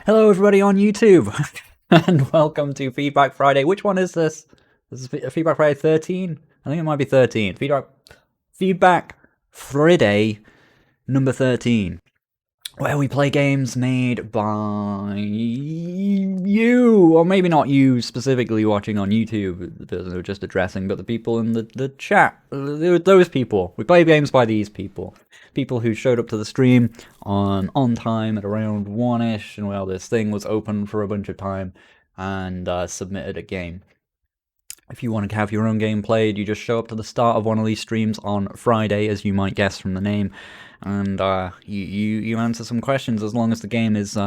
Hello everybody on YouTube, and welcome to Feedback Friday. Which one is this? This is Feedback Friday 13? I think it might be 13. Feedback Friday number 13, where we play games made by you, or maybe not you specifically watching on YouTube, just addressing, but the people in the chat, those people. We play games by these people. People who showed up to the stream on time at around 1ish, and well, this thing was open for a bunch of time, and submitted a game. If you want to have your own game played, you just show up to the start of one of these streams on Friday, as you might guess from the name, and you answer some questions. As long as the game is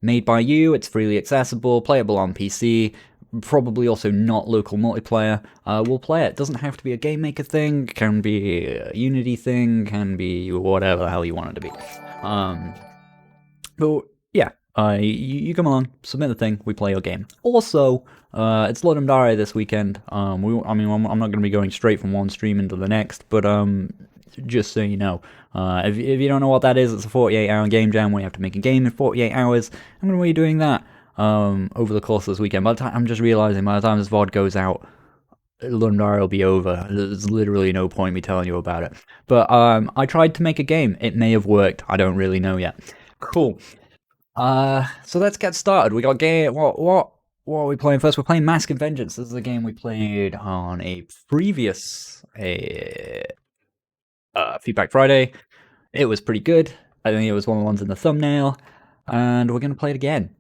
made by you, it's freely accessible, playable on PC, probably also not local multiplayer, we'll play it. Doesn't have to be a game maker thing, can be a Unity thing, can be whatever the hell you want it to be. But yeah, you come along, submit the thing, we play your game. Also, it's Lukvargen this weekend. I'm not going to be going straight from one stream into the next, but just so you know, if you don't know what that is, it's a 48-hour game jam where you have to make a game in 48 hours. I'm going to be doing that over the course of this weekend. By the time, I'm just realizing by the time this VOD goes out, Lukvargen will be over. There's literally no point me telling you about it. But I tried to make a game. It may have worked. I don't really know yet. Cool. So let's get started. We got game. What are we playing first? We're playing Mask and Vengeance. This is a game we played on a previous Feedback Friday. It was pretty good. I think it was one of the ones in the thumbnail, and we're gonna play it again.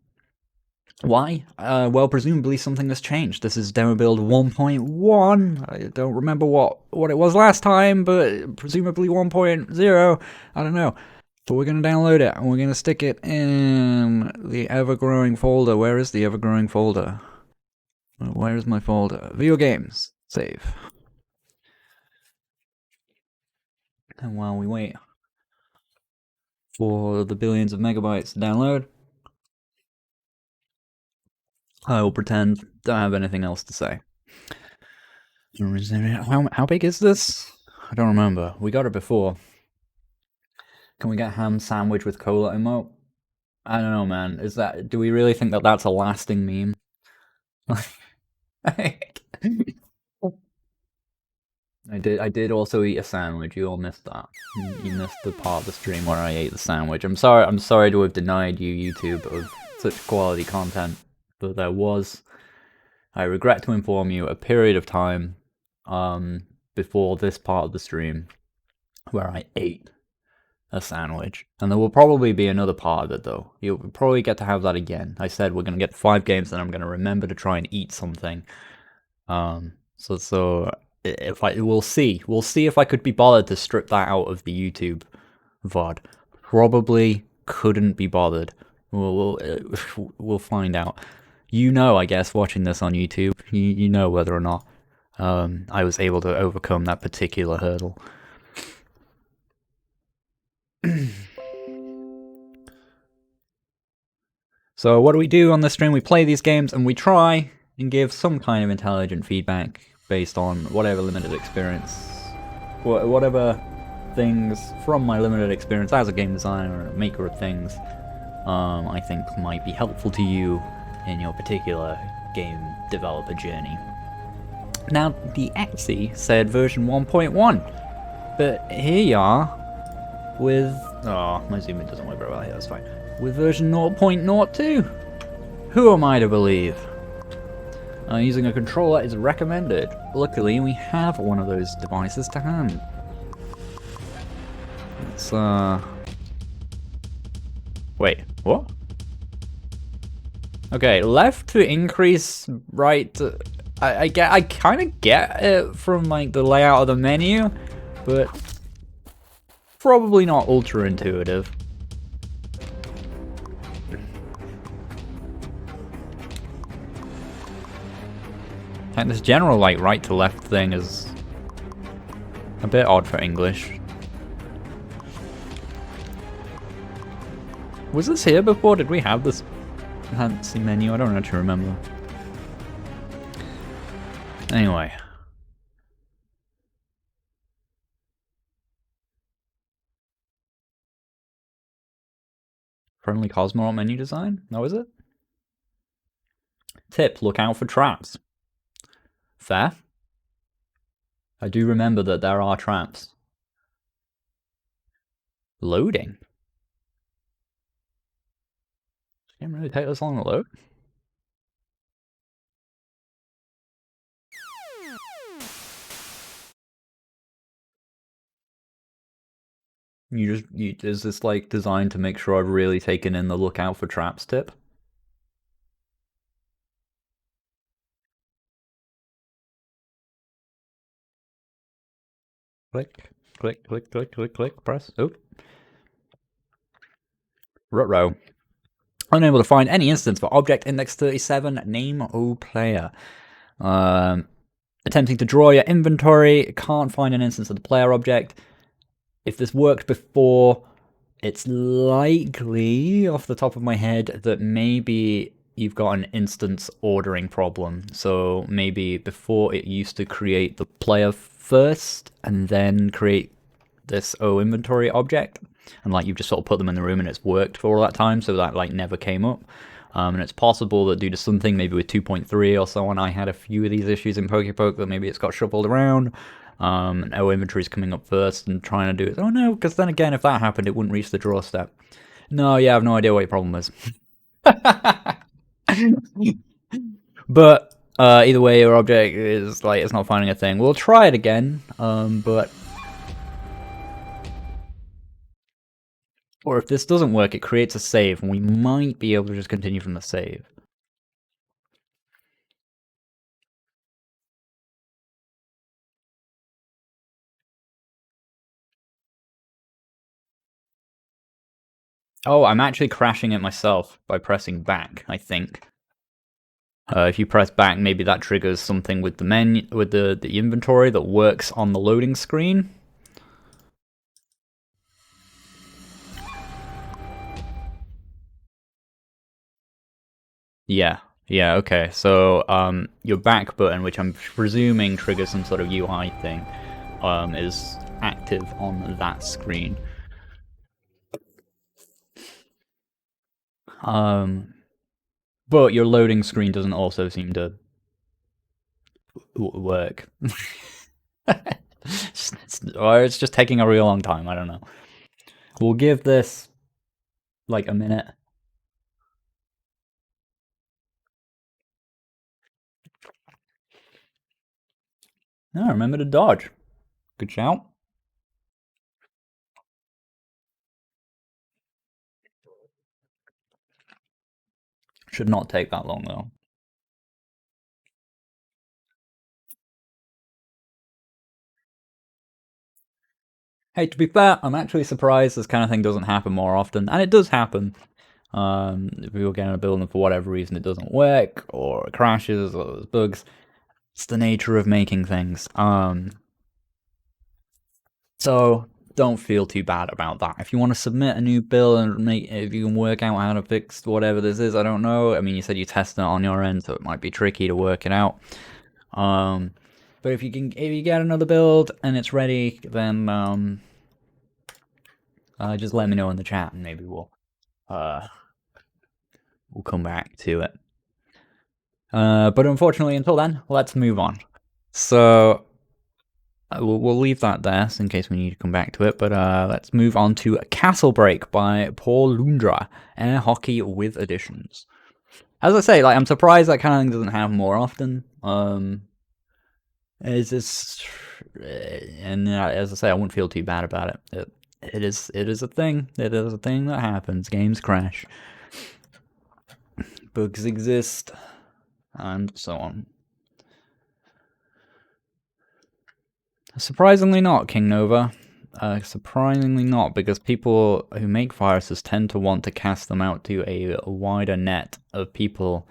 Why? Well, presumably something has changed. This is demo build 1.1. I don't remember what it was last time, but presumably 1.0. I don't know. But we're going to download it, and we're going to stick it in the ever-growing folder. Where is the ever-growing folder? Where is my folder? Video games. Save. And while we wait for the billions of megabytes to download, I will pretend don't have anything else to say. How big is this? I don't remember. We got it before. Can we get ham sandwich with cola emote? I don't know, man. Do we really think that that's a lasting meme? I did also eat a sandwich. You all missed that. You missed the part of the stream where I ate the sandwich. I'm sorry to have denied you, YouTube, of such quality content, but there was, I regret to inform you, a period of time before this part of the stream where I ate a sandwich, and there will probably be another part of it, though. You'll probably get to have that again. I said we're gonna get 5 games, and I'm gonna remember to try and eat something. So we'll see if I could be bothered to strip that out of the YouTube VOD. Probably couldn't be bothered. We'll find out. You know, I guess, watching this on YouTube, you know whether or not I was able to overcome that particular hurdle. So what do we do on this stream? We play these games and we try and give some kind of intelligent feedback based on whatever limited experience, whatever things from my limited experience as a game designer or maker of things, I think might be helpful to you in your particular game developer journey. Now, the Etsy said version 1.1, but here you are with, my zoom in doesn't work very well here, that's fine, with version 0.02. Who am I to believe? Using a controller is recommended. Luckily, we have one of those devices to hand. It's, wait, what? Okay, left to increase, right to... I kind of get it from, like, the layout of the menu, but probably not ultra intuitive. And this general, like, right to left thing is a bit odd for English. Was this here before? Did we have this fancy menu? I don't actually remember. Anyway. Friendly Cosmonaut menu design? No, is it? Tip, look out for traps. Fair. I do remember that there are traps. Loading? Didn't really take this long to load. Is this like designed to make sure I've really taken in the look out for traps tip? Click, click, click, click, click, click, press. Oh. Ruh-roh. Unable to find any instance for object index 37, name O player. Attempting to draw your inventory, can't find an instance of the player object. If this worked before, it's likely, off the top of my head, that maybe you've got an instance ordering problem. So maybe before it used to create the player first and then create this O inventory object, and like you've just sort of put them in the room and it's worked for all that time, so that like never came up. And it's possible that due to something, maybe with 2.3 or so on, I had a few of these issues in PokePoke, that maybe it's got shuffled around. And O inventory is coming up first and trying to do it. Oh no, because then again, if that happened, it wouldn't reach the draw step. No, yeah, I have no idea what your problem is. But either way, your object is like, it's not finding a thing. We'll try it again, but... Or if this doesn't work, it creates a save, and we might be able to just continue from the save. Oh, I'm actually crashing it myself by pressing back, I think. If you press back, maybe that triggers something with the menu, with the inventory that works on the loading screen. Yeah, okay. So your back button, which I'm presuming triggers some sort of UI thing, is active on that screen. But your loading screen doesn't also seem to work. Or it's just taking a real long time, I don't know. We'll give this like a minute. No, remember to dodge. Good shout. Should not take that long though. Hey, to be fair, I'm actually surprised this kind of thing doesn't happen more often, and it does happen. If people get in a building for whatever reason it doesn't work, or it crashes, or there's bugs. It's the nature of making things. So don't feel too bad about that. If you want to submit a new build and if you can work out how to fix whatever this is, I don't know. I mean, you said you tested it on your end, so it might be tricky to work it out. But if you get another build and it's ready, then just let me know in the chat, and maybe we'll come back to it. But unfortunately, until then, let's move on. So we'll leave that there in case we need to come back to it. But let's move on to Castle Break by Pauloondra, air hockey with additions. As I say, like, I'm surprised that kind of thing doesn't happen more often. It's just, and as I say, I wouldn't feel too bad about it. It is a thing. It is a thing that happens. Games crash. Bugs exist. And so on. Surprisingly not, King Nova. Surprisingly not, because people who make viruses tend to want to cast them out to a wider net of people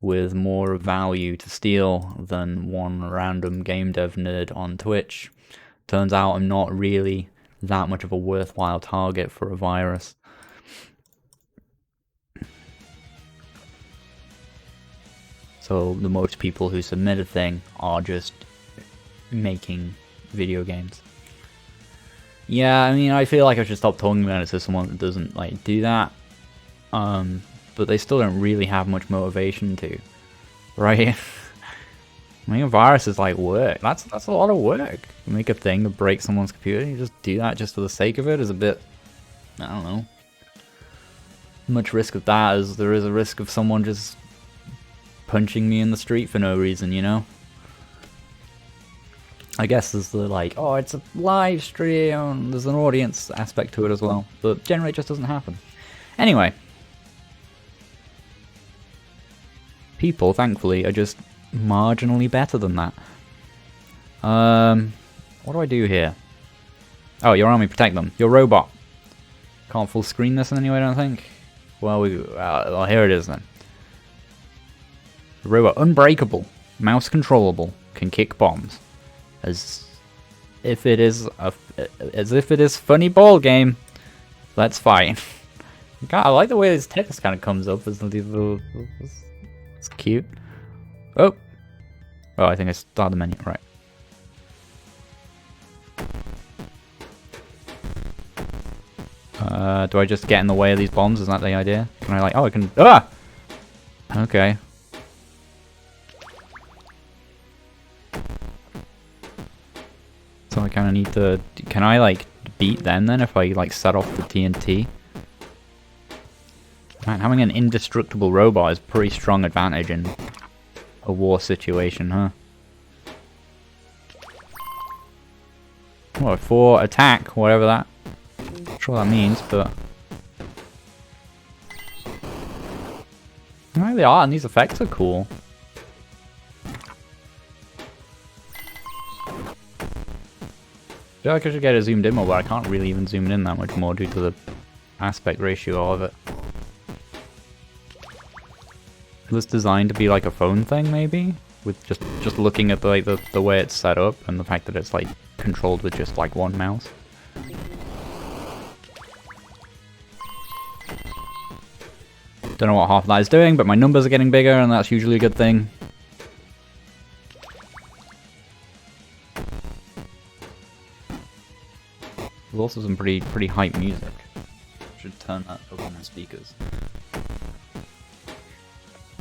with more value to steal than one random game dev nerd on Twitch. Turns out I'm not really that much of a worthwhile target for a virus. So the most people who submit a thing are just making video games. Yeah, I mean, I feel like I should stop talking about it to someone that doesn't like do that. but they still don't really have much motivation to, right? I mean, a virus is like work. That's a lot of work. You make a thing to break someone's computer, you just do that just for the sake of it is a bit, I don't know. Much risk of that as there is a risk of someone just punching me in the street for no reason, you know? I guess there's the like, oh, it's a live stream, there's an audience aspect to it as well, but generally it just doesn't happen. Anyway. People, thankfully, are just marginally better than that. What do I do here? Oh, your army, protect them. Your robot. Can't full screen this in any way, I don't think. Well, well, here it is then. The robot, unbreakable, mouse controllable, can kick bombs. As if it is funny ball game. Let's fight. God, I like the way this text kind of comes up as the it's cute. Oh, I think I started the menu right. Do I just get in the way of these bombs? Is that the idea? Can I like? Oh, I can. Ah. Okay. So I kind of need to. Can I like beat them then if I like set off the TNT? Man, having an indestructible robot is a pretty strong advantage in a war situation, huh? What, for attack, whatever that. Not sure what that means, but. Oh, they are, and these effects are cool. I feel like I should get it zoomed in more, but I can't really even zoom in that much more due to the aspect ratio of it. It was designed to be like a phone thing, maybe, with just looking at the way it's set up and the fact that it's like controlled with just like one mouse. Don't know what half of that is doing, but my numbers are getting bigger, and that's usually a good thing. There's also some pretty hype music. Should turn that up on my speakers.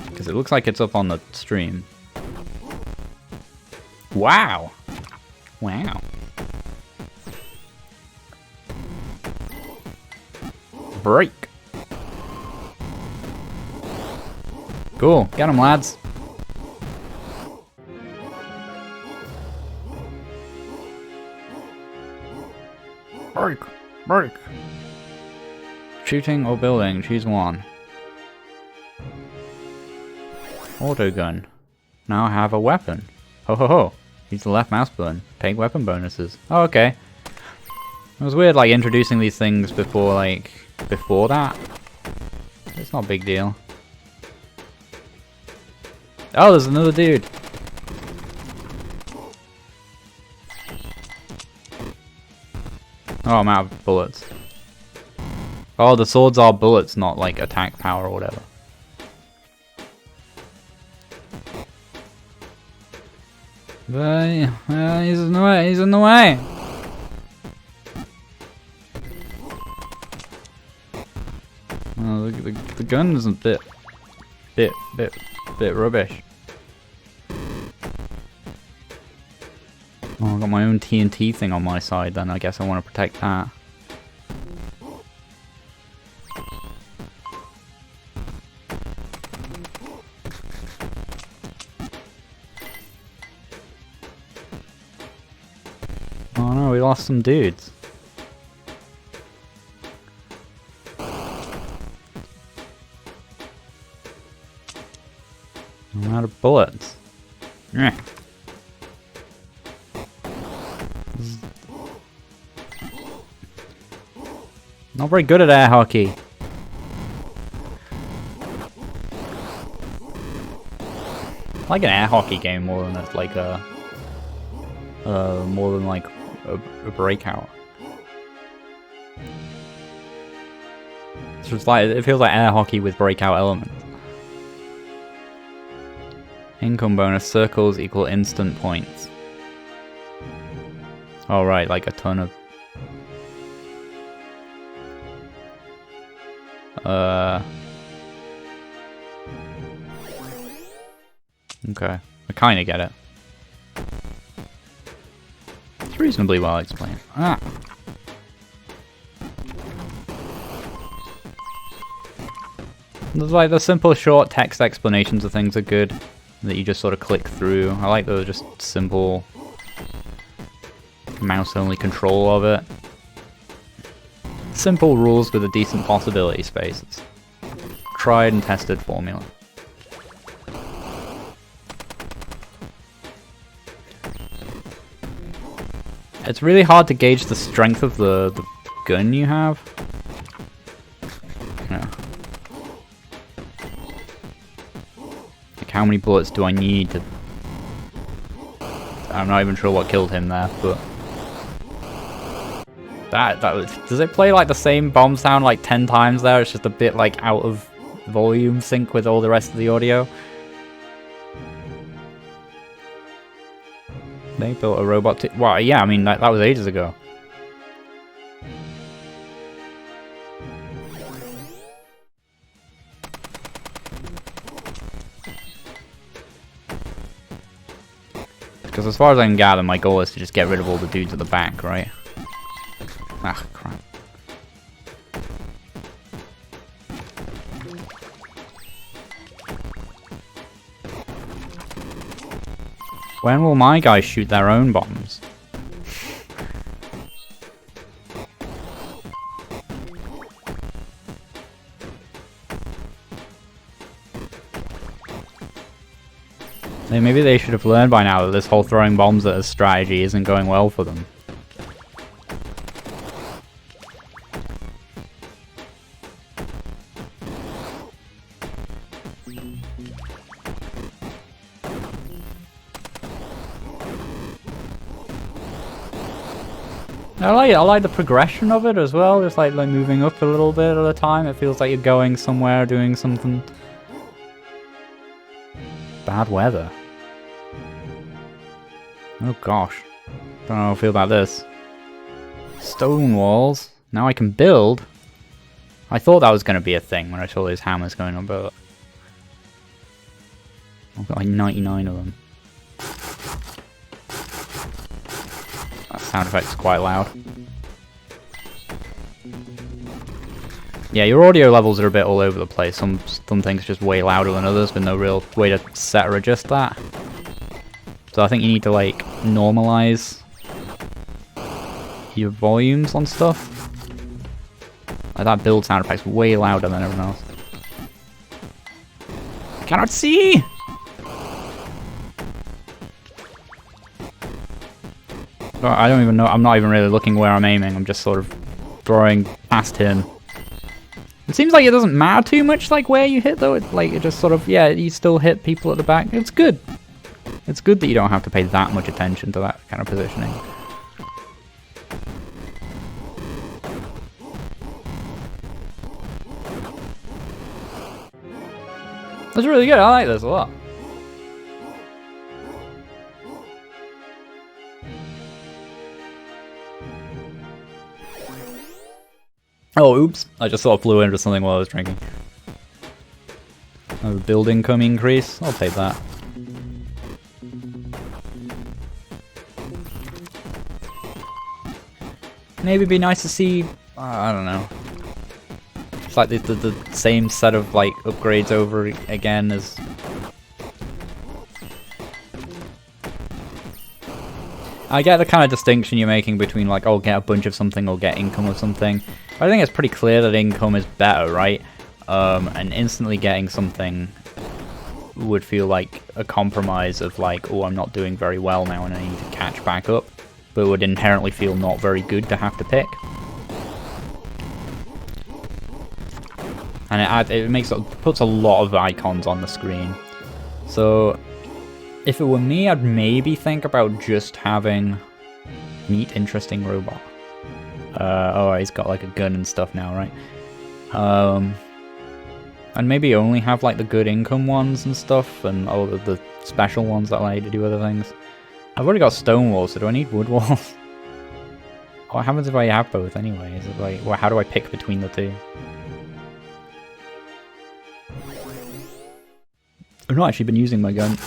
Because it looks like it's up on the stream. Wow! Wow. Break! Cool, get him, lads! Break! Break! Shooting or building, choose one. Auto gun. Now I have a weapon. Ho ho ho. Use the left mouse button. Take weapon bonuses. Oh, okay. It was weird like introducing these things before that. It's not a big deal. Oh, there's another dude. Oh, I'm out of bullets. Oh, the swords are bullets, not like attack power or whatever. But he's in the way. He's in the way. Oh, the gun is a bit rubbish. Oh, I've got my own TNT thing on my side. Then I guess I want to protect that. Oh no, we lost some dudes. I'm out of bullets. Yeah. Not very good at air hockey. I like an air hockey game more than it's like a more than like a breakout. It's just like it feels like air hockey with breakout elements. Income bonus circles equal instant points. Oh right, like a ton of Okay, I kind of get it. It's reasonably well explained. Ah. There's like the simple short text explanations of things are good that you just sort of click through. I like the just simple mouse only control of it. Simple rules with a decent possibility space. It's tried and tested formula. It's really hard to gauge the strength of the gun you have. Yeah. Like how many bullets do I need to... I'm not even sure what killed him there, but... Does it play like the same bomb sound like 10 times there? It's just a bit like out of volume sync with all the rest of the audio. They built a robot to... Wow, yeah, I mean, that was ages ago. Because as far as I can gather, my goal is to just get rid of all the dudes at the back, right? Ah, crap. When will my guys shoot their own bombs? Maybe they should have learned by now that this whole throwing bombs at a strategy isn't going well for them. I like the progression of it as well, just like moving up a little bit at a time. It feels like you're going somewhere, doing something. Bad weather. Oh gosh. Don't know how I feel about this. Stone walls. Now I can build. I thought that was going to be a thing when I saw those hammers going on, but I've got like 99 of them. That sound effect is quite loud. Yeah, your audio levels are a bit all over the place. Some things just way louder than others, with no real way to set or adjust that. So I think you need to like normalize your volumes on stuff. Like that build sound effect's way louder than everyone else. I cannot see! I don't even know. I'm not even really looking where I'm aiming. I'm just sort of throwing past him. It seems like it doesn't matter too much, like where you hit though. It's like it just sort of, yeah, you still hit people at the back. It's good. It's good that you don't have to pay that much attention to that kind of positioning. That's really good. I like this a lot. Oh, oops. I just sort of flew into something while I was drinking. Oh, build income increase. I'll take that. Maybe it'd be nice to see... I don't know. It's like the same set of like upgrades over again as... I get the kind of distinction you're making between like, oh, get a bunch of something or get income of something. I think it's pretty clear that income is better, right? And instantly getting something would feel like a compromise of like, oh, I'm not doing very well now and I need to catch back up. But it would inherently feel not very good to have to pick. And it puts a lot of icons on the screen. So if it were me, I'd maybe think about just having neat, interesting robot. Oh, he's got like a gun and stuff now, right? And maybe only have like the good income ones and stuff, and all the special ones that allow you to do other things. I've already got stone walls, so do I need wood walls? What happens if I have both anyway? Is it like, well, how do I pick between the two? I've not actually been using my gun.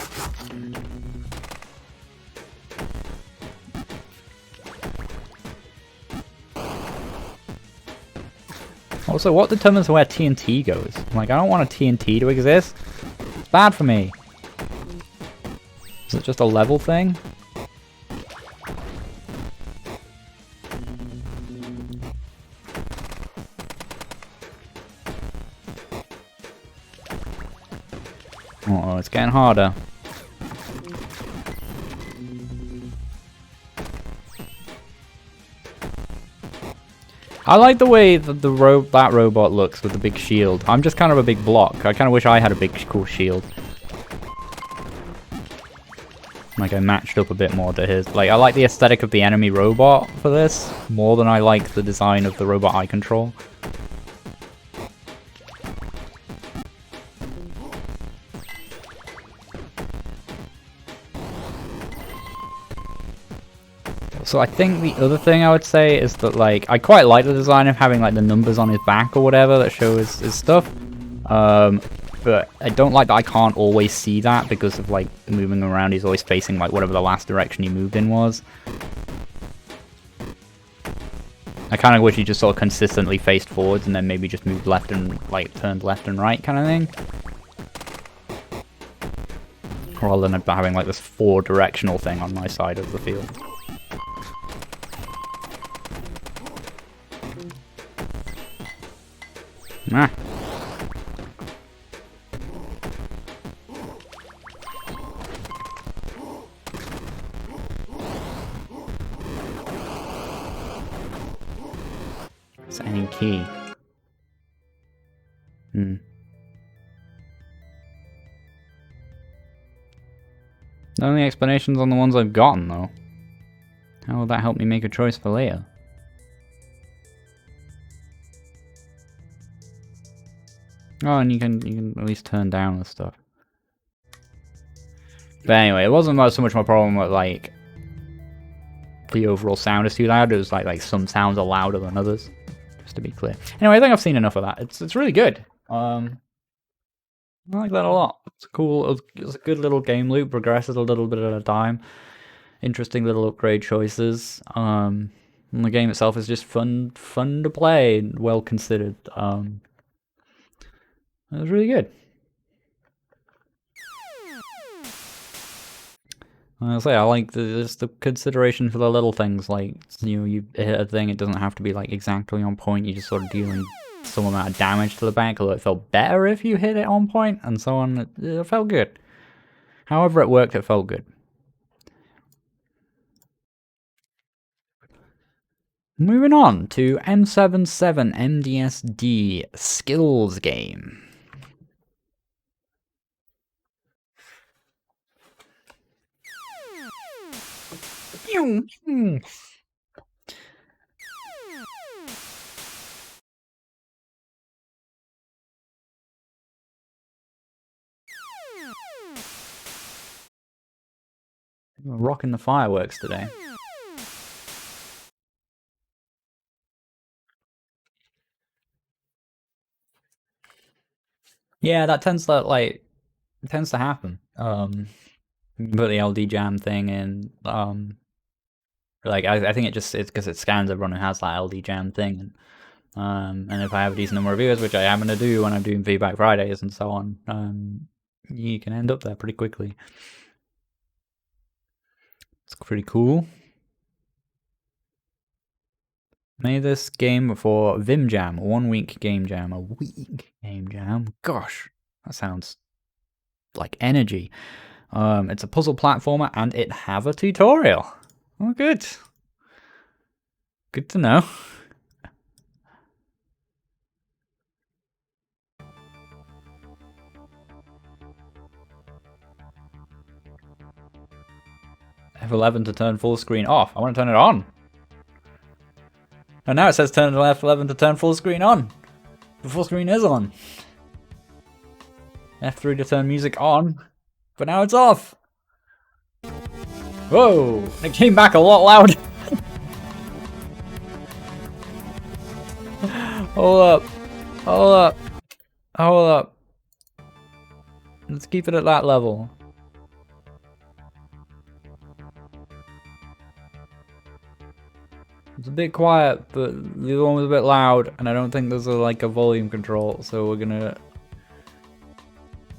Also, what determines where TNT goes? Like, I don't want a TNT to exist. It's bad for me. Is it just a level thing? Uh-oh, it's getting harder. I like the way that that robot looks with the big shield. I'm just kind of a big block. I kind of wish I had a big cool shield. Like I matched up a bit more to his. Like I like the aesthetic of the enemy robot for this more than I like the design of the robot I control. So I think the other thing I would say is that, like, I quite like the design of having, like, the numbers on his back or whatever that show his stuff. But I don't like that I can't always see that because of, like, moving around. He's always facing, like, whatever the last direction he moved in was. I kind of wish he just sort of consistently faced forwards and then maybe just moved left and, like, turned left and right kind of thing. Rather than having, like, this four-directional thing on my side of the field. Ah. It's any key. The only explanations on the ones I've gotten, though. How will that help me make a choice for later? Oh, and you can at least turn down the stuff. But anyway, it wasn't so much my problem with, like, the overall sound is too loud. It was like some sounds are louder than others, just to be clear. Anyway, I think I've seen enough of that. It's really good. I like that a lot. It's cool. It's a good little game loop. Progresses a little bit at a time. Interesting little upgrade choices. And the game itself is just fun to play. Well considered. It was really good. I'll say I like just the consideration for the little things, like, you know, you hit a thing, it doesn't have to be like exactly on point, you just sort of dealing some amount of damage to the bank, although it felt better if you hit it on point, and so on. It felt good. However it worked, it felt good. Moving on to M77 MDSD Skills Game. We're rocking the fireworks today. Yeah, that tends to happen. Put the LD jam thing in. Like I think it's because it scans everyone who has that LD jam thing. And if I have a decent number of viewers, which I happen to do when I'm doing Feedback Fridays and so on, you can end up there pretty quickly. It's pretty cool. Made this game for Vim Jam, 1 week game jam, a week game jam. Gosh, that sounds like energy. It's a puzzle platformer and it have a tutorial. Oh, good. Good to know. F11 to turn full screen off. I want to turn it on. And now it says turn F11 to turn full screen on. The full screen is on. F3 to turn music on. But now it's off. Whoa! It came back a lot louder. Hold up. Hold up. Hold up. Let's keep it at that level. It's a bit quiet, but the other one was a bit loud, and I don't think there's like a volume control, so we're gonna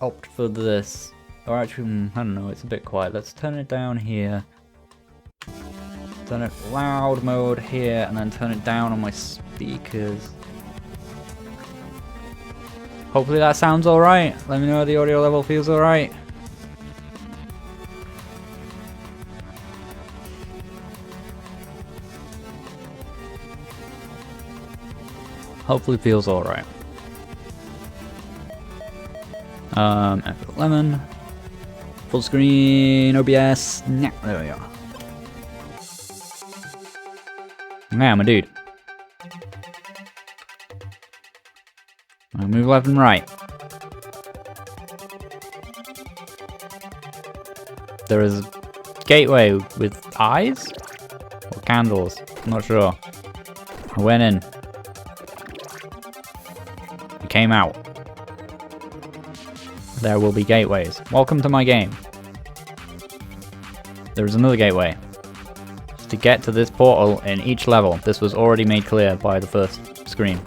opt for this. Or actually, I don't know, it's a bit quiet. Let's turn it down here. Turn it loud mode here, and then turn it down on my speakers. Hopefully that sounds alright. Let me know if the audio level feels alright. Hopefully feels alright. F11. Full screen, OBS. Nah, there we are. Yeah, my dude. I'll move left and right. There is a gateway with eyes or candles. I'm not sure. I went in. I came out. There will be gateways. Welcome to my game. There is another gateway. To get to this portal in each level. This was already made clear by the first screen.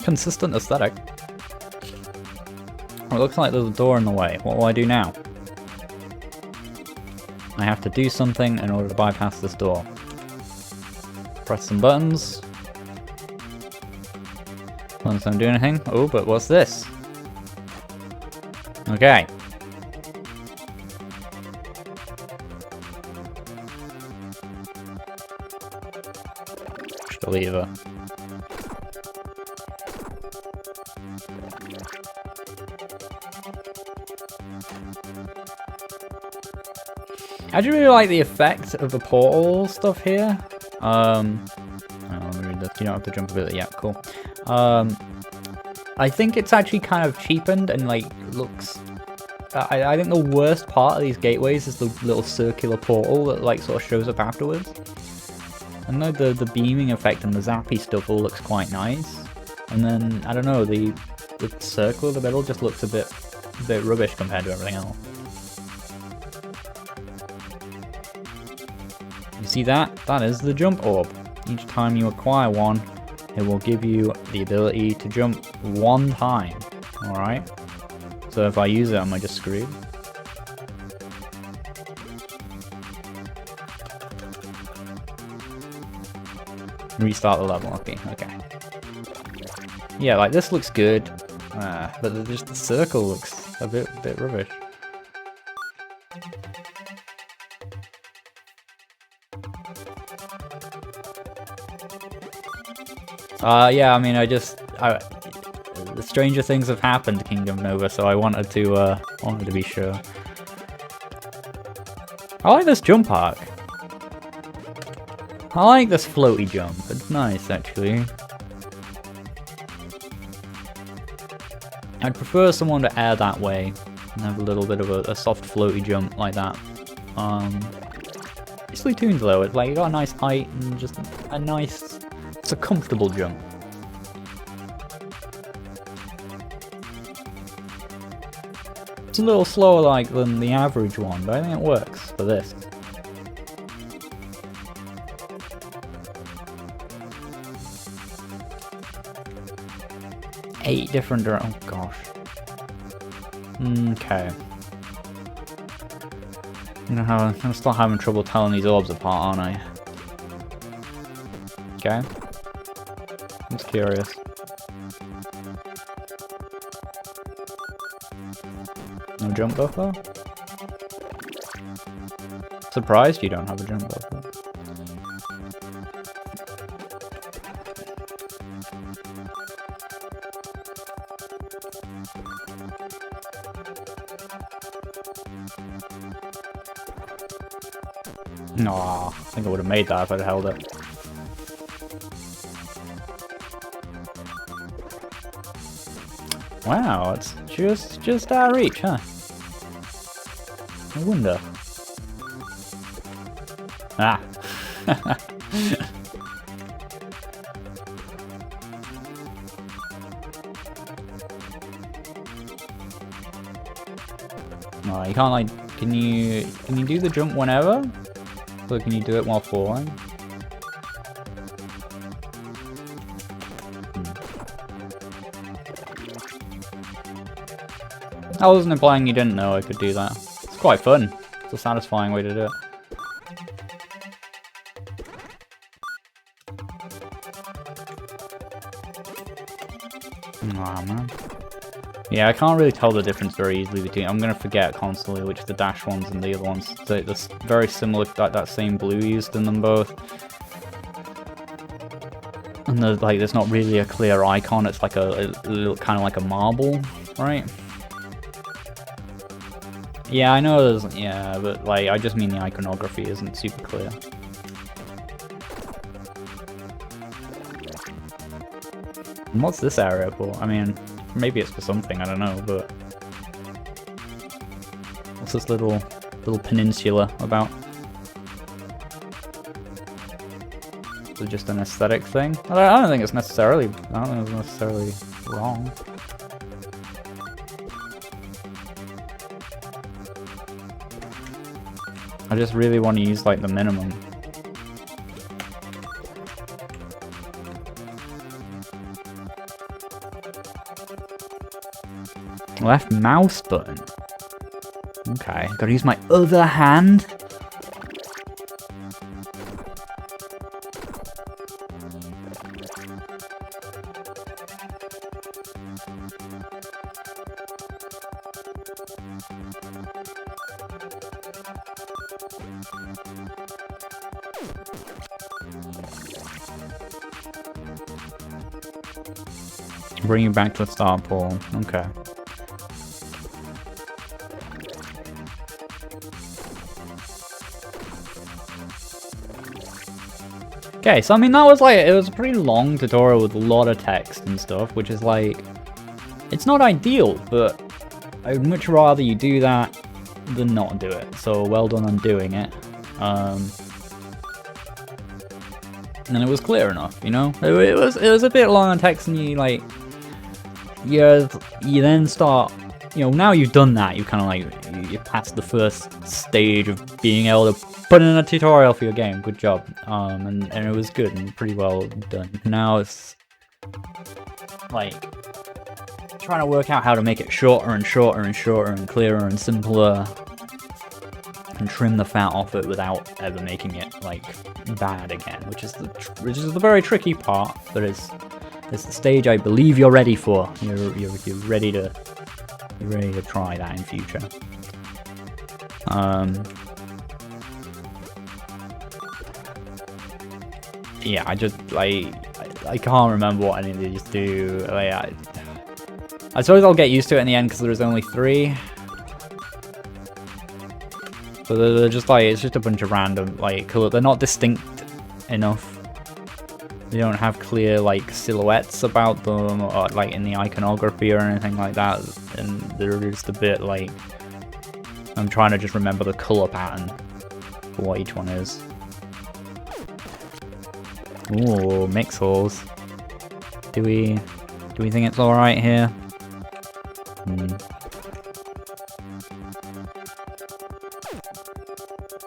Consistent aesthetic. Oh, it looks like there's a door in the way. What will I do now? I have to do something in order to bypass this door. Press some buttons. Once I'm doing anything. Oh, but what's this? Okay. Just a lever. I do really like the effect of the portal stuff here. Oh, let me read this. You don't have to jump a bit. Yeah, cool. I think it's actually kind of cheapened and like looks. I think the worst part of these gateways is the little circular portal that like sort of shows up afterwards. I know the beaming effect and the zappy stuff all looks quite nice, and then I don't know, the circle in the middle just looks a bit rubbish compared to everything else. You see that? That is the jump orb. Each time you acquire one, it will give you the ability to jump one time. Alright? So if I use it, am I just screwed? Restart the level, okay. Yeah, like this looks good, but just the circle looks a bit rubbish. Yeah, I mean, the stranger things have happened, Kingdom Nova, so I wanted to be sure. I like this jump arc. I like this floaty jump. It's nice, actually. I'd prefer someone to air that way and have a little bit of a soft floaty jump like that. Nicely tuned though. It's like you got a nice height and just a nice. It's a comfortable jump. It's a little slower like than the average one, but I think it works for this. Eight different oh gosh. Okay. I'm gonna start having trouble telling these orbs apart, aren't I? Okay. I'm just curious. No jump buffer? Surprised you don't have a jump buffer. No, I think I would have made that if I'd held it. Wow, it's just out of reach, huh? I wonder. Ah. You can't like, can you do the jump whenever? So can you do it while falling? I wasn't implying you didn't know I could do that. It's quite fun. It's a satisfying way to do it. Aw, man. Yeah, I can't really tell the difference very easily between. I'm gonna forget constantly which the dash ones and the other ones. They're very similar. That same blue used in them both. And there's not really a clear icon. It's like a little kind of like a marble, right? Yeah, I know there's, yeah, but like, I just mean the iconography isn't super clear. And what's this area for? I mean, maybe it's for something, I don't know, but... What's this little peninsula about? Is it just an aesthetic thing? I don't think it's necessarily wrong. I just really want to use like the minimum. Left mouse button. Okay, gotta use my other hand. Bring you back to the start, Paul. Okay. Okay, so I mean that was like, it was a pretty long tutorial with a lot of text and stuff, which is like, it's not ideal, but I would much rather you do that than not do it. So well done on doing it. And it was clear enough, you know? It was a bit long on text, and you like, you then start, you know, now you've done that, you kind of like, you passed the first stage of being able to put in a tutorial for your game. Good job. And it was good and pretty well done. Now it's like trying to work out how to make it shorter and shorter and shorter and clearer and simpler, and trim the fat off it without ever making it like bad again, which is the very tricky part, but it's the stage I believe you're ready for. You're ready to try that in future. Yeah, I can't remember what any of these do. Like, I suppose I'll get used to it in the end because there's only 3. So they're just like, it's just a bunch of random like color. They're not distinct enough. They don't have clear like silhouettes about them, or like in the iconography or anything like that. And they're just a bit like, I'm trying to just remember the color pattern for what each one is. Ooh, mix holes. Do we think it's all right here?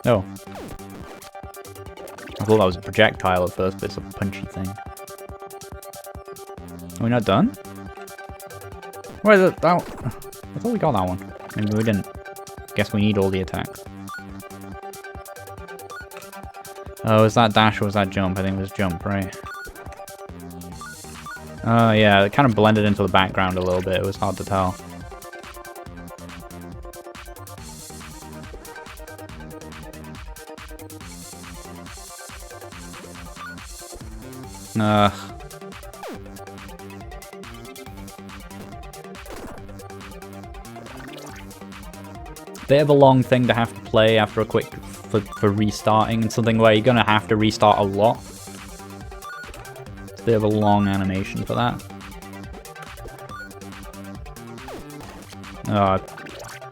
Oh. I thought that was a projectile at first, but it's a punchy thing. Are we not done? Where is it? I thought we got that one. Maybe we didn't. Guess we need all the attacks. Oh, was that dash or was that jump? I think it was jump, right? Oh yeah, it kind of blended into the background a little bit. It was hard to tell. Bit of a long thing to have to play after a quick for restarting, and something where you're gonna have to restart a lot. It's a bit of a long animation for that. Oh,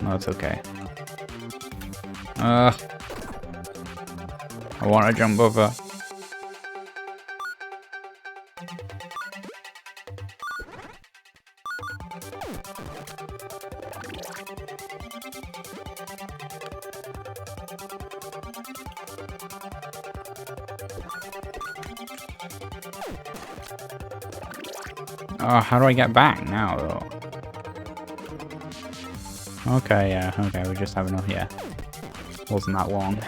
no, it's okay. I want to jump over. How do I get back now, though? Okay, yeah, okay, we just have enough, yeah. Wasn't that long.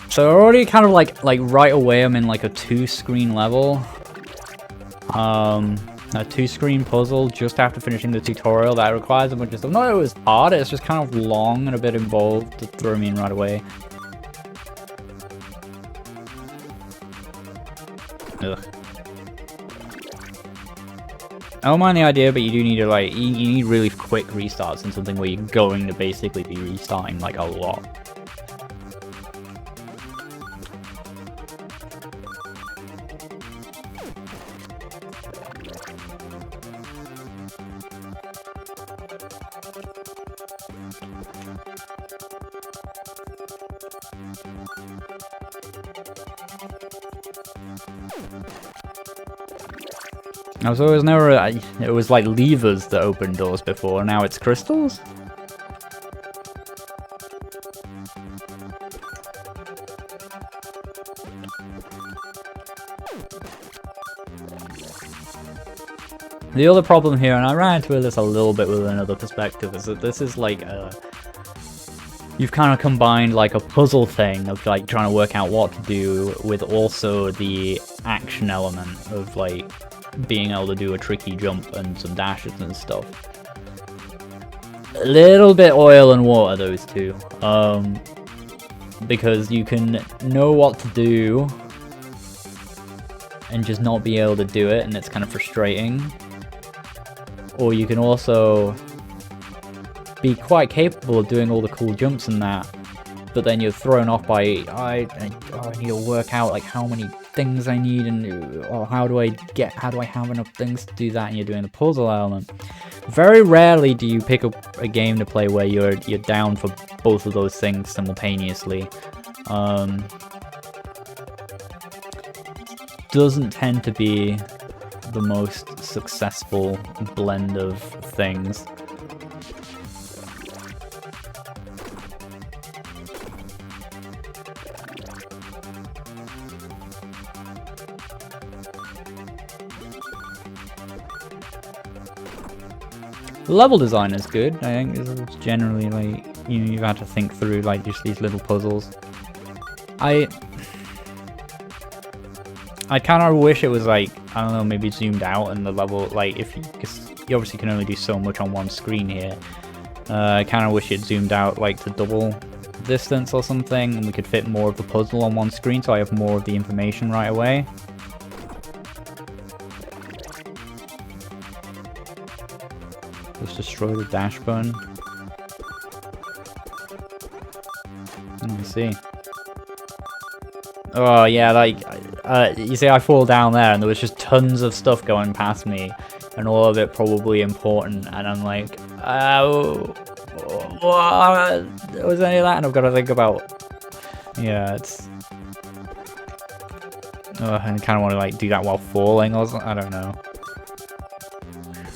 So already kind of like right away I'm in like a 2-screen level. A 2-screen puzzle just after finishing the tutorial that requires a bunch of stuff. Not that it was hard, it's just kind of long and a bit involved to throw me in right away. Ugh. I don't mind the idea, but you do need to like, you need really quick restarts and something where you're going to basically be restarting like a lot. So it was never, it was like levers that opened doors before, now it's crystals? The other problem here, and I ran into this a little bit with another perspective, is that this is like you've kind of combined like a puzzle thing of like trying to work out what to do with also the action element of like being able to do a tricky jump and some dashes and stuff. A little bit oil and water, those two. Because you can know what to do and just not be able to do it, and it's kind of frustrating. Or you can also be quite capable of doing all the cool jumps and that, but then you're thrown off by, I need to work out like how many things I need, and how do I have enough things to do that, and you're doing the puzzle element. Very rarely do you pick up a game to play where you're down for both of those things simultaneously. Doesn't tend to be the most successful blend of things. The level design is good. I think it's generally like, you know, you've had to think through like just these little puzzles. I kind of wish it was like, I don't know, maybe zoomed out and the level, like if you, because you obviously can only do so much on one screen here. I kind of wish it zoomed out like to double distance or something, and we could fit more of the puzzle on one screen so I have more of the information right away. Let's destroy the dash button. Let me see. Oh yeah, like, you see I fall down there and there was just tons of stuff going past me, and all of it probably important, and I'm like, what was any of that? And I've got to think about, yeah, it's, and I kind of want to like do that while falling or something, I don't know.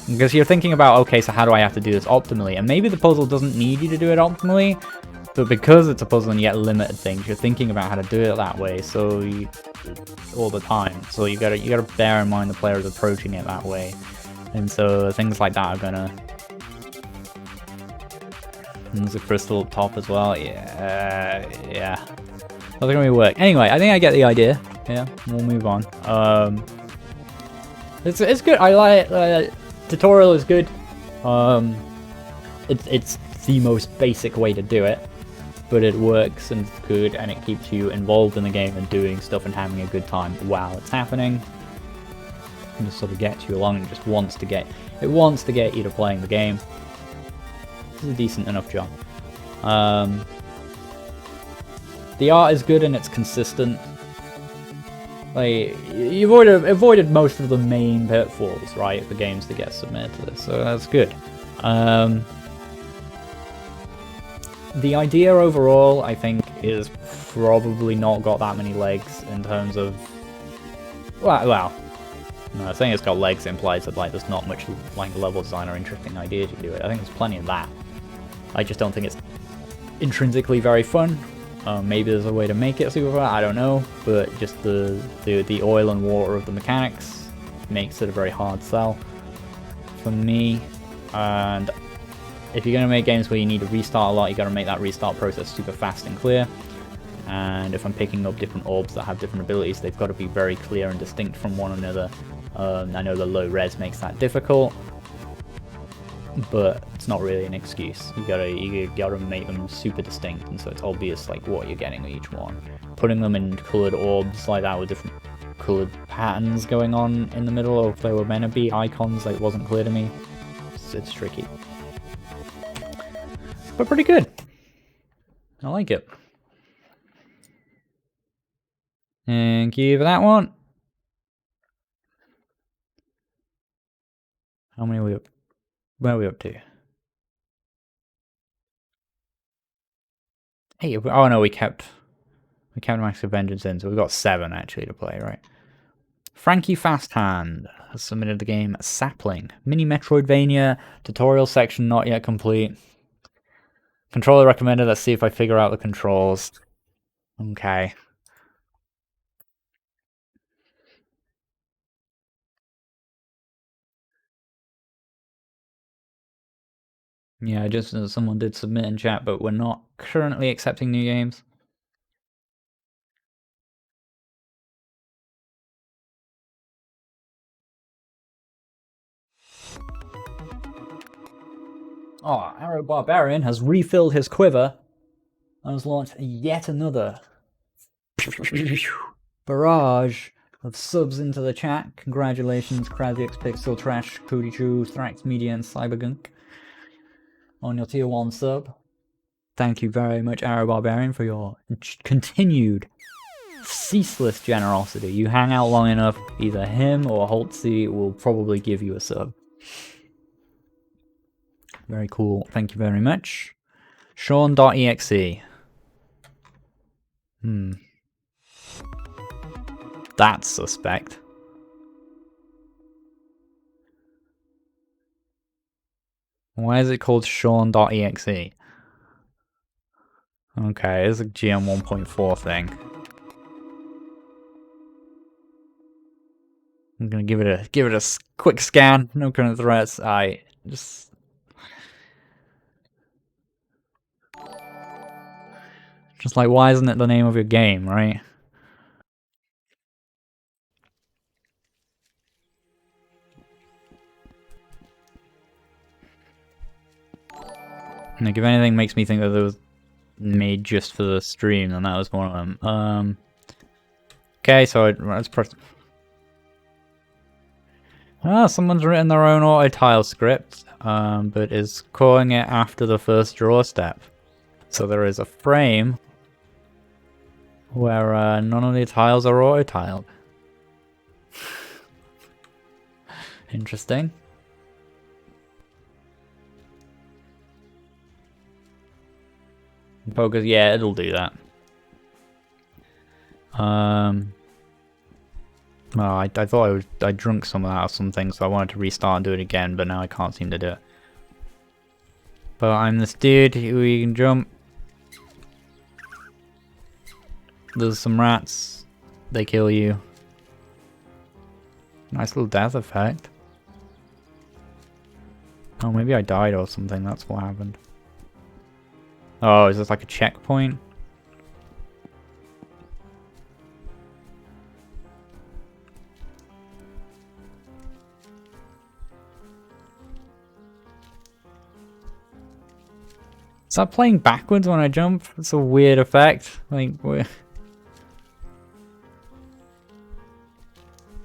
Because you're thinking about, okay, so how do I have to do this optimally? And maybe the puzzle doesn't need you to do it optimally, but because it's a puzzle and you get limited things, you're thinking about how to do it that way, so you, all the time. So you gotta bear in mind the player is approaching it that way, and so things like that are gonna. And there's a crystal up top as well. Yeah, yeah. That's gonna be work. Anyway, I think I get the idea. Yeah, we'll move on. It's good. I like it. Tutorial is good. It's the most basic way to do it, but it works and it's good, and it keeps you involved in the game and doing stuff and having a good time while it's happening. And just sort of gets you along and just wants to get you to playing the game. It's a decent enough job. The art is good and it's consistent. Like, you've avoided most of the main pitfalls, right, for games that get submitted to this, so that's good. The idea overall, I think, is probably not got that many legs in terms of... Well, no, saying it's got legs implies that like there's not much like level design or interesting ideas to do it. I think there's plenty of that. I just don't think it's intrinsically very fun. Maybe there's a way to make it super fast, I don't know, but just the oil and water of the mechanics makes it a very hard sell for me. And if you're going to make games where you need to restart a lot, you got to make that restart process super fast and clear. And if I'm picking up different orbs that have different abilities, they've got to be very clear and distinct from one another. I know the low res makes that difficult, but it's not really an excuse. You gotta make them super distinct, and so it's obvious like what you're getting with each one. Putting them in colored orbs like that with different colored patterns going on in the middle, or if they were meant to be icons, like, wasn't clear to me. It's tricky, but pretty good. I like it. Thank you for that one. How many are we up? Where are we up to? Hey, oh no, we kept Max of Vengeance in, so we've got 7 actually to play, right? FrankieFastHand has submitted the game Sapling. Mini Metroidvania, tutorial section not yet complete. Controller recommended, let's see if I figure out the controls. Okay. Yeah, just as someone did submit in chat, but we're not currently accepting new games. Oh, Arrow Barbarian has refilled his quiver and has launched yet another barrage of subs into the chat. Congratulations, CrazyXPigs, Still Trash, Hoodjuro, Thrax Media, and Cybergunk on your tier 1 sub. Thank you very much, Arrow Barbarian, for your continued ceaseless generosity. You hang out long enough, either him or Holtzy will probably give you a sub. Very cool. Thank you very much. Sean.exe. That's suspect. Why is it called Sean.exe? Okay, it's a GM 1.4 thing. I'm gonna give it a quick scan. No current threats. Just like, why isn't it the name of your game, right? Like, if anything makes me think that it was made just for the stream, then that was one of them. Okay, so let's press. Someone's written their own auto tile script, but is calling it after the first draw step. So there is a frame where none of the tiles are auto tiled. Interesting. Focus, yeah, it'll do that. Well, I thought I drunk some of that or something, so I wanted to restart and do it again, but now I can't seem to do it. But I'm this dude who can jump. There's some rats. They kill you. Nice little death effect. Oh, maybe I died or something, that's what happened. Oh, is this like a checkpoint? Is that playing backwards when I jump? It's a weird effect. Like, that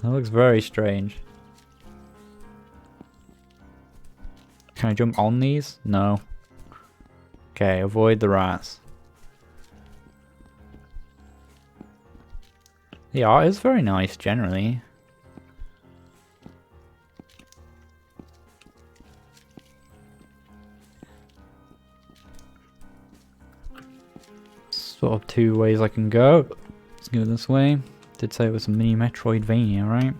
looks very strange. Can I jump on these? No. Okay, avoid the rats. The art is very nice, generally. Sort of 2 ways I can go. Let's go this way. Did say it was a mini Metroidvania, right?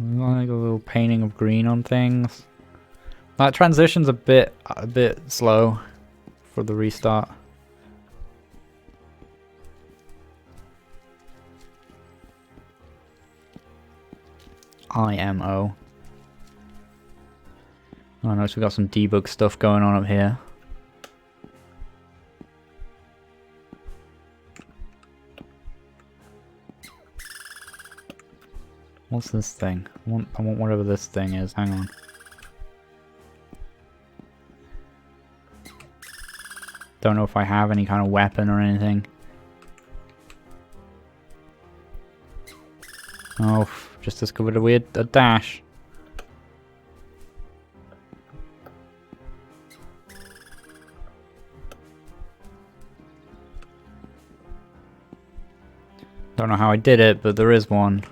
Like a little painting of green on things. That transition's a bit slow for the restart. IMO. Oh, notice we got some debug stuff going on up here. What's this thing? I want whatever this thing is. Hang on. Don't know if I have any kind of weapon or anything. Oh, just discovered a dash. Don't know how I did it, but there is one.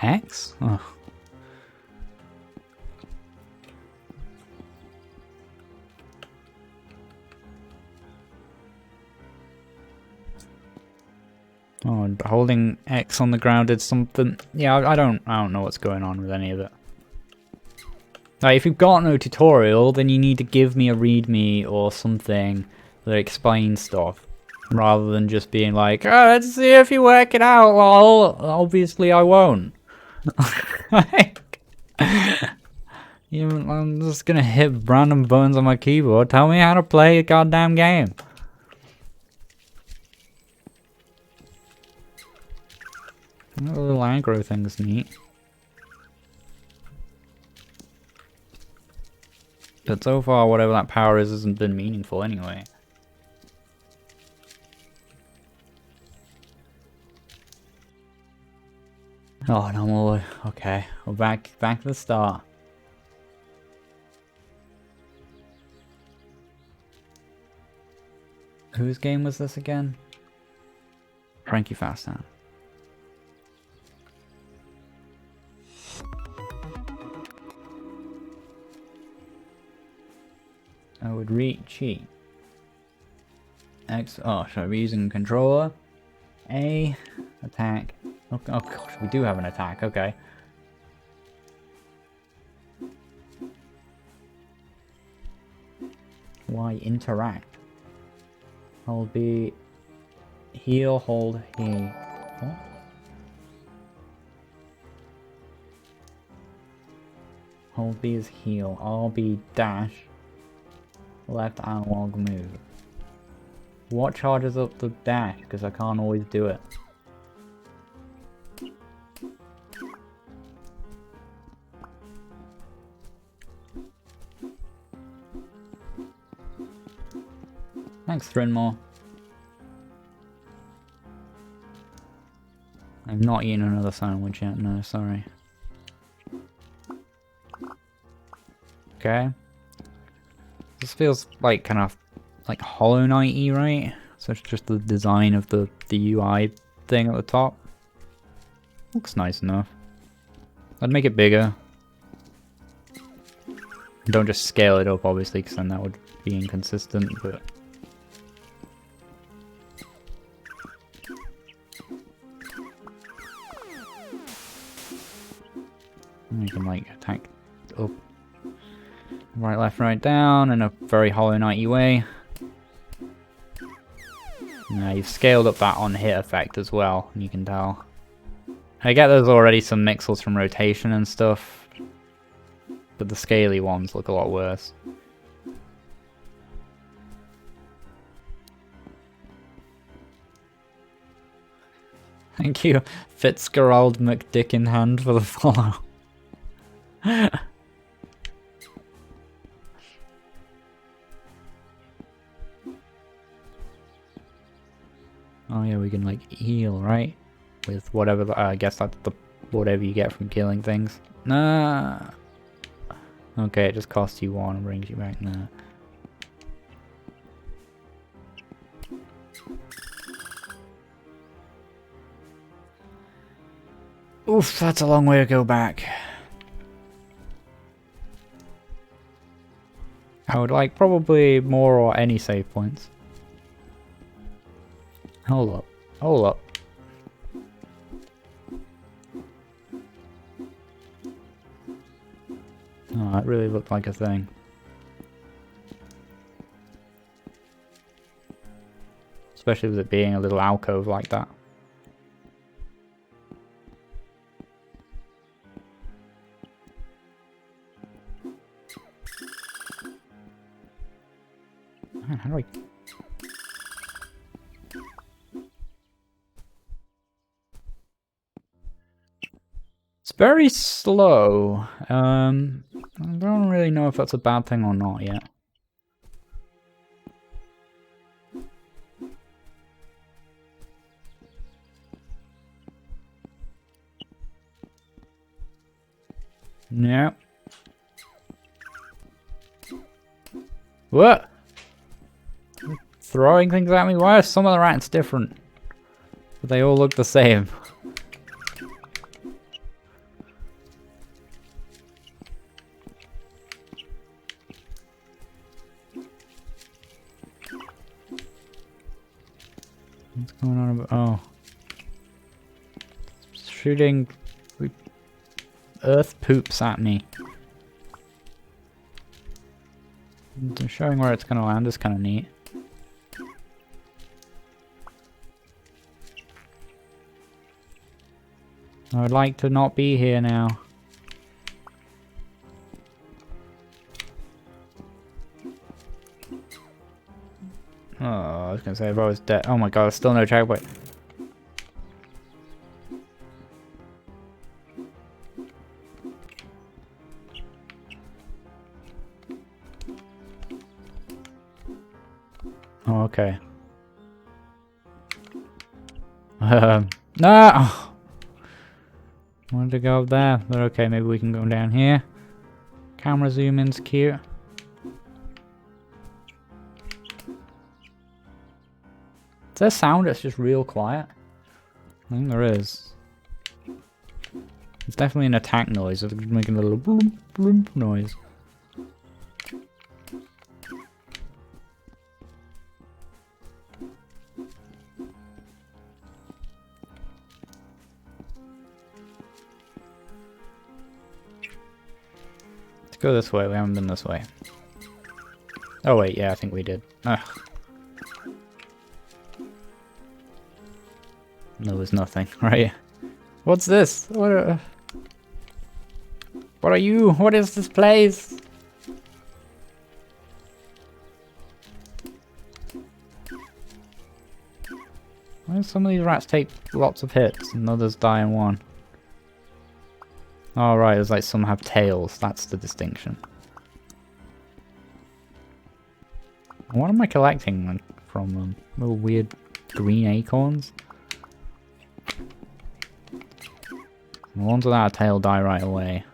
X? Oh. Oh, holding X on the ground did something. Yeah, I don't know what's going on with any of it. Like, if you've got no tutorial, then you need to give me a readme or something that explains stuff, rather than just being like, "Oh, let's see if you work it out." Well, obviously I won't. I'm just gonna hit random buttons on my keyboard. Tell me how to play a goddamn game. That little aggro thing's neat. But so far, whatever that power is hasn't been meaningful anyway. Oh, no, okay. We're back to the start. Whose game was this again? FrankieFastHand. I would cheat. X. Oh, should I be using controller? A. Attack. Oh gosh, we do have an attack. Okay. Y. Interact. Hold B. Heal. Hold E. What? Hold B is heal. RB dash. Left analog move. What charges up the dash? Because I can't always do it. Thanks, Thrinmore. I've not eaten another sandwich yet, no, sorry. Okay. This feels like kind of like Hollow Knight-y, right? So it's just the design of the UI thing at the top. Looks nice enough. I'd make it bigger. Don't just scale it up, obviously, because then that would be inconsistent, but... You can, like, attack up. Right, left, right, down, in a very Hollow Knight-y way. Now you've scaled up that on-hit effect as well, you can tell. I get there's already some mixels from rotation and stuff, but the scaly ones look a lot worse. Thank you, Fitzgerald McDickenhand, for the follow. Oh yeah, we can like heal, right? With whatever, I guess that's the whatever you get from killing things. Nah. Okay, it just costs you one and brings you back. Nah. Oof, that's a long way to go back. I would like probably more or any save points. Hold up. Hold up. Oh, it really looked like a thing. Especially with it being a little alcove like that. Man, how do I... It's very slow. I don't really know if that's a bad thing or not yet. No. What? Throwing things at me? Why are some of the rats different? But they all look the same. What's going on about... Oh. Shooting... earth poops at me. Showing where it's gonna land is kind of neat. I would like to not be here now. Oh, I was gonna say if I was dead. Oh my god, there's still no checkpoint. Oh, okay. No! Wanted to go up there, but okay, maybe we can go down here. Camera zoom in's cute. Is there sound that's just real quiet? I think there is. It's definitely an attack noise. It's making a little bloom bloom noise. Let's go this way. We haven't been this way. Oh wait, yeah, I think we did. Ugh. There was nothing, right? What's this? What are you? What is this place? Why do some of these rats take lots of hits and others die in one? Oh right, it's like some have tails. That's the distinction. What am I collecting from them? Little weird green acorns? The ones without a tail die right away.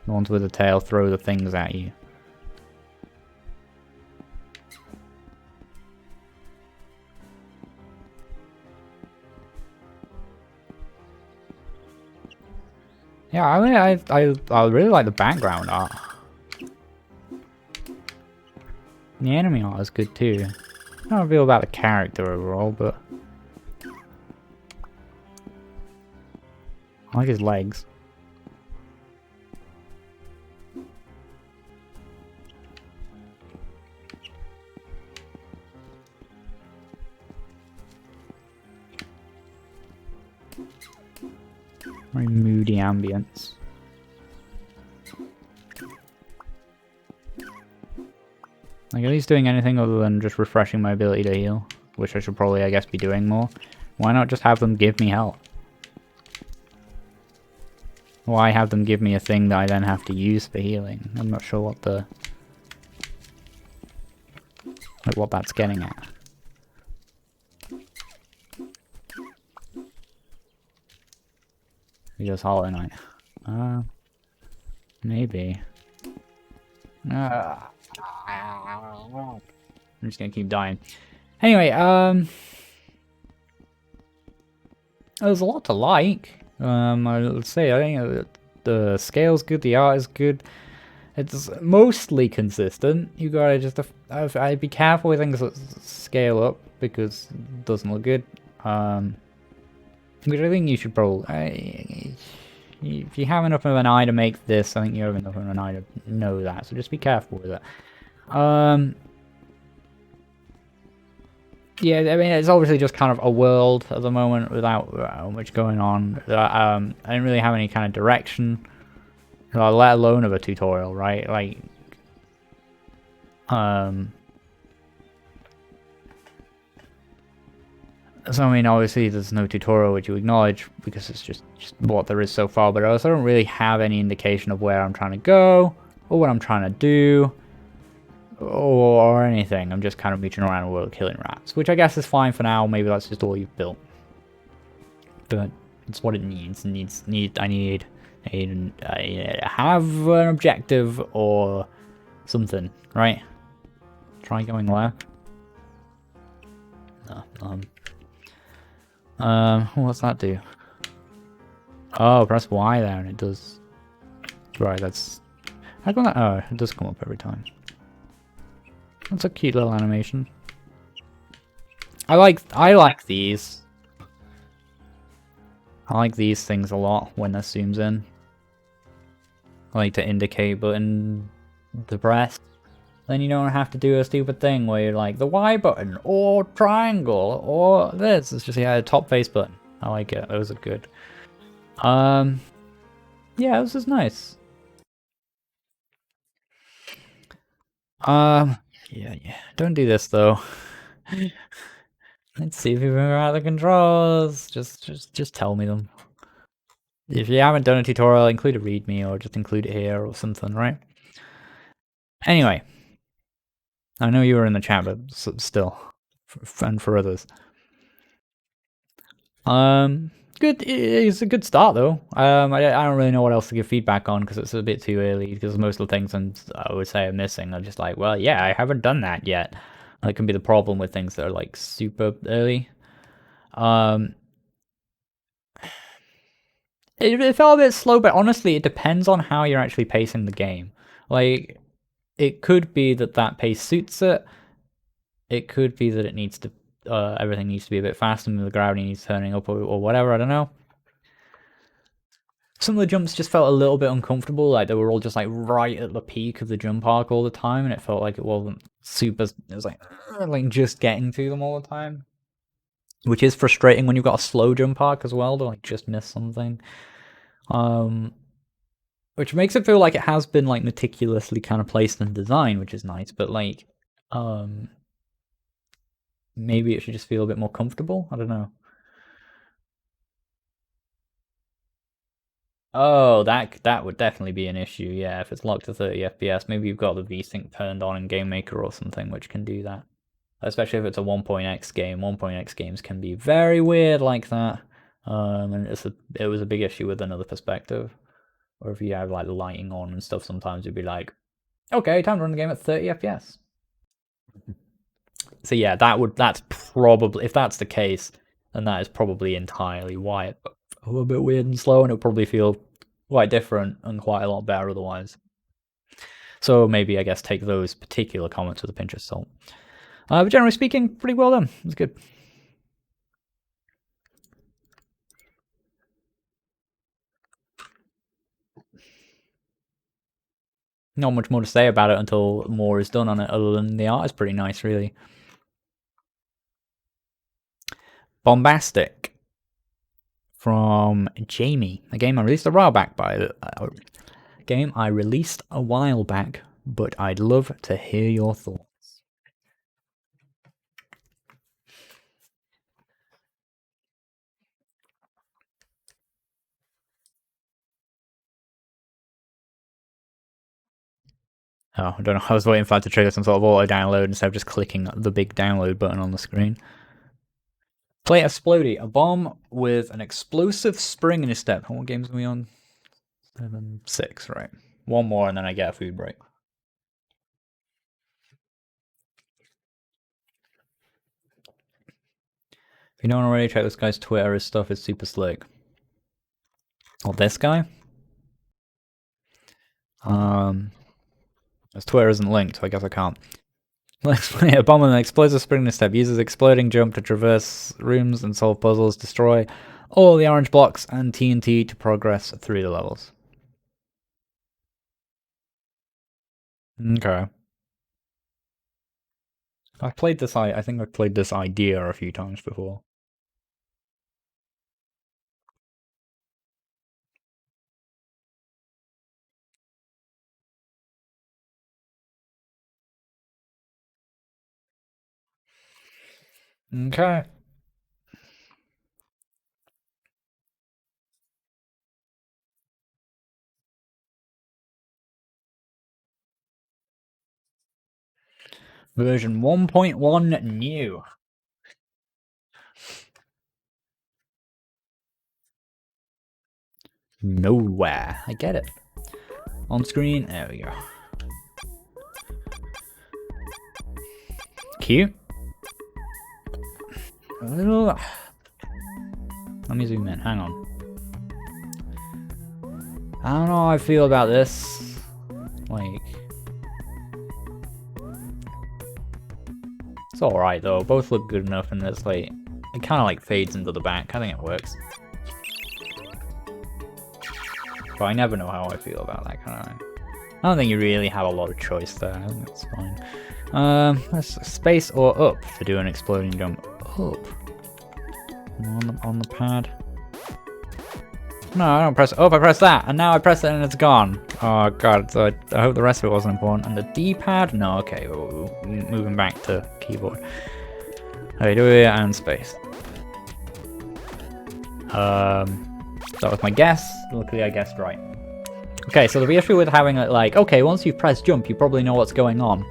The ones with a tail throw the things at you. Yeah, I mean, I really like the background art. The enemy art is good too. I don't feel about the character overall, but I like his legs. Very moody ambience. Like, at least doing anything other than just refreshing my ability to heal, which I should probably, I guess, be doing more. Why not just have them give me health? Why have them give me a thing that I then have to use for healing? I'm not sure what the... like, what that's getting at. He goes Hollow Knight. Maybe. I'm just gonna keep dying. Anyway, there's a lot to like. I'll say, I think the scale's good, the art is good. It's mostly consistent. You gotta just, I'd be careful with things that scale up because it doesn't look good. Which I think you should probably... if you have enough of an eye to make this, I think you have enough of an eye to know that, so just be careful with it. Yeah, I mean, it's obviously just kind of a world at the moment without much going on. I didn't really have any kind of direction, let alone of a tutorial, right? Like, so I mean, obviously there's no tutorial which you acknowledge because it's just what there is so far, but I also don't really have any indication of where I'm trying to go or what I'm trying to do or anything. I'm just kind of reaching around the world killing rats, which I guess is fine for now. Maybe that's just all you've built, but it's what it needs. I need have an objective or something, right? Try going left. No, what's that do? Oh, press Y there and it does. Right, that's. How come that? Oh, it does come up every time. That's a cute little animation. I like these. I like these things a lot when that zooms in. I like to indicate button the press. Then you don't have to do a stupid thing where you're like the Y button or triangle or this. It's just a top face button. I like it. Those are good. Yeah, this is nice. Yeah. Don't do this though. Let's see if you remember out the controls. Just tell me them. If you haven't done a tutorial, include a readme or just include it here or something, right? Anyway, I know you were in the chat, but still, and for others. Good. It's a good start though. I don't really know what else to give feedback on because it's a bit too early. Because most of the things I would say are missing are just like, well, yeah, I haven't done that yet. That can be the problem with things that are like super early. It felt a bit slow, but honestly, it depends on how you're actually pacing the game. Like, it could be that pace suits it. It could be that it needs to, everything needs to be a bit faster and the gravity needs turning up or whatever, I don't know. Some of the jumps just felt a little bit uncomfortable, like they were all just like right at the peak of the jump arc all the time, and it felt like it wasn't super, it was like just getting to them all the time. Which is frustrating when you've got a slow jump arc as well, to like just miss something. Which makes it feel like it has been like meticulously kind of placed and designed, which is nice, but like maybe it should just feel a bit more comfortable. I don't know. Oh, that would definitely be an issue, yeah, if it's locked to 30 FPS. Maybe you've got the VSync turned on in Game Maker or something, which can do that. Especially if it's a 1.x game. 1.x games can be very weird like that. And it was a big issue with Another Perspective. Or if you have like lighting on and stuff, sometimes you'd be like, okay, time to run the game at 30 FPS. So yeah, that's probably, if that's the case, then that is probably entirely why it's a little bit weird and slow, and it'll probably feel quite different and quite a lot better otherwise. So maybe, I guess, take those particular comments with a pinch of salt. But generally speaking, pretty well done. It's good. Not much more to say about it until more is done on it, other than the art is pretty nice, really. Bombastic from Jamie, a game I released a while back, but I'd love to hear your thoughts. Oh, I don't know. I was waiting for that to trigger some sort of auto download instead of just clicking the big download button on the screen. Play Explodey, a bomb with an explosive spring in his step. What games are we on? 7, 6, right. One more and then I get a food break. If you don't already, check this guy's Twitter. His stuff is super slick. Or this guy? His Twitter isn't linked, so I guess I can't. Let's play a bomb with an explosive spring step. Uses exploding jump to traverse rooms and solve puzzles. Destroy all the orange blocks and TNT to progress through the levels. Okay. I've played this. I think I've played this idea a few times before. Okay. Version 1.1 new. Nowhere. I get it. On screen. There we go. Cute. A little. Let me zoom in. Hang on. I don't know how I feel about this. Like. It's alright though. Both look good enough, and it's like. It kind of like fades into the back. I think it works. But I never know how I feel about that kind of thing. I don't think you really have a lot of choice there. I think that's fine. Let's space or up to do an exploding jump. Up. On the pad. No, I don't press up. I press that, and now I press it and it's gone. Oh god! So I hope the rest of it wasn't important. And the D-pad? No. Okay. Moving back to keyboard. Okay, do it and space. That was my guess. Luckily, I guessed right. Okay, so the issue with having it like, okay, once you've pressed jump, you probably know what's going on.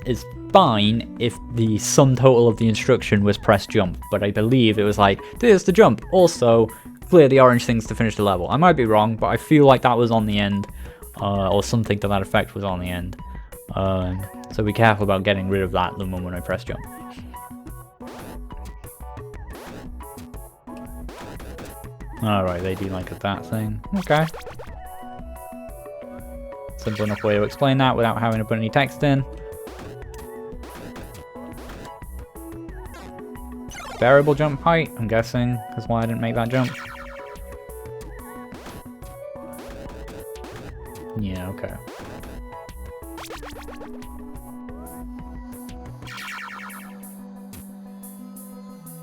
Is fine if the sum total of the instruction was press jump, but I believe it was like, there's the jump. Also, clear the orange things to finish the level. I might be wrong, but I feel like that was on the end, or something to that effect was on the end. So be careful about getting rid of that the moment I press jump. Alright, they do like that thing. Okay. Simple enough way to explain that without having to put any text in. Variable jump height, I'm guessing, because why I didn't make that jump. Yeah, okay.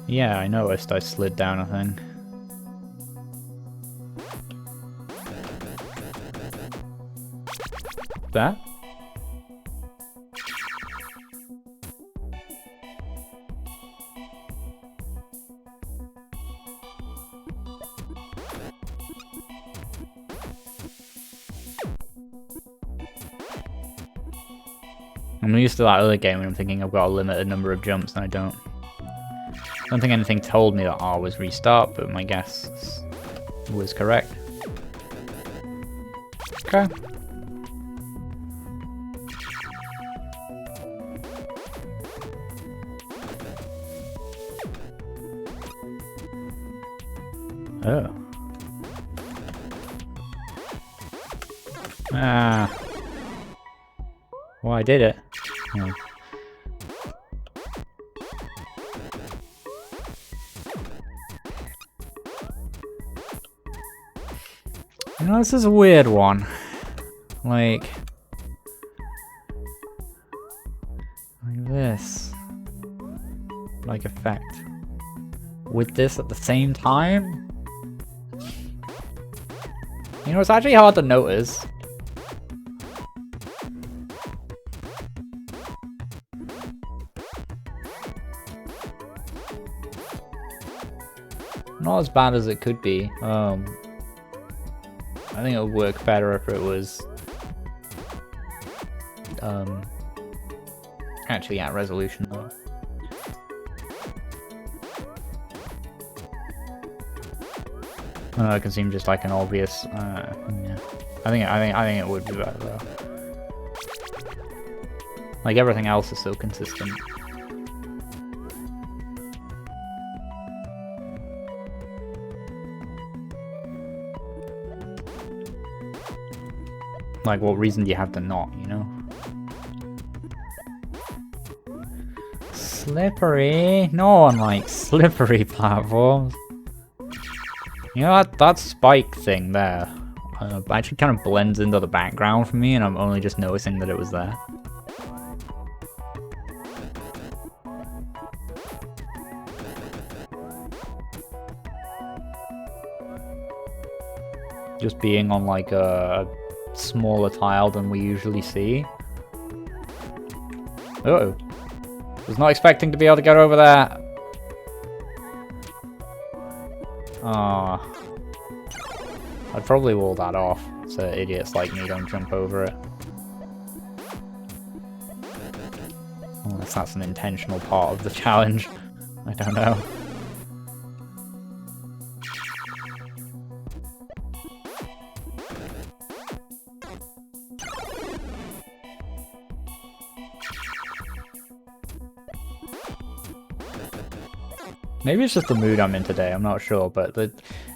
Yeah, I noticed I slid down a thing. That? I'm used to that other game when I'm thinking I've got a limited number of jumps and I don't. I don't think anything told me that R was restart, but my guess was correct. Okay. Oh. Ah. Well, I did it. Oh. You know, this is a weird one. Like this. Like effect. With this at the same time? You know, it's actually hard to notice. Not as bad as it could be. I think it would work better if it was actually at resolution though. It can seem just like an obvious. Yeah. I think it would be better though. Like everything else is so consistent. Like, what reason do you have to not, you know? Slippery. No one likes slippery platforms. You know that spike thing there actually kind of blends into the background for me, and I'm only just noticing that it was there. Just being on like a smaller tile than we usually see. Uh-oh. Was not expecting to be able to get over that. Ah. I'd probably wall that off so idiots like me don't jump over it. Unless that's an intentional part of the challenge. I don't know. Maybe it's just the mood I'm in today, I'm not sure, but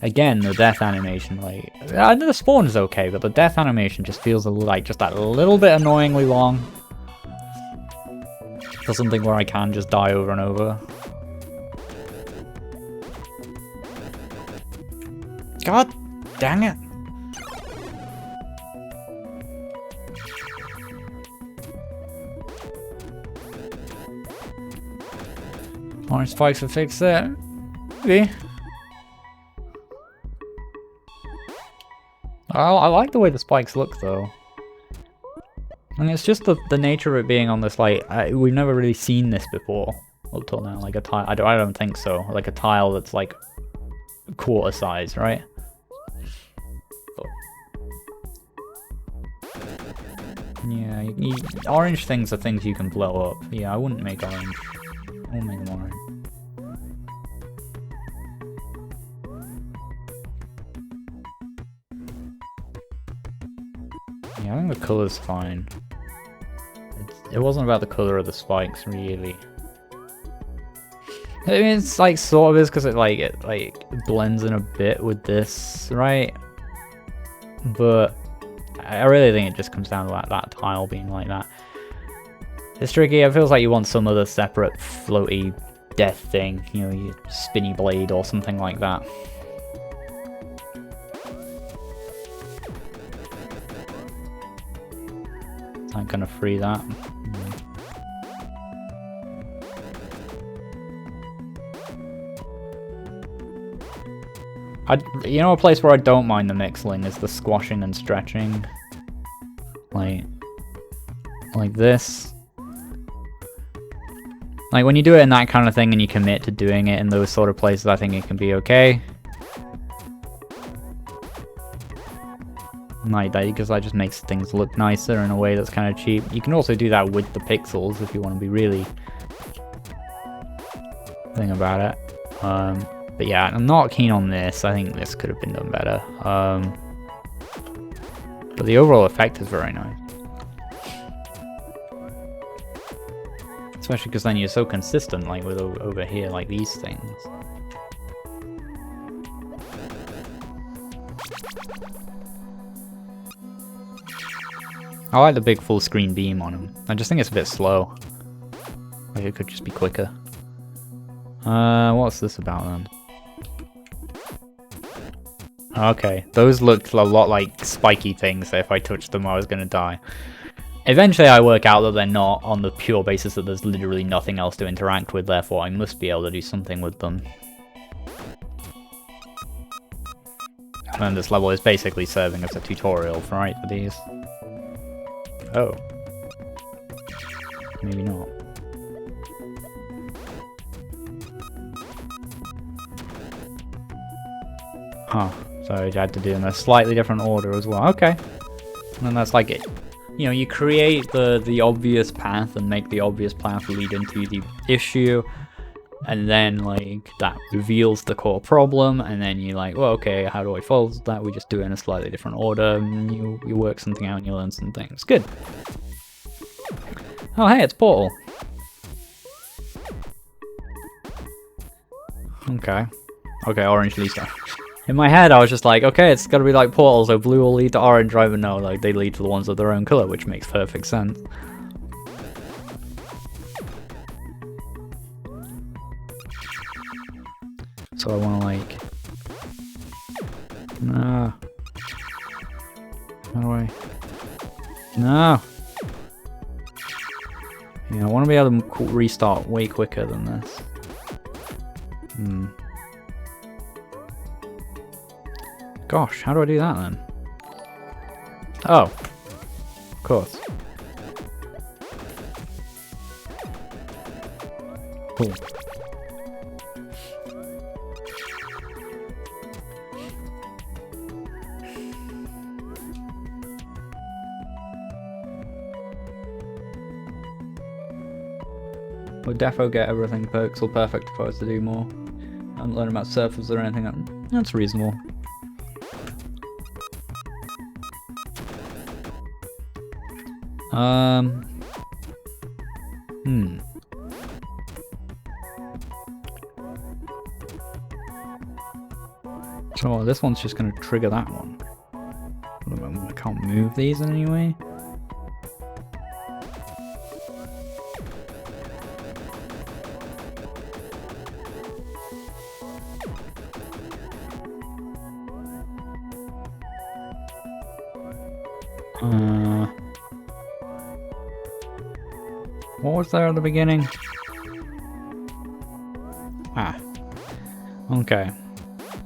again, the death animation, like, I know the spawn is okay, but the death animation just feels like just that little bit annoyingly long. For something where I can just die over and over. God dang it! Orange spikes will fix it. Maybe. I like the way the spikes look though. And it's just the nature of it being on this, like, we've never really seen this before up till now. Like a tile, I don't think so. Like a tile that's like quarter size, right? Yeah, orange things are things you can blow up. Yeah, I wouldn't make orange. I won't make them orange. Yeah, I think the color's fine. It wasn't about the color of the spikes, really. I mean, it's like sort of is because it blends in a bit with this, right? But I really think it just comes down to that tile being like that. It's tricky. It feels like you want some other separate floaty death thing, you know, your spinny blade or something like that. I'm gonna free that. You know, a place where I don't mind the mixling is the squashing and stretching. Like this. Like when you do it in that kind of thing and you commit to doing it in those sort of places, I think it can be okay. Like that, because that just makes things look nicer in a way that's kind of cheap. You can also do that with the pixels if you want to be really thing about it. But yeah, I'm not keen on this. I think this could have been done better. But the overall effect is very nice. Especially because then you're so consistent, like with over here, like these things. I like the big full screen beam on him. I just think it's a bit slow. Like it could just be quicker. What's this about then? Okay, those looked a lot like spiky things, so if I touched them I was gonna die. Eventually I work out that they're not, on the pure basis that there's literally nothing else to interact with, therefore I must be able to do something with them. And then this level is basically serving as a tutorial, right, for these. Oh. Maybe not. Huh. So I had to do them in a slightly different order as well. Okay. And that's like it. You know, you create the obvious path and make the obvious path lead into the issue. And then, like, that reveals the core problem. And then you're like, well, okay, how do I solve that? We just do it in a slightly different order. And you work something out and you learn some things. Good. Oh, hey, it's Portal. Okay. Okay, orange leads to... In my head, I was just like, okay, it's gotta be like Portal, so blue will lead to orange, right? But no, like, they lead to the ones of their own color, which makes perfect sense. So I want to like... No. How do I... No! Yeah, I want to be able to restart way quicker than this. Gosh, how do I do that then? Oh. Of course. Cool. We'll defo get everything pixel perfect if I was to do more. I haven't learned about surfaces or anything. That's reasonable. So this one's just going to trigger that one. I can't move these in any way. What was there at the beginning? Ah. Okay.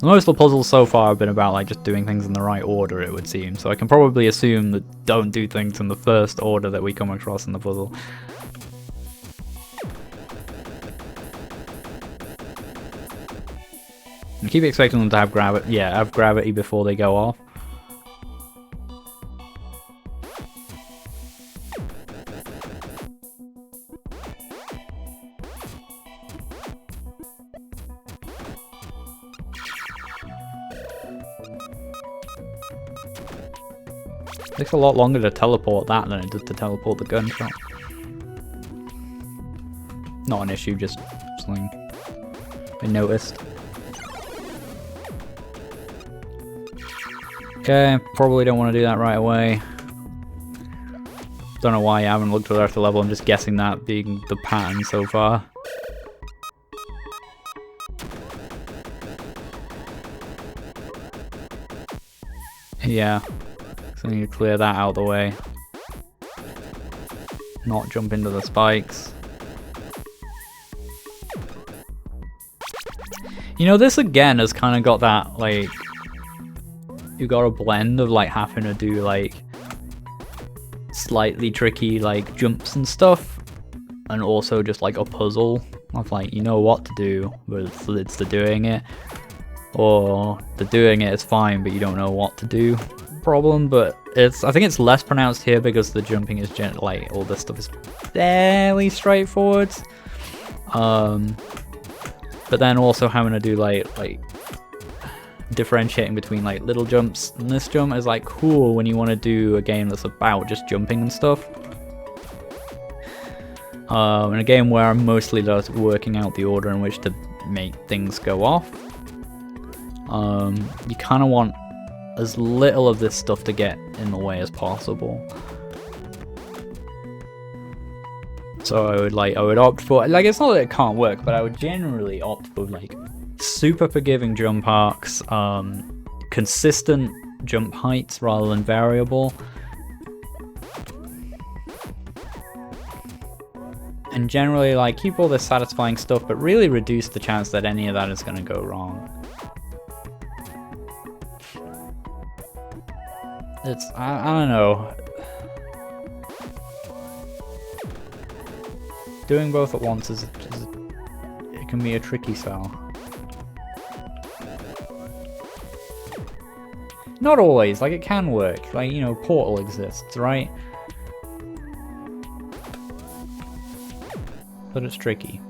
Most of the puzzles so far have been about like just doing things in the right order, it would seem. So I can probably assume that don't do things in the first order that we come across in the puzzle. I keep expecting them to have gravity. Yeah, have gravity before they go off. It takes a lot longer to teleport that than it does to teleport the gunshot. Not an issue, just something I noticed. Okay, probably don't want to do that right away. Don't know why I haven't looked at the rest of the level, I'm just guessing that being the pattern so far. Yeah. I need to clear that out of the way. Not jump into the spikes. You know, this again has kind of got that, like, you got a blend of like having to do like slightly tricky like jumps and stuff, and also just like a puzzle of like, you know what to do, but it's the doing it. Or the doing it is fine, but you don't know what to do problem. But I think it's less pronounced here because the jumping is like all this stuff is fairly straightforward. But then also having to do like differentiating between like little jumps and this jump is like cool when you want to do a game that's about just jumping and stuff. In a game where I'm mostly just working out the order in which to make things go off, you kind of want as little of this stuff to get in the way as possible. So I would opt for, like, it's not that it can't work, but I would generally opt for like super forgiving jump arcs, consistent jump heights rather than variable, and generally like keep all this satisfying stuff, but really reduce the chance that any of that is going to go wrong. It's, I don't know. Doing both at once it can be a tricky sell. Not always, like it can work. Like, you know, Portal exists, right? But it's tricky.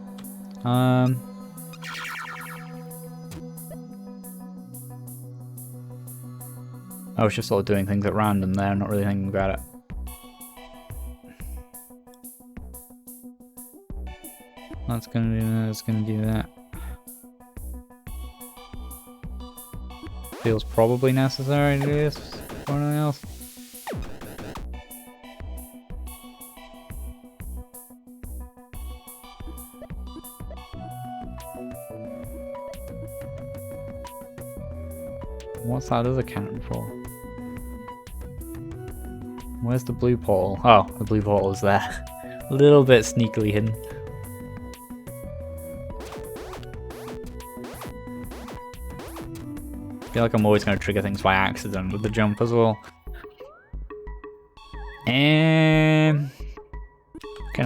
I was just sort of doing things at random there, not really thinking about it. That's gonna do that, that's gonna do that. Feels probably necessary to do this or anything else. What's that other cannon for? Where's the blue portal? Oh, the blue portal is there. A little bit sneakily hidden. I feel like I'm always going to trigger things by accident with the jump as well. Can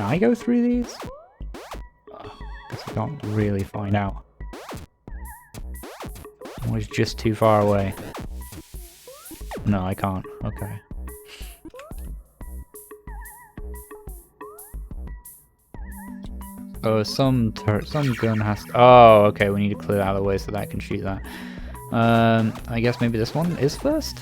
I go through these? Guess I can't really find out. I was just too far away. No, I can't. Okay. Oh, some gun has to... Oh, okay, we need to clear out of the way so that I can shoot that. I guess maybe this one is first?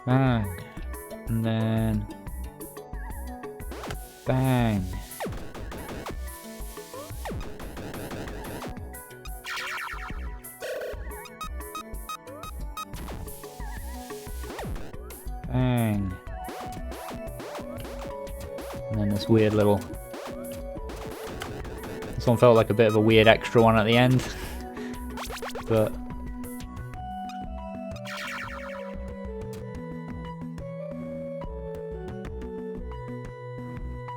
Bang. And then... Bang. Bang. And then this weird little... This one felt like a bit of a weird extra one at the end. But...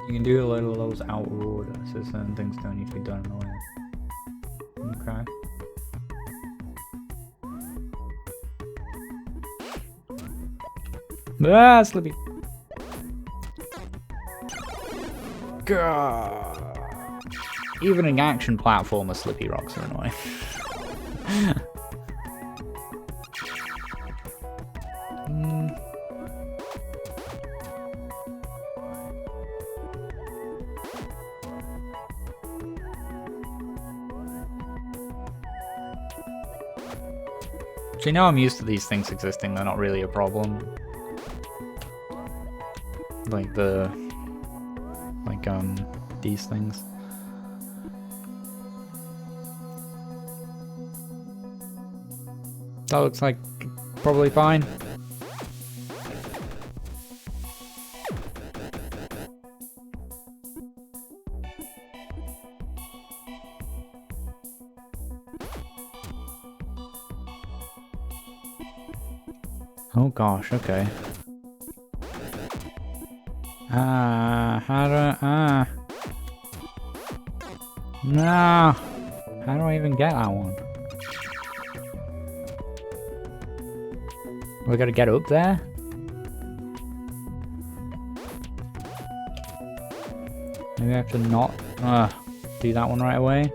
You can do a lot of those out of order, so certain things don't need to be done in order. Okay. Ah, Slippy. God. Even in action platformer, Slippy rocks are annoying. See, now I'm used to these things existing, they're not really a problem. Like these things. That looks like probably fine. Oh gosh, okay. No! How do I even get that one? We gotta get up there? Maybe I have to not do that one right away?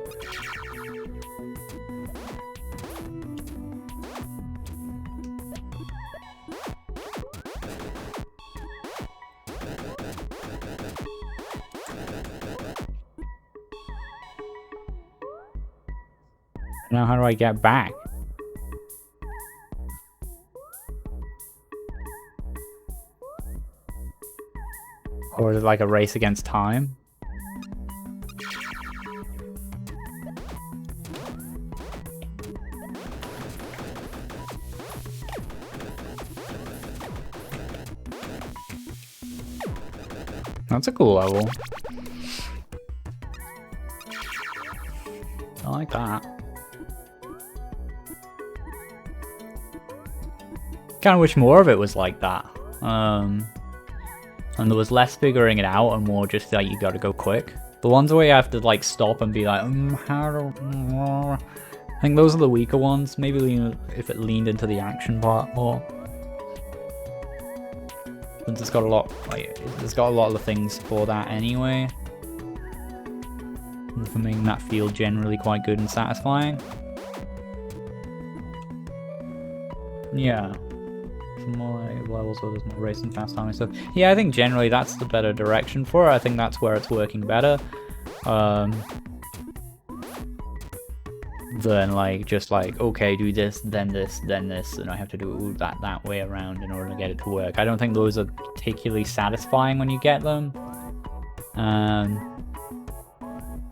Now how do I get back? Or is it like a race against time? That's a cool level. I like that. Kind of wish more of it was like that. And there was less figuring it out and more just like you gotta go quick. The ones where you have to like stop and be like, how do... I think those are the weaker ones. Maybe if it leaned into the action part more. Since it's got a lot, like, it's got a lot of the things for that anyway. And for making that feel generally quite good and satisfying. Yeah. More like levels where there's more racing, fast timing stuff. Yeah, I think generally that's the better direction for it. I think that's where it's working better. Than like just like, okay, do this, then this, then this, and I have to do that way around in order to get it to work. I don't think those are particularly satisfying when you get them. And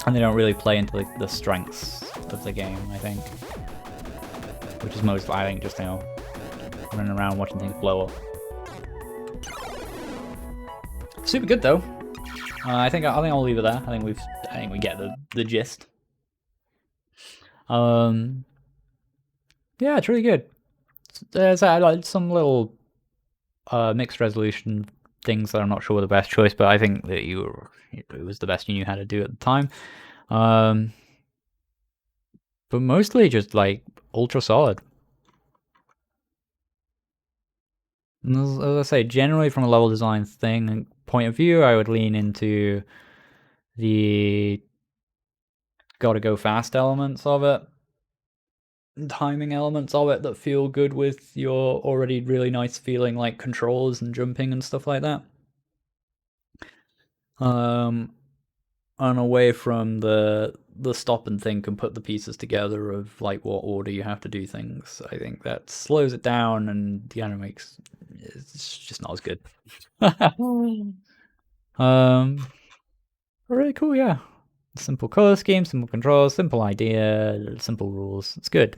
they don't really play into like the strengths of the game, I think. Which is most, I think, just, you know, running around watching things blow up. super good though. I think I'll leave it there. I think we get the gist. Yeah, it's really good. There's like some little mixed resolution things that I'm not sure were the best choice, but I think that it was the best you knew how to do at the time. But mostly just like ultra solid. And as I say, generally from a level design thing and point of view, I would lean into the gotta go fast elements of it, timing elements of it that feel good with your already really nice feeling like controls and jumping and stuff like that. And away from the stop and think and put the pieces together of like what order you have to do things. I think that slows it down and it's just not as good. Really cool, yeah. Simple color scheme, simple controls, simple idea, simple rules. It's good.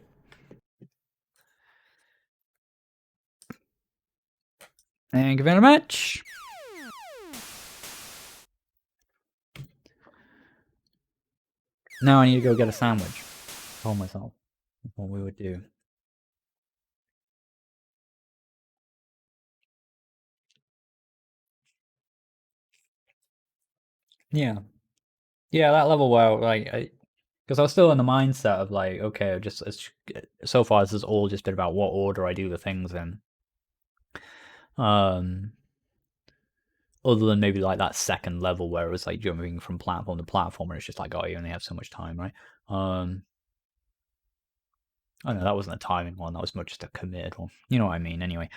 Thank you very much. Now I need to go get a sandwich. Told myself that's what we would do. Yeah. Yeah, that level where like because I was still in the mindset of like, okay, so far this has all just been about what order I do the things in. Other than maybe like that second level where it was like jumping from platform to platform, and it's just like, oh, you only have so much time, right? I don't know, that wasn't a timing one. That was more just a committed one. You know what I mean? Anyway,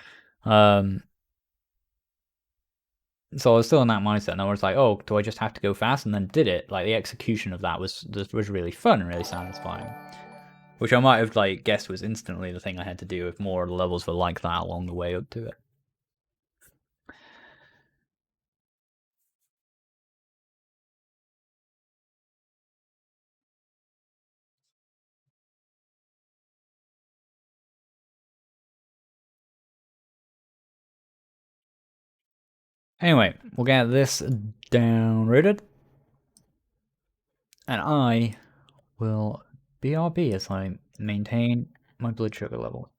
so I was still in that mindset, and I was like, oh, do I just have to go fast? And then did it. Like the execution of that was really fun and really satisfying. Which I might have like guessed was instantly the thing I had to do if more levels were like that along the way up to it. Anyway, we'll get this downloaded, and I will BRB as I maintain my blood sugar level.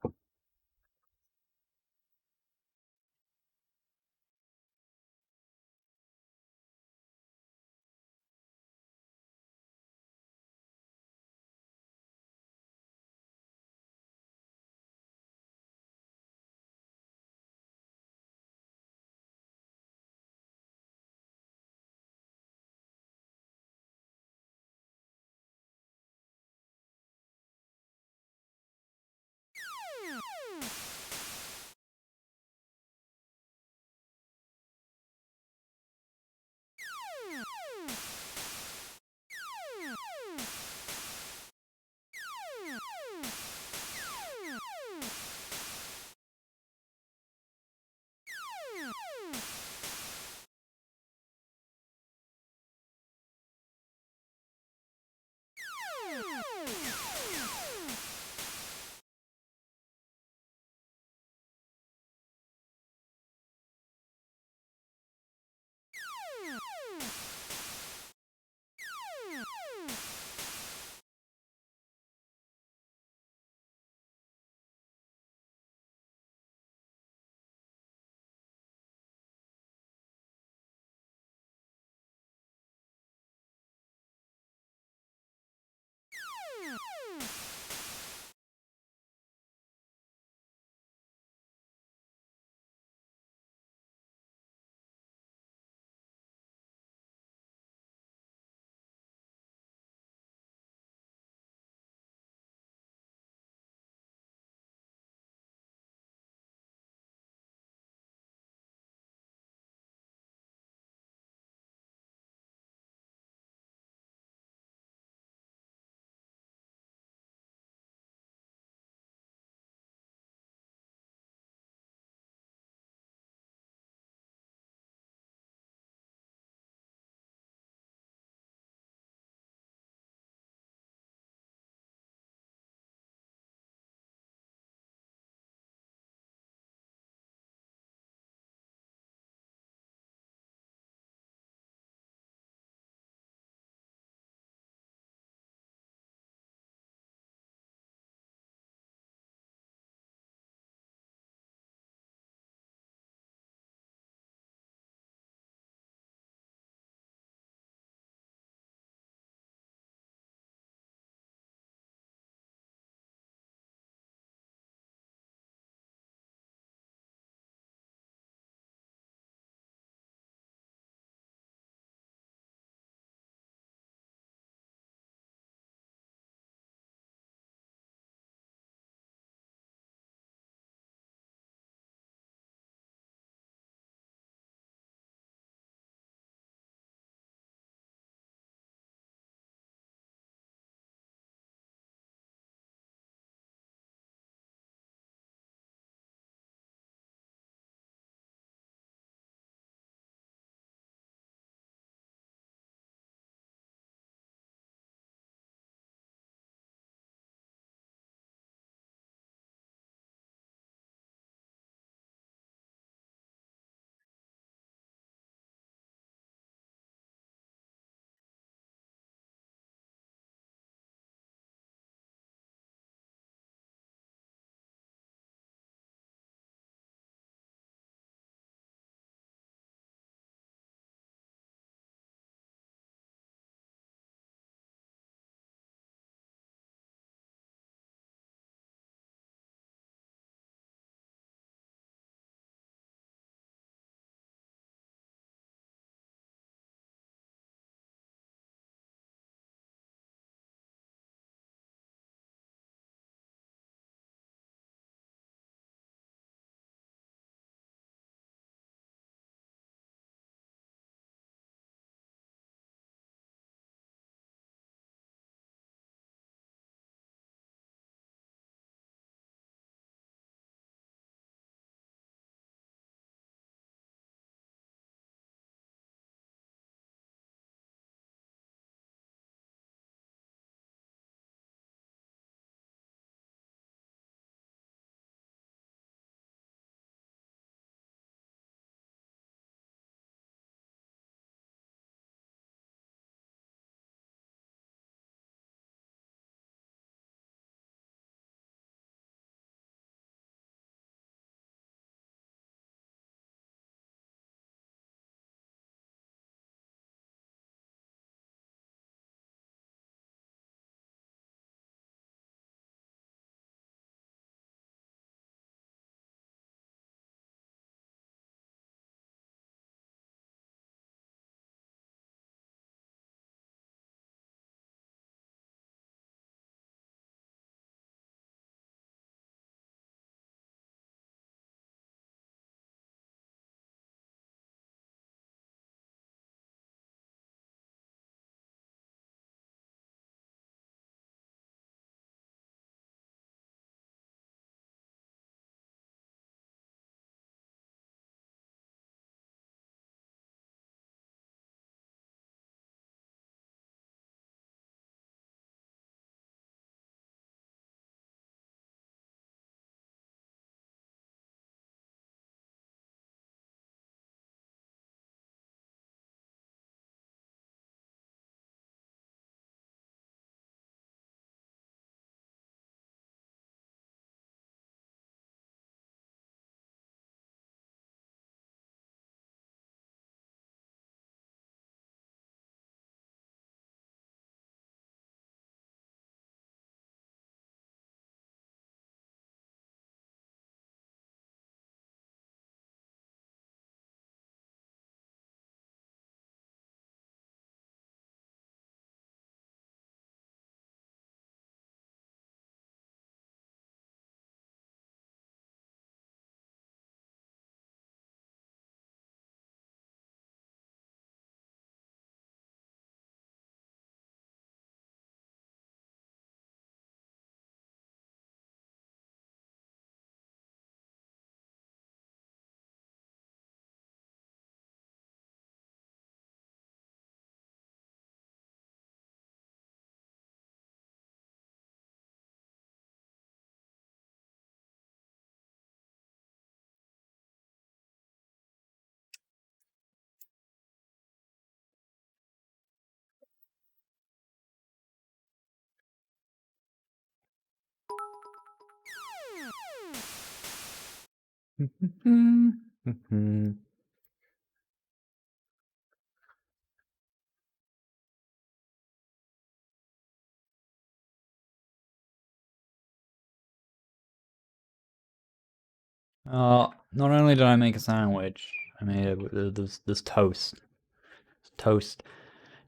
Not only did I make a sandwich, I made this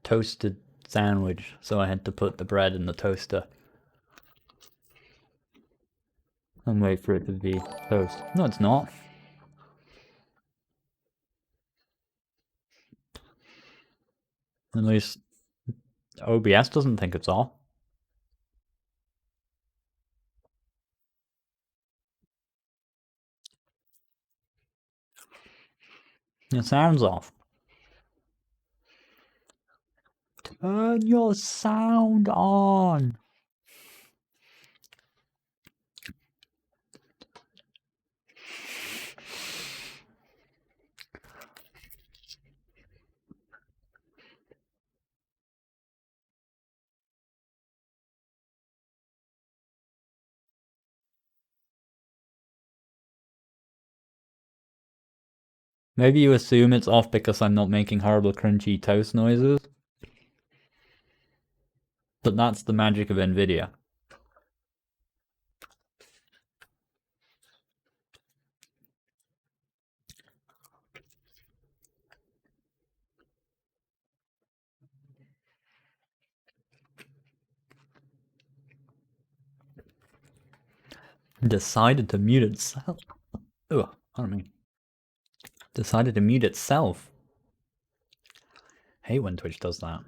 toasted sandwich, so I had to put the bread in the toaster and wait for it to be toast. No, it's not. At least OBS doesn't think it's off. It sounds off. Turn your sound on. Maybe you assume it's off because I'm not making horrible crunchy toast noises. But that's the magic of NVIDIA. Decided to mute itself. Ugh, pardon me. Decided to mute itself. Hate when Twitch does that.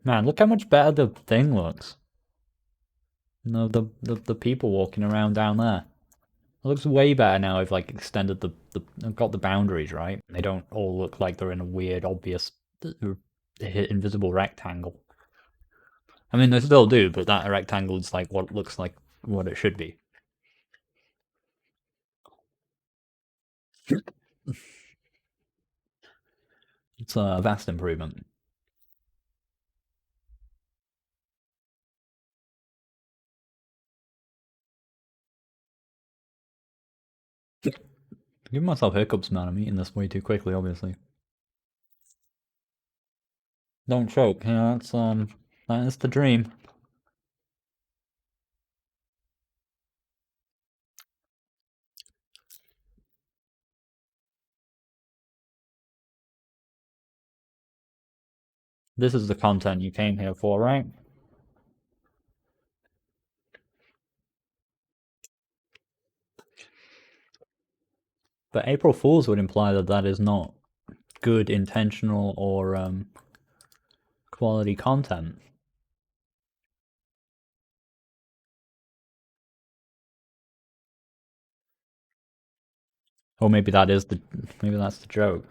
Man, look how much better the thing looks. No, the people walking around down there. It looks way better now. I've like extended I've got the boundaries right. They don't all look like they're in a weird, obvious, invisible rectangle. I mean, they still do, but that rectangle is like what looks like what it should be. It's a vast improvement. Give myself hiccups, man. I'm eating this way too quickly, obviously. Don't choke. Yeah, that is the dream. This is the content you came here for, right? But April Fools would imply that that is not good, intentional, or quality content. Or maybe that's the joke.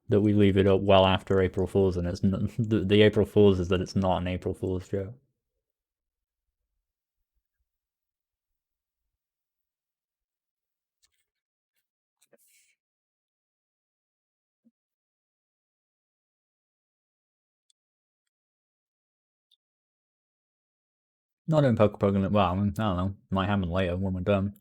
That we leave it up well after April Fools, and it's not, the April Fools is that it's not an April Fools joke. Not doing Pokemon. Well, I don't know. Might happen later when we're done.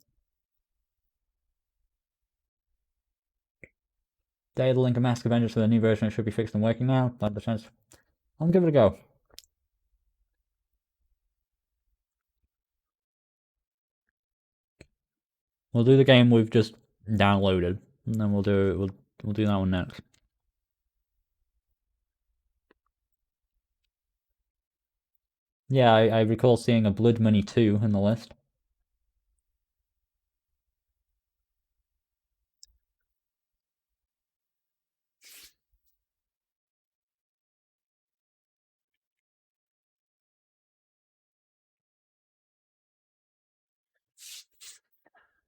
Day of the Link and Mask Avengers for the new version. It should be fixed and working now. Like the chance. I'll give it a go. We'll do the game we've just downloaded, and then we'll do that one next. Yeah, I recall seeing a Blood Money 2 in the list.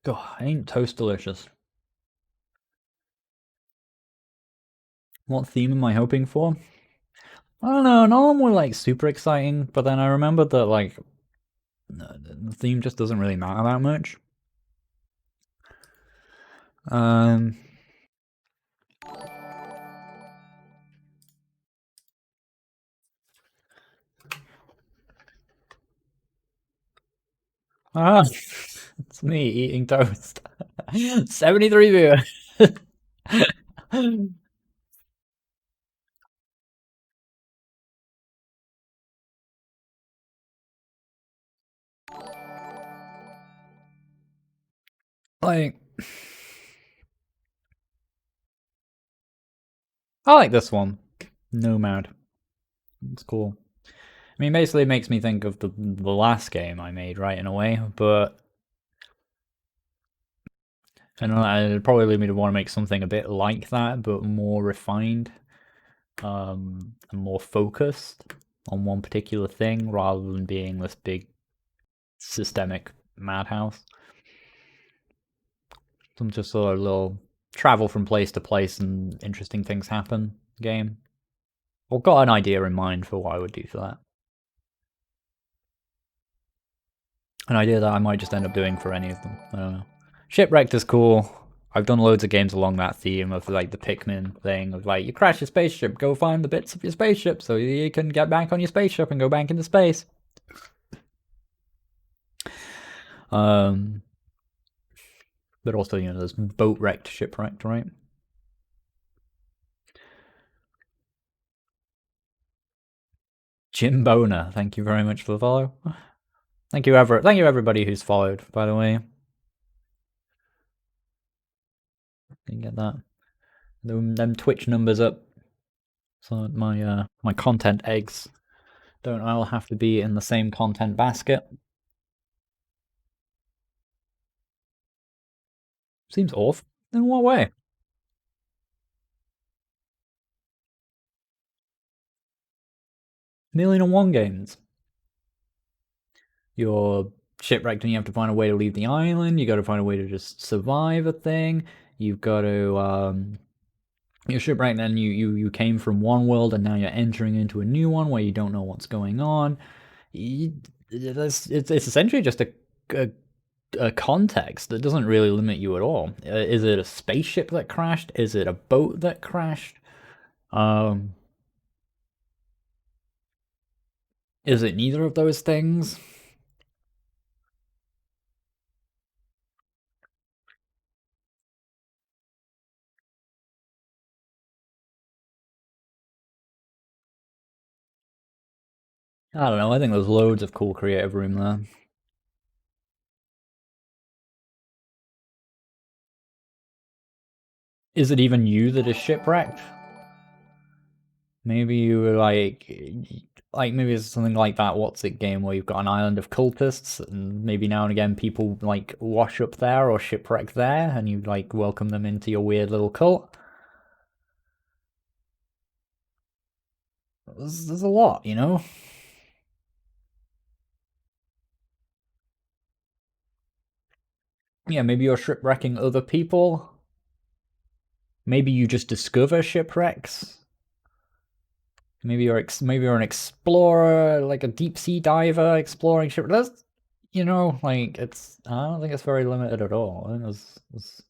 God, ain't toast delicious. What theme am I hoping for? I don't know, none of them were like super exciting, but then I remembered that like the theme just doesn't really matter that much. Ah, it's me eating toast. 73 viewers. Like, I like this one. Nomad. It's cool. I mean, basically, it makes me think of the last game I made, right, in a way, but I don't know, it'd probably lead me to want to make something a bit like that, but more refined, and more focused on one particular thing, rather than being this big systemic madhouse. Some just sort of little travel from place to place and interesting things happen game. I've got an idea in mind for what I would do for that. An idea that I might just end up doing for any of them. I don't know. Shipwrecked is cool. I've done loads of games along that theme of like the Pikmin thing of like you crash your spaceship, go find the bits of your spaceship so you can get back on your spaceship and go back into space. But also, you know, there's boat wrecked, shipwrecked, right? Jim Boner, thank you very much for the follow. Thank you everybody who's followed, by the way. You can get that. Them Twitch numbers up. So my content eggs don't all have to be in the same content basket. Seems off. In what way? Million-and-one games. You're shipwrecked and you have to find a way to leave the island. You got to find a way to just survive a thing. You've got to you're shipwrecked and you came from one world and now you're entering into a new one where you don't know what's going on. It's essentially just a context that doesn't really limit you at all. Is it a spaceship that crashed? Is it a boat that crashed? Is it neither of those things? I don't know. I think there's loads of cool creative room there. Is it even you that is shipwrecked? Maybe you were like maybe it's something like that What's It game where you've got an island of cultists and maybe now and again people like wash up there or shipwreck there and you like welcome them into your weird little cult. There's a lot, you know? Yeah, maybe you're shipwrecking other people. Maybe you just discover shipwrecks. Maybe you're an explorer, like a deep sea diver exploring shipwrecks. That's, you know, like I don't think it's very limited at all. I think there's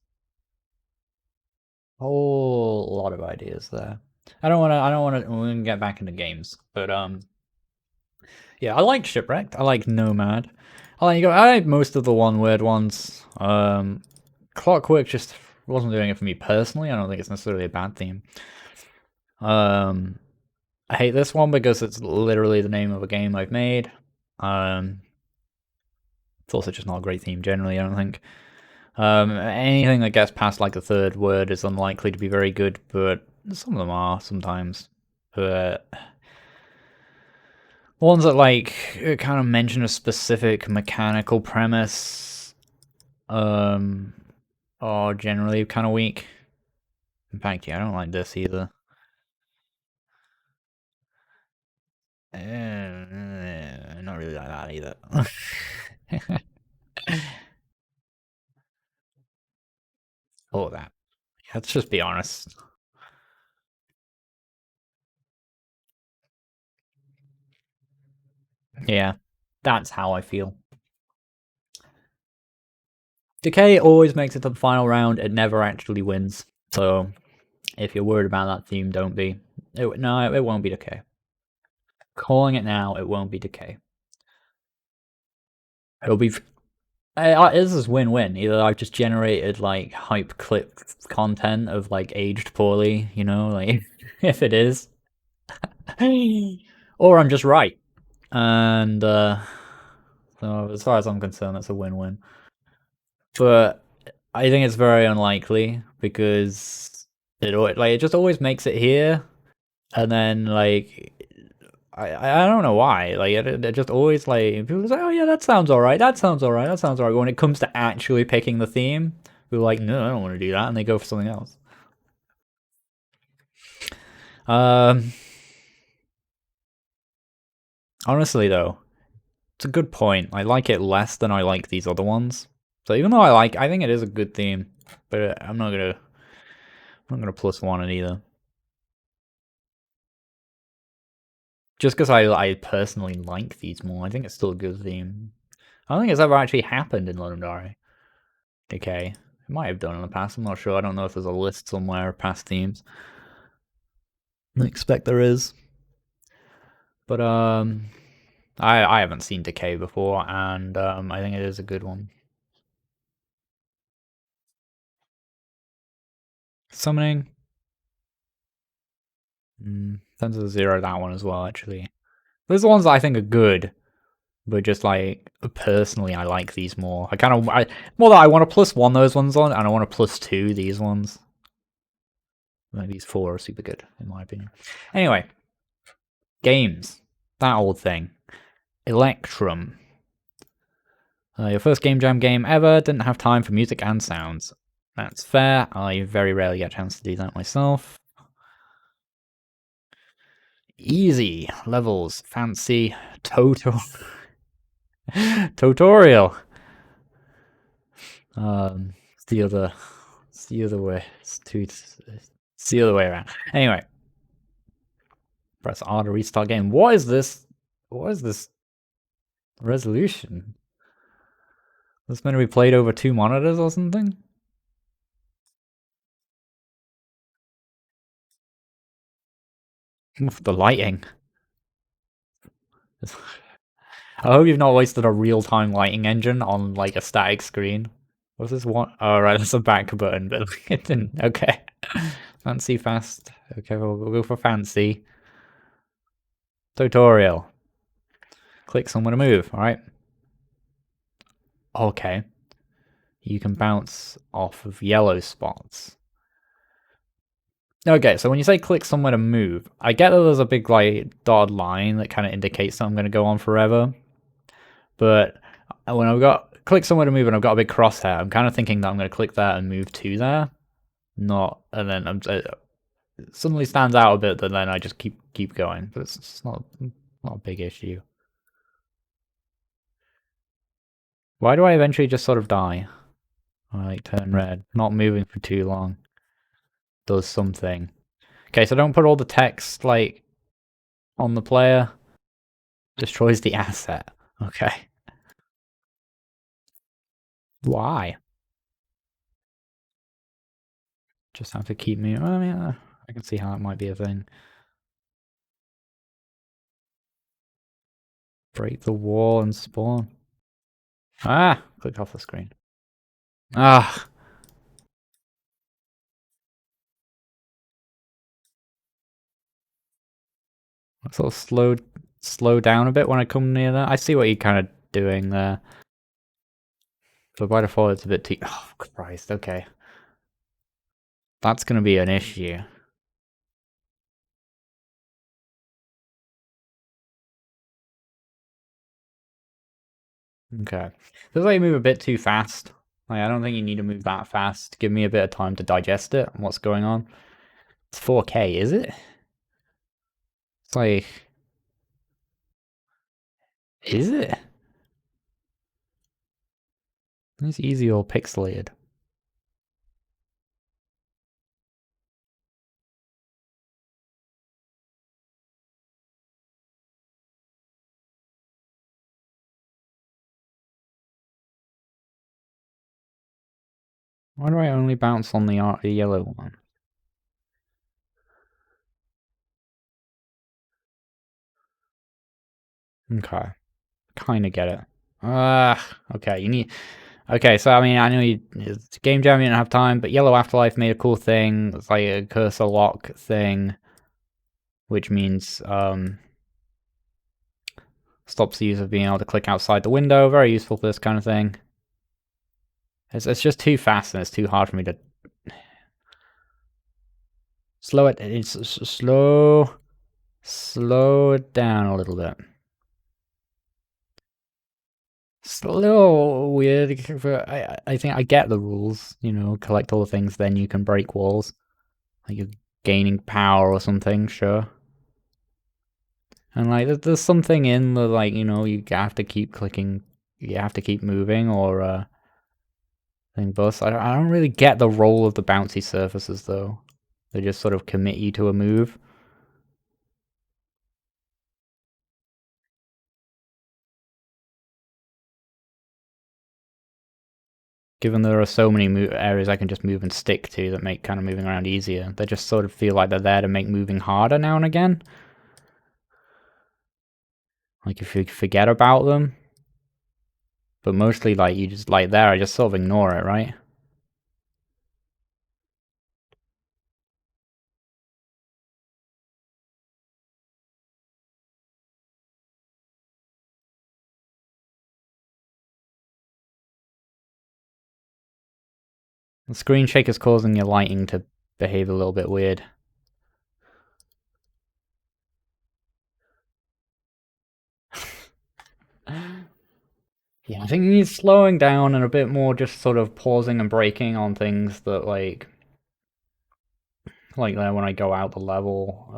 a whole lot of ideas there. I don't want to. We can get back into games, but yeah, I like Shipwrecked. I like Nomad. I like most of the one word ones. Clockwork just wasn't doing it for me personally. I don't think it's necessarily a bad theme. I hate this one because it's literally the name of a game I've made. It's also just not a great theme generally, I don't think. Anything that gets past like the third word is unlikely to be very good, but some of them are sometimes. But ones that like kind of mention a specific mechanical premise are generally kind of weak. In fact, yeah, I don't like this either. Not really like that either. All of that. Let's just be honest. Yeah, that's how I feel. Decay always makes it to the final round. It never actually wins. So if you're worried about that theme, don't be. No, it won't be Decay. Calling it now, it won't be Decay. It'll be This is win-win. Either I've just generated like hype clip content of like aged poorly, you know, like if it is, or I'm just right. And so as far as I'm concerned, that's a win-win. But I think it's very unlikely because it just always makes it here, and then like I don't know why. Like it just always like people say, oh yeah, that sounds alright, that sounds alright, that sounds alright. When it comes to actually picking the theme, we're like, no, I don't want to do that, and they go for something else. Um, Honestly though, it's a good point. I like it less than I like these other ones. So even though I think it is a good theme, but I'm not gonna plus one it either. Just because I personally like these more, I think it's still a good theme. I don't think it's ever actually happened in Londonderry. Okay, it might have done in the past. I'm not sure. I don't know if there's a list somewhere of past themes. I expect there is, but I haven't seen Decay before, and I think it is a good one. Summoning. Tends to zero that one as well. Actually, there's the ones that I think are good, but just like personally, I like these more. More that I want to plus one those ones on, and I want to plus two these ones. Like these four are super good in my opinion. Anyway, games. That old thing. Electrum. Your first game jam game ever. Didn't have time for music and sounds. That's fair. I very rarely get a chance to do that myself. Easy levels, fancy, total tutorial. It's the other way. It's the other way around. Anyway, press R to restart game. What is this? What is this resolution? This meant to be played over 2 monitors or something? The lighting. I hope you've not wasted a real-time lighting engine on like a static screen. What's this one? Oh, right, that's a back button, but it didn't. Okay. Fancy fast. Okay, we'll go for fancy. Tutorial. Click somewhere to move, alright? Okay. You can bounce off of yellow spots. Okay, so when you say click somewhere to move, I get that there's a big like dotted line that kind of indicates that I'm going to go on forever. But when I've got click somewhere to move and I've got a big crosshair, I'm kind of thinking that I'm going to click that and move to there. Not, and then it suddenly stands out a bit, but then I just keep going. But it's not a big issue. Why do I eventually just sort of die? I like turn red. Not moving for too long does something. Okay, so don't put all the text like on the player. Destroys the asset. Okay. Why? Just have to keep moving. I mean, I can see how it might be a thing. Break the wall and spawn. Ah! Click off the screen. Ah! Sort of slow down a bit when I come near that. I see what you're kind of doing there. But by default, it's a bit too... Oh, Christ, okay. That's going to be an issue. Okay. Feels like you move a bit too fast. Like, I don't think you need to move that fast. Give me a bit of time to digest it and what's going on. It's 4K, is it? It's like... Is it? It's easy or pixelated. Why do I only bounce on the yellow one? Okay. Kinda get it. Okay, you need... Okay, so I mean, I know it's game jam, you don't have time, but Yellow Afterlife made a cool thing. It's like a cursor lock thing, which means stops the user being able to click outside the window. Very useful for this kind of thing. It's just too fast and it's too hard for me to slow it. It's slow it down a little bit. It's a little weird. I think I get the rules. You know, collect all the things, then you can break walls. Like you're gaining power or something. Sure. And like, there's something in the like, you know, you have to keep clicking, you have to keep moving, or thing. Bus. I don't really get the role of the bouncy surfaces though. They just sort of commit you to a move. Given there are so many areas I can just move and stick to that make kind of moving around easier, they just sort of feel like they're there to make moving harder now and again. Like if you forget about them. But mostly like you just like there, I just sort of ignore it, right? The screen shake is causing your lighting to behave a little bit weird. Yeah, I think it needs slowing down and a bit more just sort of pausing and braking on things that like there when I go out the level,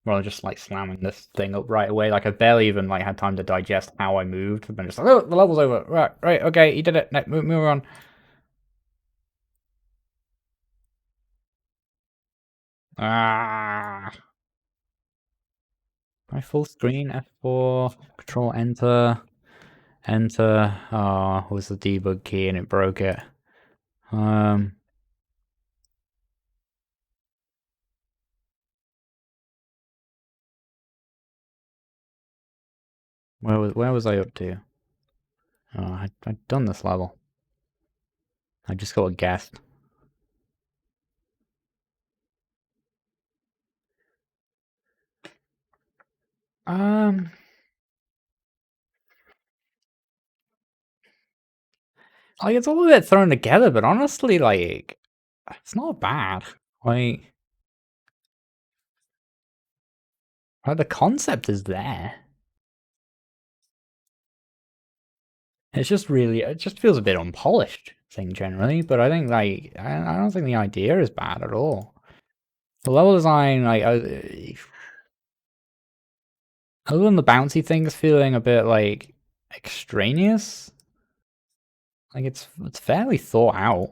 rather just like slamming this thing up right away. Like I barely even like had time to digest how I moved. I've been just like, oh, the level's over. Right, okay, you did it. No, move on. Ah. My full screen F4, Control Enter. Enter. Oh, was the debug key and it broke it. Where was I up to? Oh, I'd done this level. I just got guessed. Like it's all a bit thrown together, but honestly, like it's not bad. Like the concept is there. It's just really, it just feels a bit unpolished thing generally, but I think like, I don't think the idea is bad at all. The level design, like, other than the bouncy things feeling a bit like extraneous, like it's fairly thought out.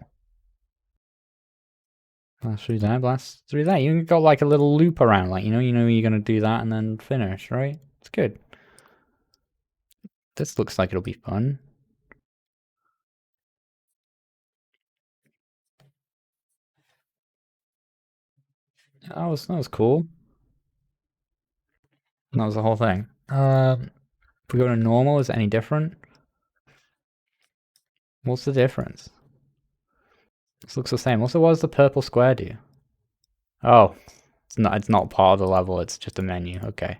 Blast through there, blast through there. You got like a little loop around, like, you know you're gonna do that and then finish, right? It's good. This looks like it'll be fun. That was cool. That was the whole thing. If we go to normal, is it any different? What's the difference? This looks the same. Also, what does the purple square do? Oh, it's not part of the level, it's just a menu. Okay.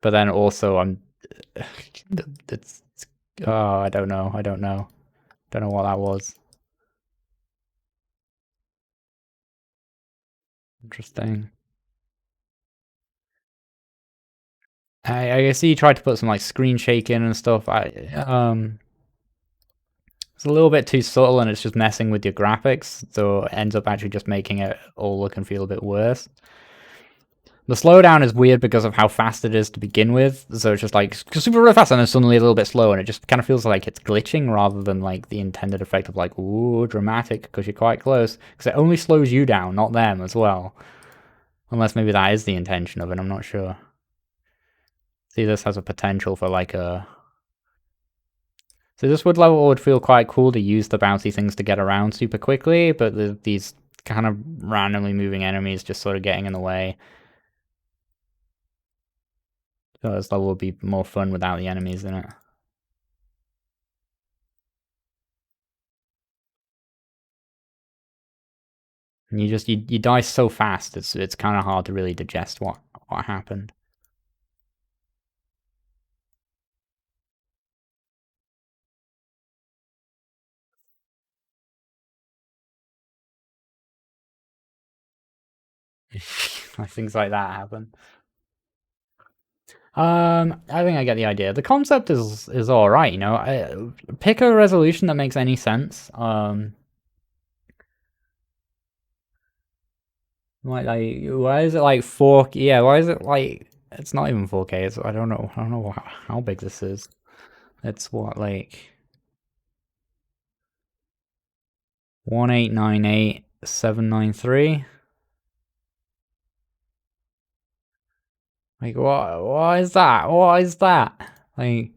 But then also it's oh, I don't know. Don't know what that was. Interesting. I see you tried to put some like screen shake in and stuff. It's a little bit too subtle and it's just messing with your graphics, so it ends up actually just making it all look and feel a bit worse. The slowdown is weird because of how fast it is to begin with, so it's just like super really fast and then suddenly a little bit slow, and it just kind of feels like it's glitching rather than like the intended effect of like, ooh, dramatic, because you're quite close. Because it only slows you down, not them as well. Unless maybe that is the intention of it, I'm not sure. See, this has a potential for like a... So this level would feel quite cool to use the bouncy things to get around super quickly, but these kind of randomly moving enemies just sort of getting in the way. So this level would be more fun without the enemies in it. And you die so fast. It's kind of hard to really digest what happened. Things like that happen. I think I get the idea. The concept is all right, you know. Pick a resolution that makes any sense. Like why is it like 4? Yeah, why is it like it's not even 4K? It's I don't know. I don't know how big this is. It's what like 1898793. Like what is that? What is that? Like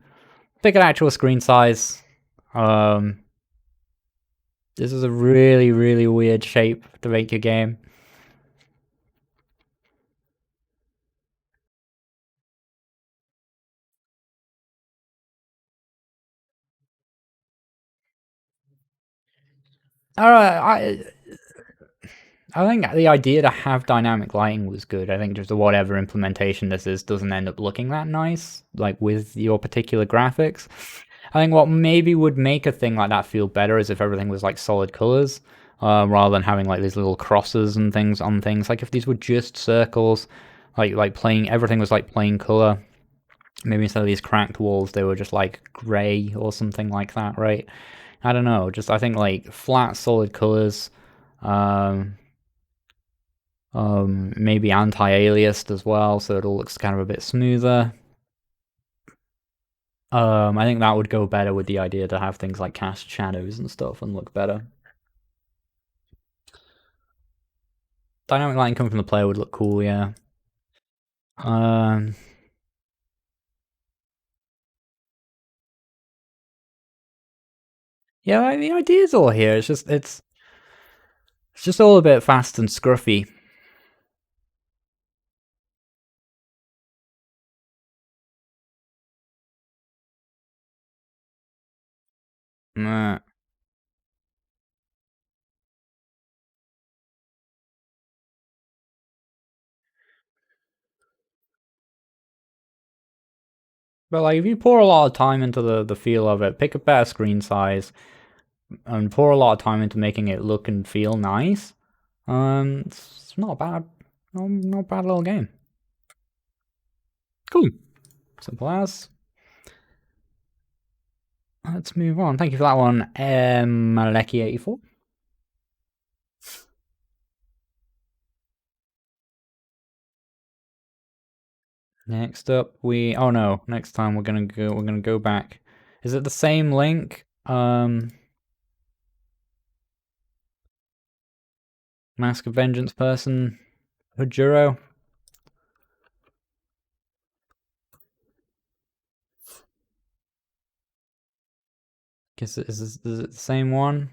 pick an actual screen size. Um this is a really, really weird shape to make your game. Alright, I think the idea to have dynamic lighting was good. I think just whatever implementation this is doesn't end up looking that nice, like with your particular graphics. I think what maybe would make a thing like that feel better is if everything was like solid colors, rather than having like these little crosses and things on things. Like if these were just circles, like plain everything was like plain color. Maybe instead of these cracked walls, they were just like gray or something like that, right? I don't know. Just I think like flat, solid colors. Um, maybe anti-aliased as well, so it all looks kind of a bit smoother. I think that would go better with the idea to have things like cast shadows and stuff and look better. Dynamic lighting coming from the player would look cool, yeah. Um, yeah, like, the idea's all here. It's just all a bit fast and scruffy. But like, if you pour a lot of time into the feel of it, pick a better screen size, and pour a lot of time into making it look and feel nice, it's not a bad, not a bad little game. Cool. Simple as. Let's move on. Thank you for that one, Maleki84. Next up, oh no, next time we're gonna go back. Is it the same link? Mask of Vengeance person, Hoodjuro. Guess is it the same one?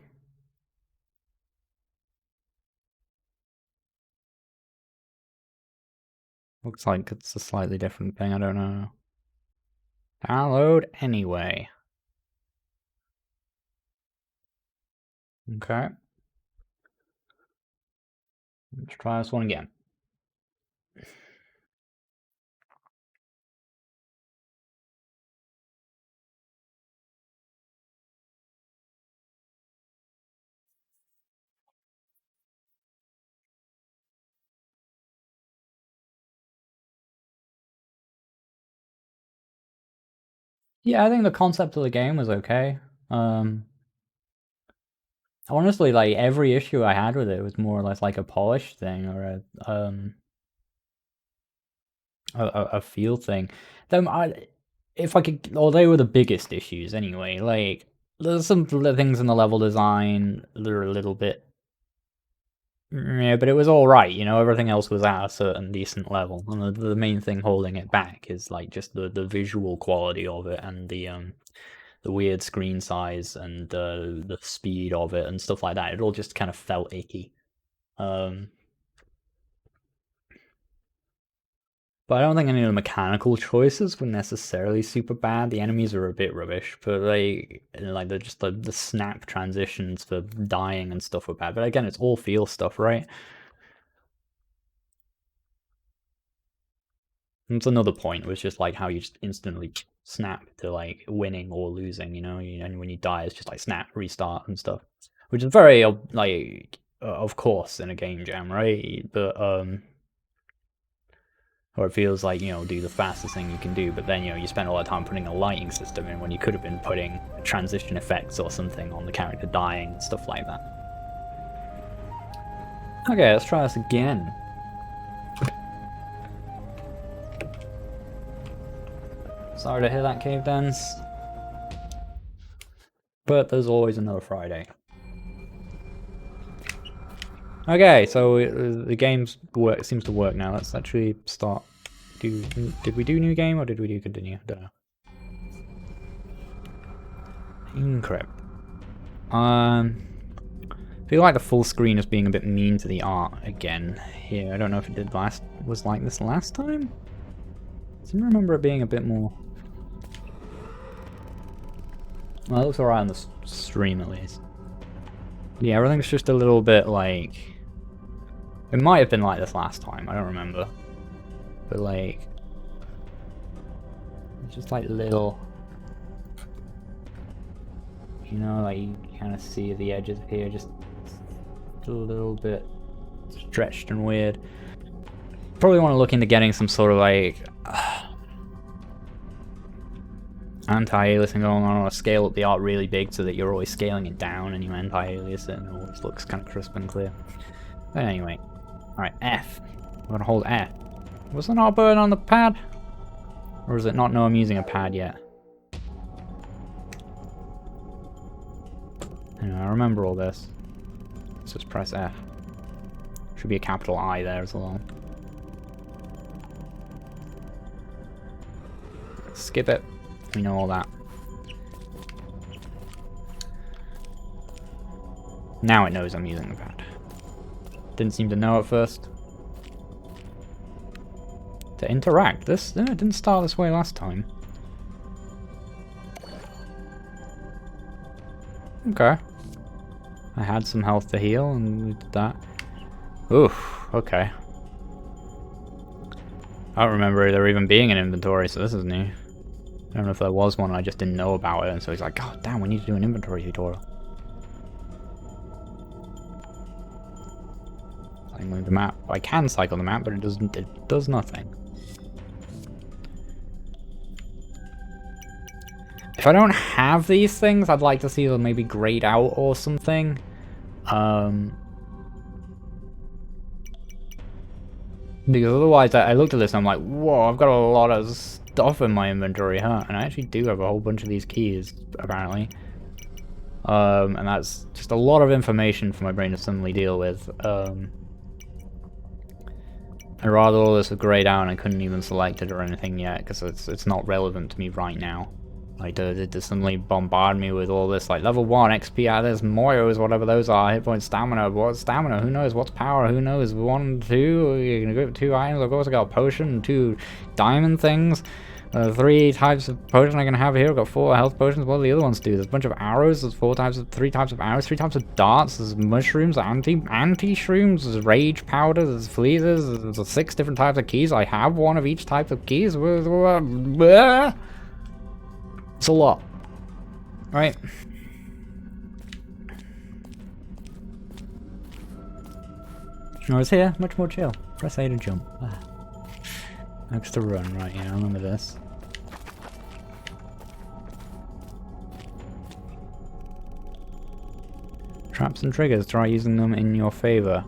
Looks like it's a slightly different thing. I don't know. Download anyway. Okay. Let's try this one again. Yeah, I think the concept of the game was okay. Honestly, like every issue I had with it was more or less like a polish thing or a feel thing. Them, if I could, well, they were the biggest issues anyway. Like, there's some things in the level design that are a little bit, yeah, but it was all right. You know, everything else was at a certain decent level, and the main thing holding it back is like just the visual quality of it and the weird screen size and the speed of it and stuff like that. It all just kind of felt icky. Um, But I don't think any of the mechanical choices were necessarily super bad. The enemies are a bit rubbish, but the snap transitions for dying and stuff were bad. But again, it's all feel stuff, right? That's another point. It was just like how you just instantly snap to like winning or losing, you know, and when you die, it's just like snap, restart and stuff, which is very of course in a game jam, right? But or it feels like, you know, do the fastest thing you can do, but then, you know, you spend all that time putting a lighting system in when you could have been putting transition effects or something on the character dying and stuff like that. Okay, let's try this again. Sorry to hear that, Cave Dance. But there's always another Friday. Okay, so the game seems to work now. Let's actually start. Did we do new game or did we do continue? Don't know. Encrypt. I feel like the full screen is being a bit mean to the art again here. I don't know if it was like this last time. I seem to remember it being a bit more. Well, it looks alright on the stream at least. Yeah, everything's just a little bit like. It might have been like this last time, I don't remember. But like. Just like little. You know, like you kind of see the edges here just a little bit stretched and weird. Probably want to look into getting some sort of like. Anti-aliasing going on, or scale up the art really big so that you're always scaling it down and you anti-alias it and it always looks kind of crisp and clear. But anyway, alright, F. I'm gonna hold F. Was there not a button on the pad? Or is it not know I'm using a pad yet? Anyway, I remember all this. Let's just press F. Should be a capital I there as well. Skip it. We know all that. Now it knows I'm using the pad. Didn't seem to know at first. To interact. This didn't start this way last time. Okay. I had some health to heal and we did that. Oof, okay. I don't remember there even being an inventory, so this is new. I don't know if there was one, I just didn't know about it, and so he's like, God damn, we need to do an inventory tutorial. Cycling the map. I can cycle the map, but it does nothing. If I don't have these things, I'd like to see them maybe grayed out or something. Because otherwise, I looked at this and I'm like, whoa, I've got a lot of stuff in my inventory, huh? And I actually do have a whole bunch of these keys, apparently. And that's just a lot of information for my brain to suddenly deal with. I'd rather all this was grayed out and I couldn't even select it or anything yet, because it's not relevant to me right now. Like, to suddenly bombard me with all this, like, level 1 XP out of this, Moyos, whatever those are, hit point stamina, what's stamina, who knows, what's power, who knows, 1, 2, you're gonna go 2 items, of course I got a potion, 2 diamond things, 3 types of potion I can have here, I've got 4 health potions, what do the other ones do? There's a bunch of arrows, there's 3 types of arrows, 3 types of darts, there's mushrooms, anti-shrooms, there's rage powder, there's fleezes, there's 6 different types of keys, I have 1 of each type of keys, it's a lot. Right. No, it's here. Much more chill. Press A to jump. X to run. Right, yeah, I remember this. Traps and triggers. Try using them in your favor.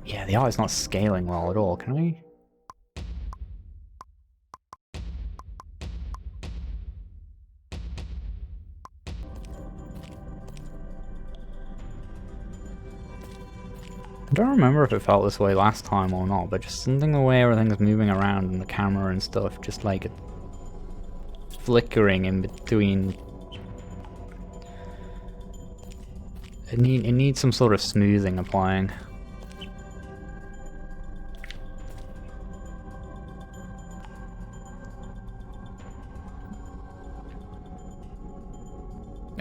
Yeah, the art is not scaling well at all. Can we? I don't remember if it felt this way last time or not, but just something the way everything's moving around and the camera and stuff, just like it's flickering in between. It needs some sort of smoothing applying.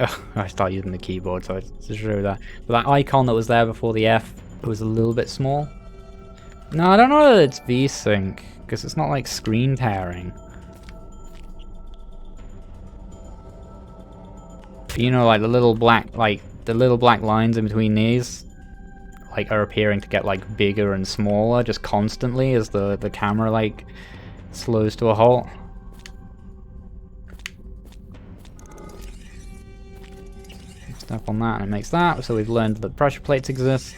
Ugh, I start using the keyboard, so to show that. But that icon that was there before the F was a little bit small. No, I don't know whether it's VSync, because it's not like screen pairing. You know, like the little black lines in between these, like, are appearing to get like bigger and smaller just constantly as the camera like slows to a halt. Step on that and it makes that, so we've learned that pressure plates exist.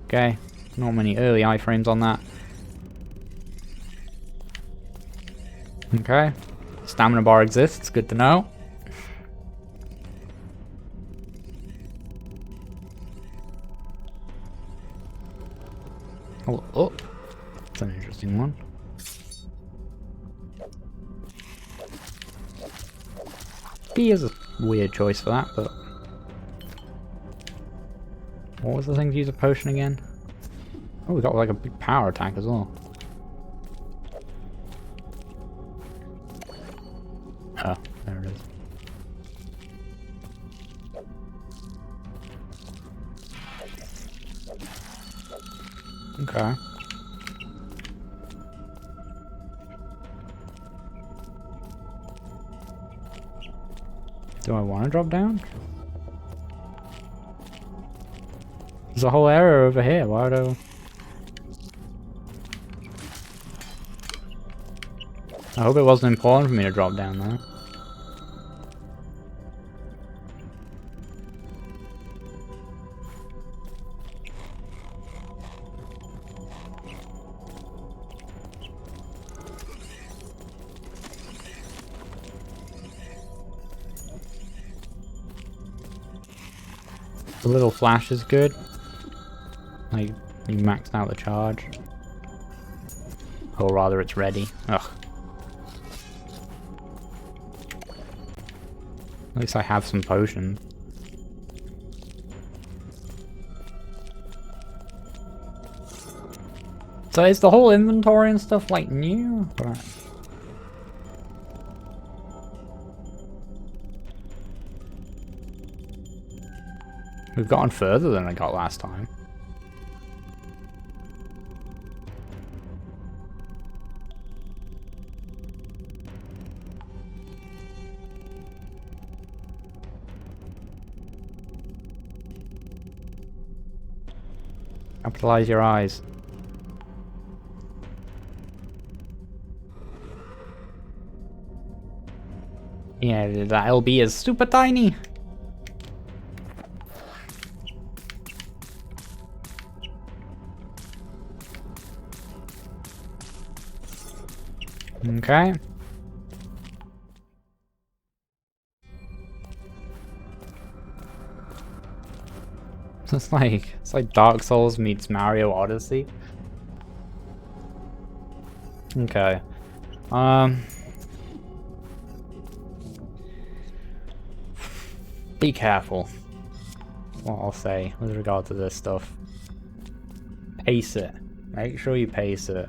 Okay, not many early iframes on that. Okay, stamina bar exists, good to know. Oh, that's an interesting one. B is a weird choice for that, but... What was the thing to use a potion again? Oh, we got like a big power attack as well. Oh, there it is. Okay. Do I want to drop down? There's a whole area over here, why do... I hope it wasn't important for me to drop down there. The little flash is good. Like, you maxed out the charge. Or rather, it's ready. Ugh. At least I have some potions. So is the whole inventory and stuff like new? Or... We've gotten further than I got last time. Capitalize your eyes. Yeah, that LB is super tiny. Okay. It's like Dark Souls meets Mario Odyssey. Okay. Be careful. What I'll say with regard to this stuff. Pace it. Make sure you pace it.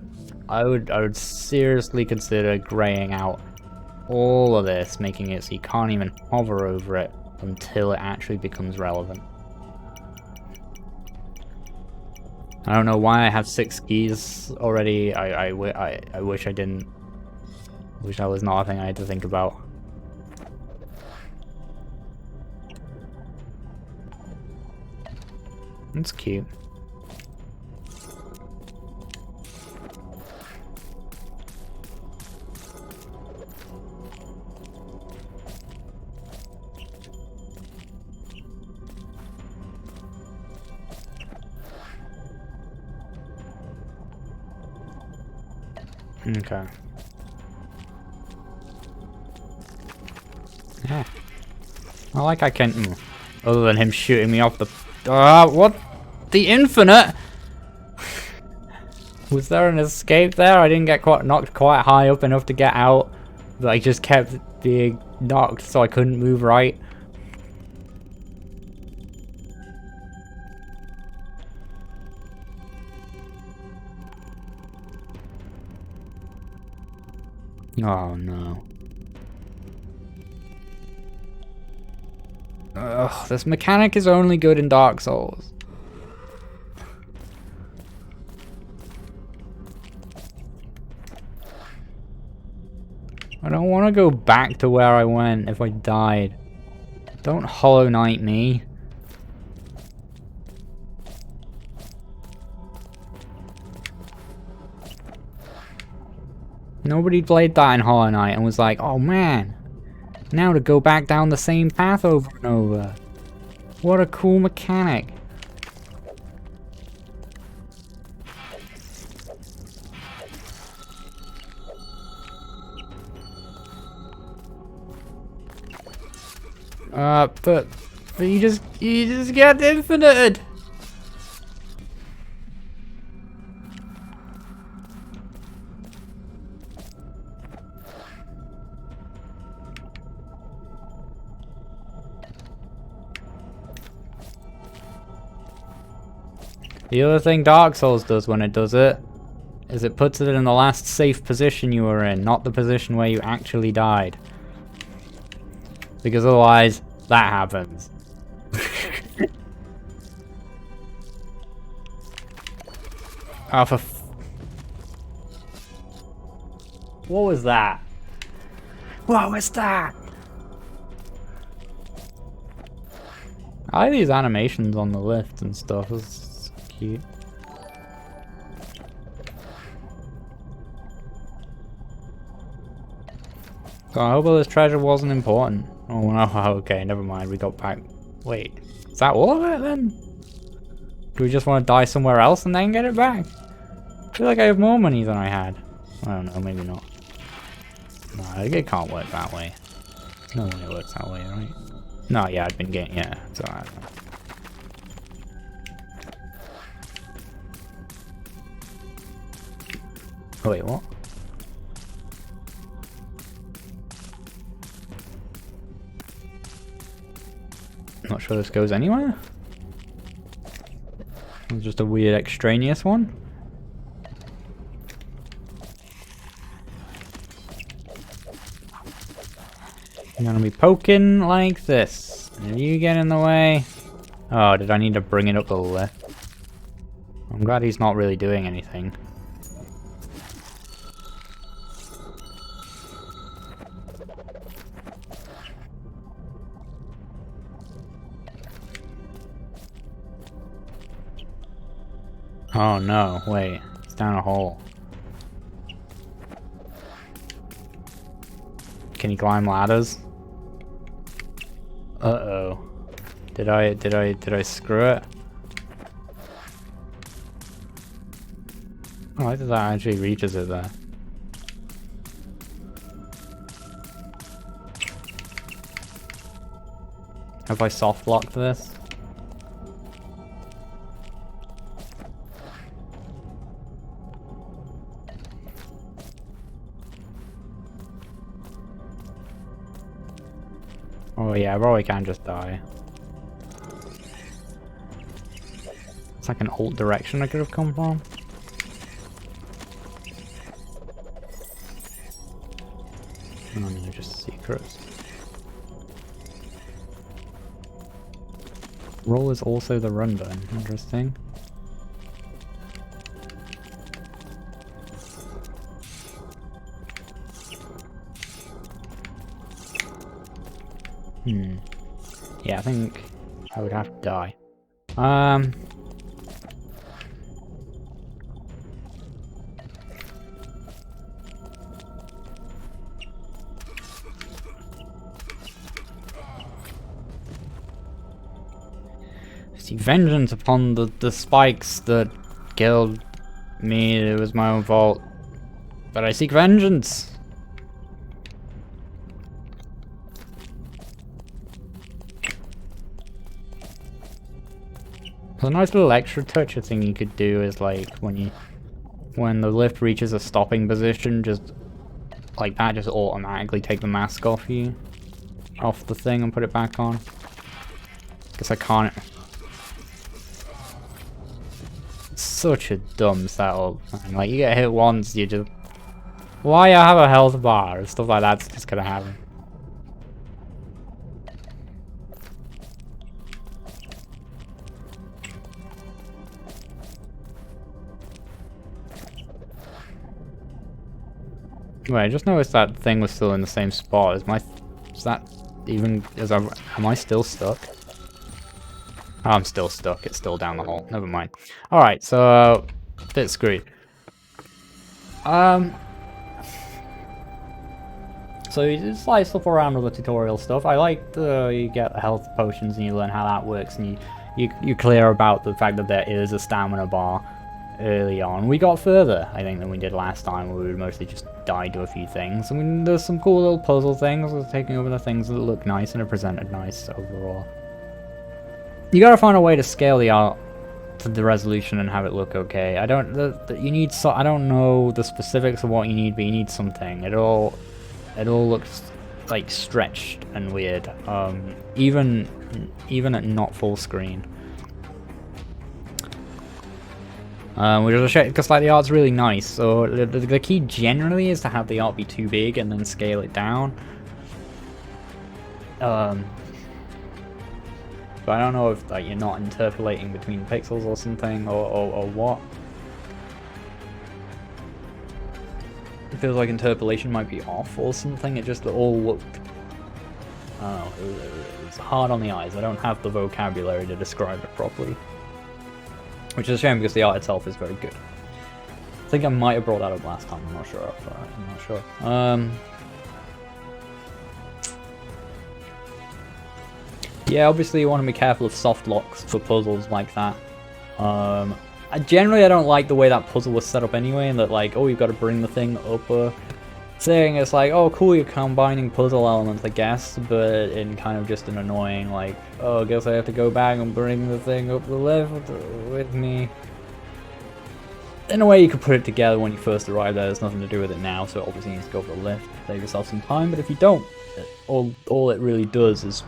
I would seriously consider graying out all of this, making it so you can't even hover over it until it actually becomes relevant. I don't know why I have 6 keys already. I wish I didn't. I wish that was not a thing I had to think about. That's cute. Okay. Yeah. I like I can... other than him shooting me off the... what? The infinite? Was there an escape there? I didn't get knocked quite high up enough to get out. But I just kept being knocked so I couldn't move right. Oh no. Ugh, this mechanic is only good in Dark Souls. I don't want to go back to where I went if I died. Don't Hollow Knight me. Nobody played that in Hollow Knight and was like, oh man, now to go back down the same path over and over. What a cool mechanic. But you just get infinited. The other thing Dark Souls does when it does it is it puts it in the last safe position you were in, not the position where you actually died. Because otherwise, that happens. Oh, for what was that? What was that? I like these animations on the lift and stuff. It's cute. So I hope all this treasure wasn't important. Oh no, okay, never mind, we got back. Wait, is that all of it then? Do we just want to die somewhere else and then get it back? I feel like I have more money than I had. I don't know, maybe not. No, it can't work that way. No way it works that way, right? No, yeah, I'd been getting, yeah, it's alright. Oh wait, what? Not sure this goes anywhere. It's just a weird extraneous one. I'm gonna be poking like this. If you get in the way. Oh, did I need to bring it up the lift? I'm glad he's not really doing anything. Oh no, wait, it's down a hole. Can you climb ladders? Uh-oh. Did I screw it? Oh, I think that actually reaches it there. Have I soft blocked this? Oh yeah, I probably can just die. It's like an alt direction I could have come from. Oh no, just secrets. Roll is also the run button, interesting. Yeah, I think I would have to die. Seek vengeance upon the spikes that killed me. It was my own fault. But I seek vengeance. There's a nice little extra touch thing you could do is like when the lift reaches a stopping position, just like that, just automatically take the mask off the thing and put it back on. Guess I can't. It's such a dumb setup. Man. Like you get hit once, you just why I have a health bar and stuff like that's just gonna happen. Wait, I just noticed that thing was still in the same spot. Is that even, am I still stuck? Oh, I'm still stuck. It's still down the hole. Never mind. Alright, so, bit screwed. So you just slice up around with the tutorial stuff. I like you get health potions and you learn how that works, and you're clear about the fact that there is a stamina bar early on. We got further, I think, than we did last time, where we would mostly just die to a few things. I mean, there's some cool little puzzle things, taking over the things that look nice and are presented nice overall. You gotta find a way to scale the art to the resolution and have it look okay. I don't know the specifics of what you need, but you need something. It all looks like stretched and weird, even at not full screen. Which is a shame, because like the art's really nice. So the key generally is to have the art be too big and then scale it down. But I don't know if like you're not interpolating between pixels or something, or what. It feels like interpolation might be off or something. It just all looked, I don't know, it was hard on the eyes. I don't have the vocabulary to describe it properly. Which is a shame because the art itself is very good. I think I might have brought that up last time, I'm not sure. Yeah, obviously you want to be careful of soft locks for puzzles like that. Generally I don't like the way that puzzle was set up anyway, and that like, oh, you've got to bring the thing up a thing. It's like, oh cool, you're combining puzzle elements, I guess, but in kind of just an annoying like, oh, I guess I have to go back and bring the thing up the lift with me. In a way you could put it together when you first arrive there. There's nothing to do with it now, so it obviously needs to go up the lift, save yourself some time. But if you don't, all it really does is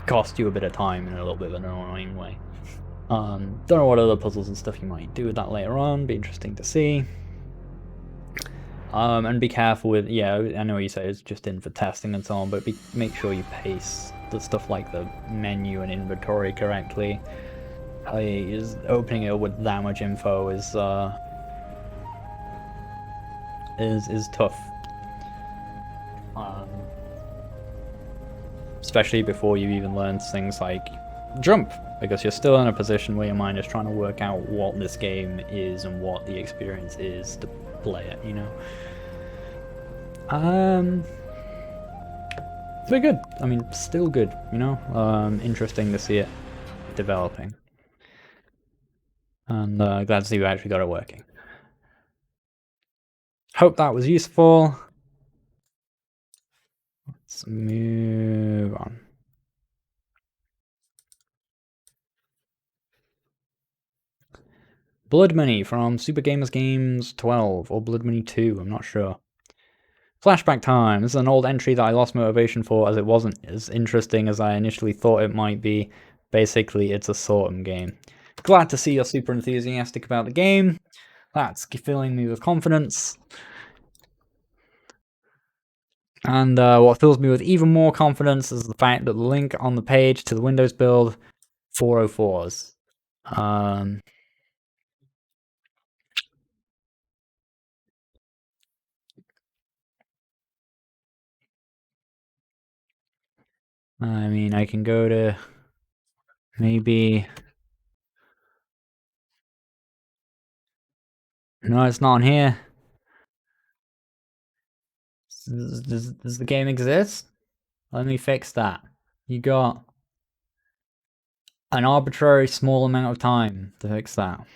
cost you a bit of time in a little bit of an annoying way. Don't know what other puzzles and stuff you might do with that later on. Be interesting to see. And be careful with, yeah, I know you say it's just in for testing and so on, but make sure you pace the stuff like the menu and inventory correctly. Opening it with that much info is tough. Especially before you even learn things like jump, because you're still in a position where your mind is trying to work out what this game is and what the experience is to play it, you know. Very good. I mean, still good, you know. Interesting to see it developing, and glad to see we actually got it working. Hope that was useful. Let's move on. Blood Money from Super Gamers Games 12, or Blood Money 2, I'm not sure. Flashback time. This is an old entry that I lost motivation for as it wasn't as interesting as I initially thought it might be. Basically, it's a sortum game. Glad to see you're super enthusiastic about the game. That's filling me with confidence. And what fills me with even more confidence is the fact that the link on the page to the Windows build 404s. I mean, I can go to maybe... No, it's not on here. Does the game exist? Let me fix that. You got an arbitrary small amount of time to fix that.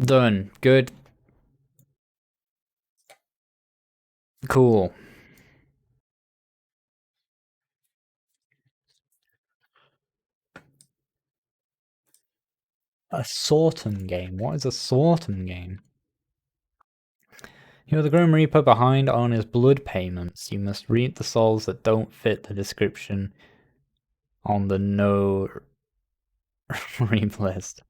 Done. Good. Cool. A sortum game? What is a sortum game? You're the Grim Reaper behind on his blood payments. You must reap the souls that don't fit the description on the no reap list.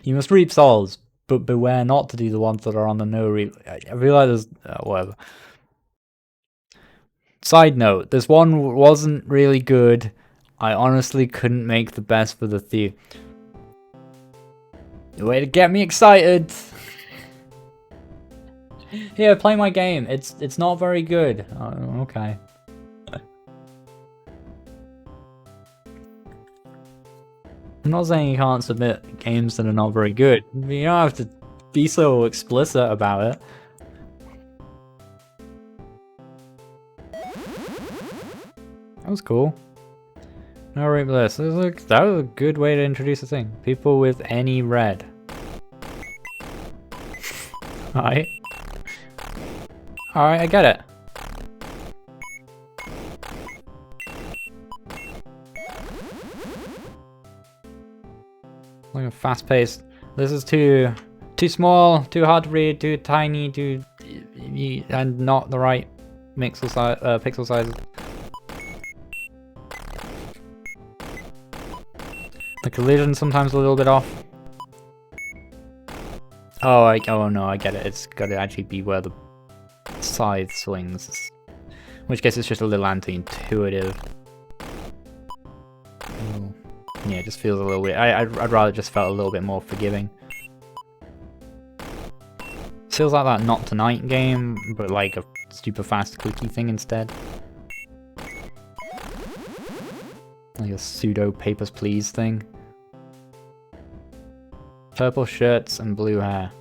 You must reap souls, but beware not to do the ones that are on the no reap. I realize there's whatever. Side note, this one wasn't really good. I honestly couldn't make the best for the thief. Way to get me excited! Here, play my game. It's not very good. Oh, okay. I'm not saying you can't submit games that are not very good. You don't have to be so explicit about it. That was cool. No rape list. That was a good way to introduce the thing. People with any red. Alright. Alright, I get it. Like a fast paced. This is too small, too hard to read, too tiny, and not the right pixel sizes. The collision sometimes a little bit off. Oh, oh no, I get it. It's got to actually be where the scythe swings. In which case it's just a little anti-intuitive. Yeah, it just feels a little weird. I'd rather just felt a little bit more forgiving. Feels like that Not Tonight game, but like a super fast clicky thing instead. Like a pseudo Papers, Please thing. Purple shirts and blue hair.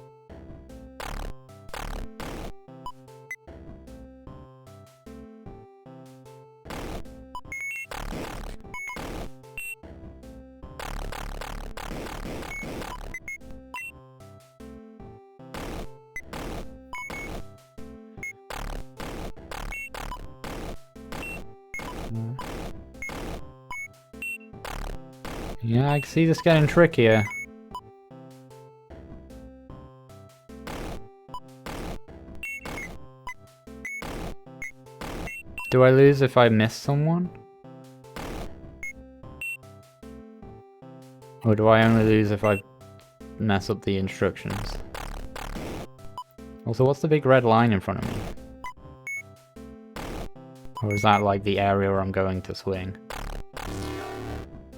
Yeah, I can see this getting trickier. Do I lose if I miss someone? Or do I only lose if I mess up the instructions? Also, what's the big red line in front of me? Or is that like the area where I'm going to swing?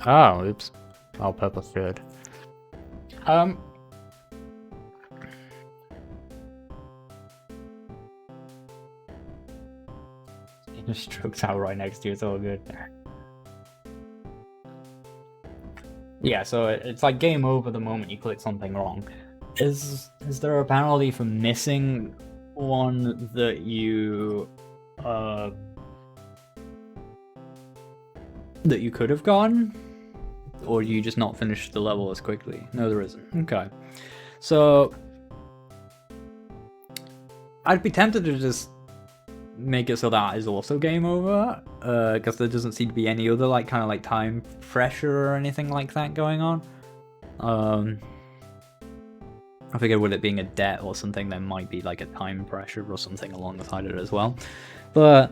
Oh, oops. Oh, purple's good. The stroke's out right next to you, it's all good. Yeah, so it's like game over the moment you click something wrong. Is there a penalty for missing one that you could have gotten? Or do you just not finish the level as quickly? No, there isn't. Okay. So I'd be tempted to just make it so that is also game over, because there doesn't seem to be any other like kind of like time pressure or anything like that going on. I figured with it being a debt or something, there might be like a time pressure or something alongside it as well. But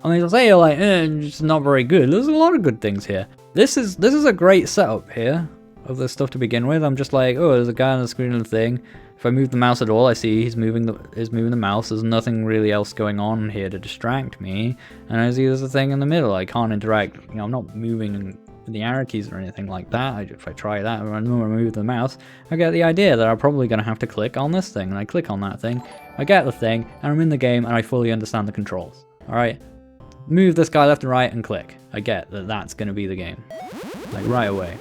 I mean, I'll say you're like, it's not very good. There's a lot of good things here. This is a great setup here of this stuff to begin with. I'm just like, oh, there's a guy on the screen of the thing. If I move the mouse at all, I see he's moving the mouse. There's nothing really else going on here to distract me. And I see there's a thing in the middle. I can't interact. You know, I'm not moving the arrow keys or anything like that. If I try that and I move the mouse, I get the idea that I'm probably going to have to click on this thing. And I click on that thing. I get the thing, and I'm in the game, and I fully understand the controls. All right. Move this guy left and right and click. I get that that's going to be the game. Like right away.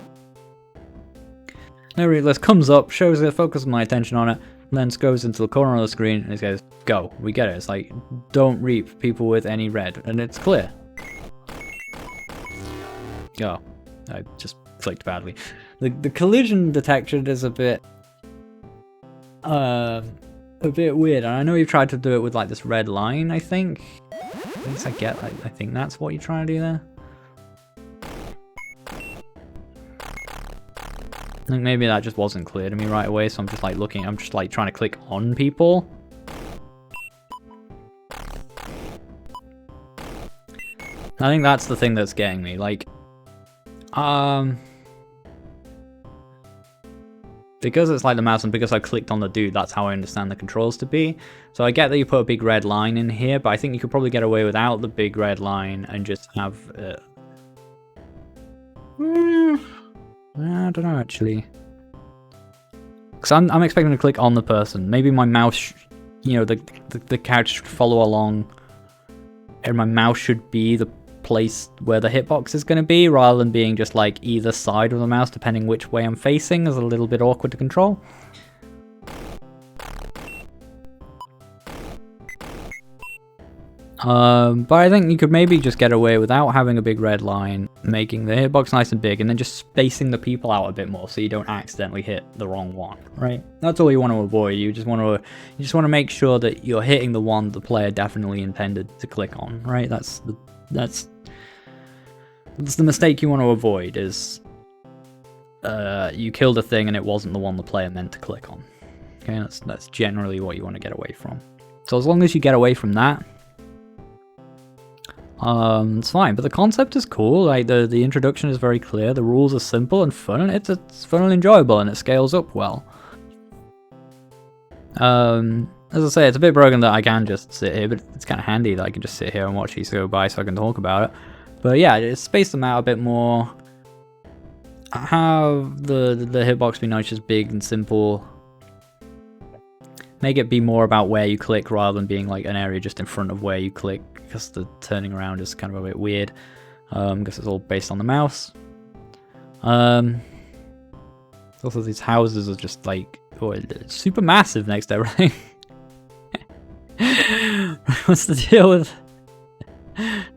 Now this comes up, shows it, focuses my attention on it, and then goes into the corner of the screen and it goes, go. We get it. It's like, don't reap people with any red. And it's clear. Oh, I just clicked badly. The collision detection is a bit weird. And I know you've tried to do it with like this red line, I think. At least I get, I think that's what you're trying to do there. I think maybe that just wasn't clear to me right away, so I'm just like looking, I'm just like trying to click on people. I think that's the thing that's getting me, like, because it's like the mouse and because I clicked on the dude, that's how I understand the controls to be. So I get that you put a big red line in here, but I think you could probably get away without the big red line and just have I don't know, actually. Because I'm expecting to click on the person. Maybe my mouse, you know, the character should follow along, and my mouse should be the place where the hitbox is going to be, rather than being just like either side of the mouse, depending which way I'm facing. Is a little bit awkward to control. But I think you could maybe just get away without having a big red line, making the hitbox nice and big, and then just spacing the people out a bit more so you don't accidentally hit the wrong one, right? That's all you want to avoid. You just want to make sure that you're hitting the one the player definitely intended to click on, right? That's the mistake you want to avoid, is you killed a thing and it wasn't the one the player meant to click on. Okay, that's generally what you want to get away from. So as long as you get away from that, it's fine. But the concept is cool. Like the introduction is very clear. The rules are simple and fun, and it's fun and enjoyable, and it scales up well. As I say, it's a bit broken that I can just sit here, but it's kind of handy that I can just sit here and watch these go by so I can talk about it. But yeah, just space them out a bit more. Have the hitbox be nice, just big and simple. Make it be more about where you click rather than being like an area just in front of where you click, because the turning around is kind of a bit weird. Because it's all based on the mouse. Also, these houses are just like super massive next to everything. What's the deal with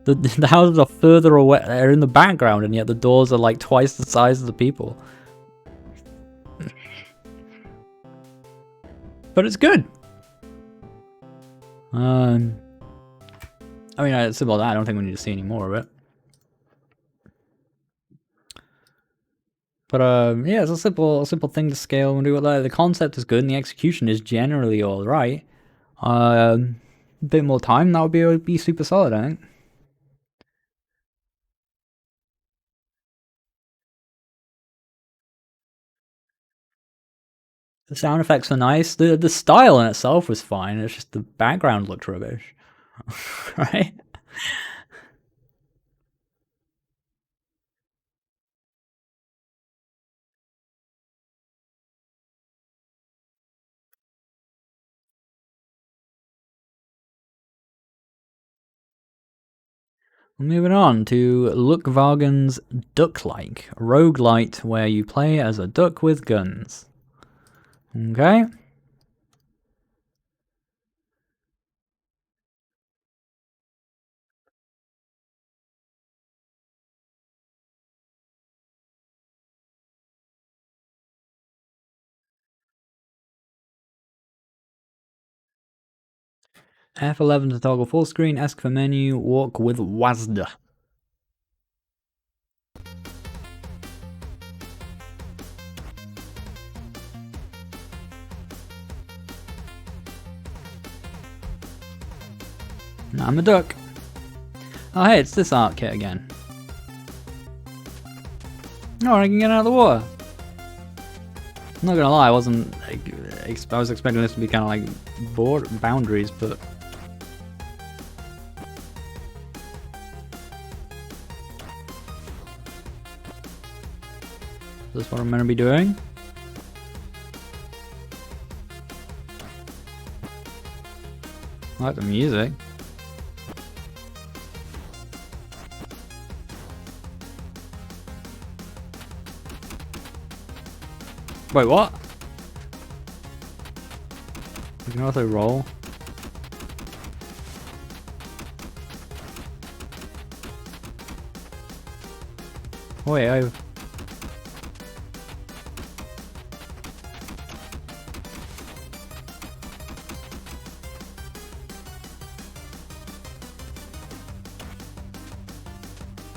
the houses are further away? They're in the background, and yet the doors are like twice the size of the people. But it's good. I mean, it's simple as that. I don't think we need to see any more of it. But yeah, it's a simple thing to scale and do it like. The concept is good, and the execution is generally all right. A bit more time, that would be super solid, I think. The sound effects are nice. The style in itself was fine. It's just the background looked rubbish, right? Moving on to Lukvargen's Ducklike, a roguelite where you play as a duck with guns. Okay. F11 to toggle full screen, ask for menu, walk with WASD. I'm a duck. Oh hey, it's this art kit again. Oh, I can get out of the water. I'm not gonna lie, I was expecting this to be kind of like boundaries, but is this what I'm gonna be doing? I like the music. Wait, what? You can also roll. Wait, I've...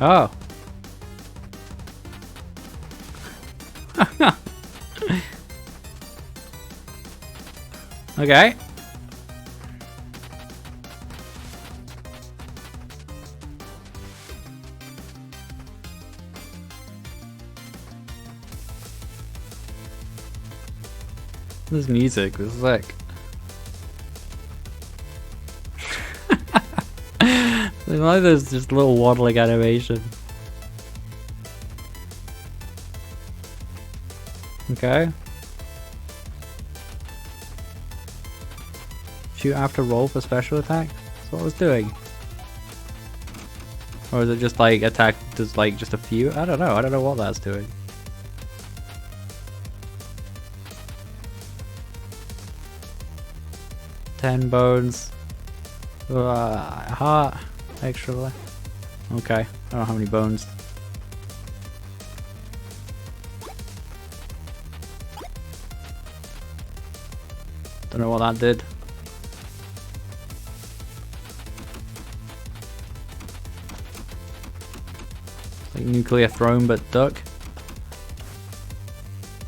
Oh. Okay. This music is sick. There's like this just little waddling animation. Okay. Shoot after roll for special attack? That's what I was doing. Or is it just like attack does like just a few? I don't know. I don't know what that's doing. $10 bones. Heart. Extra left. Okay. I don't know how many bones. Don't know what that did. Like nuclear throne but duck.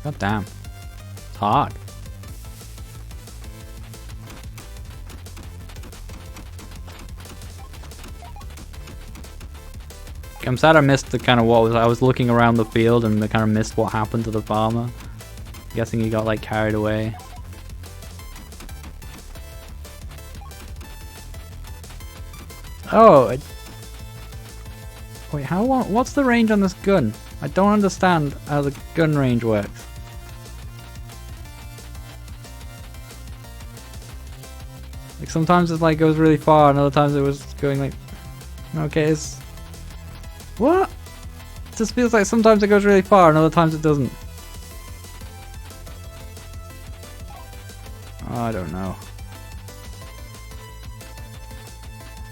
God damn. It's hard. I'm sad I missed the kind of what was I was looking around the field and I kind of missed what happened to the farmer. I'm guessing he got like carried away. Oh, wait, how long? What's the range on this gun? I don't understand how the gun range works. Like sometimes it like goes really far, and other times it was going like, okay, it's what? It just feels like sometimes it goes really far, and other times it doesn't. Oh, I don't know.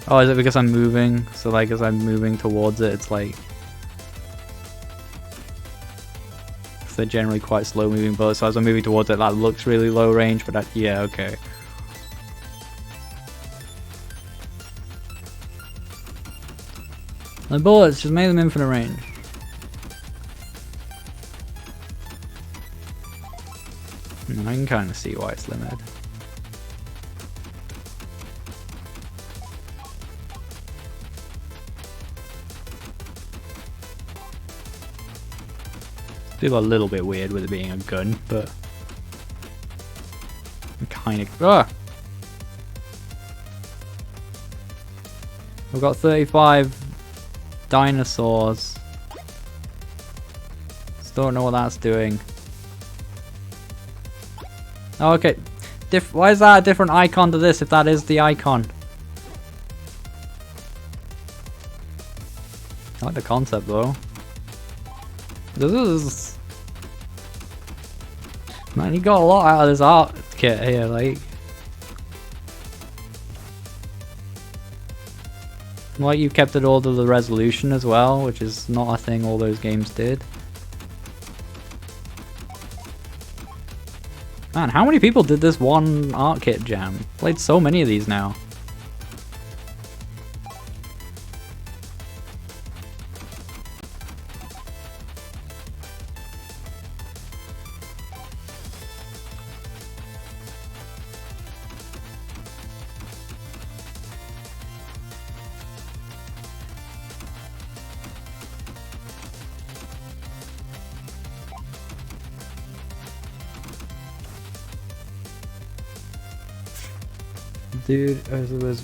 Oh, is it because I'm moving? So like as I'm moving towards it, it's like... they're generally quite slow moving bullets, so as I'm moving towards it, that looks really low range, but yeah, okay. The bullets just made them infinite range. I can kind of see why it's limited. Feel a little bit weird with it being a gun, but I'm kind of. Ah! We've got 35 dinosaurs. Still don't know what that's doing. Oh, okay. Why is that a different icon to this if that is the icon? I like the concept though. This is... Man, he got a lot out of this art kit here, like... Like you kept it all to the resolution as well, which is not a thing all those games did. Man, how many people did this one art kit jam? Played so many of these now. Dude, this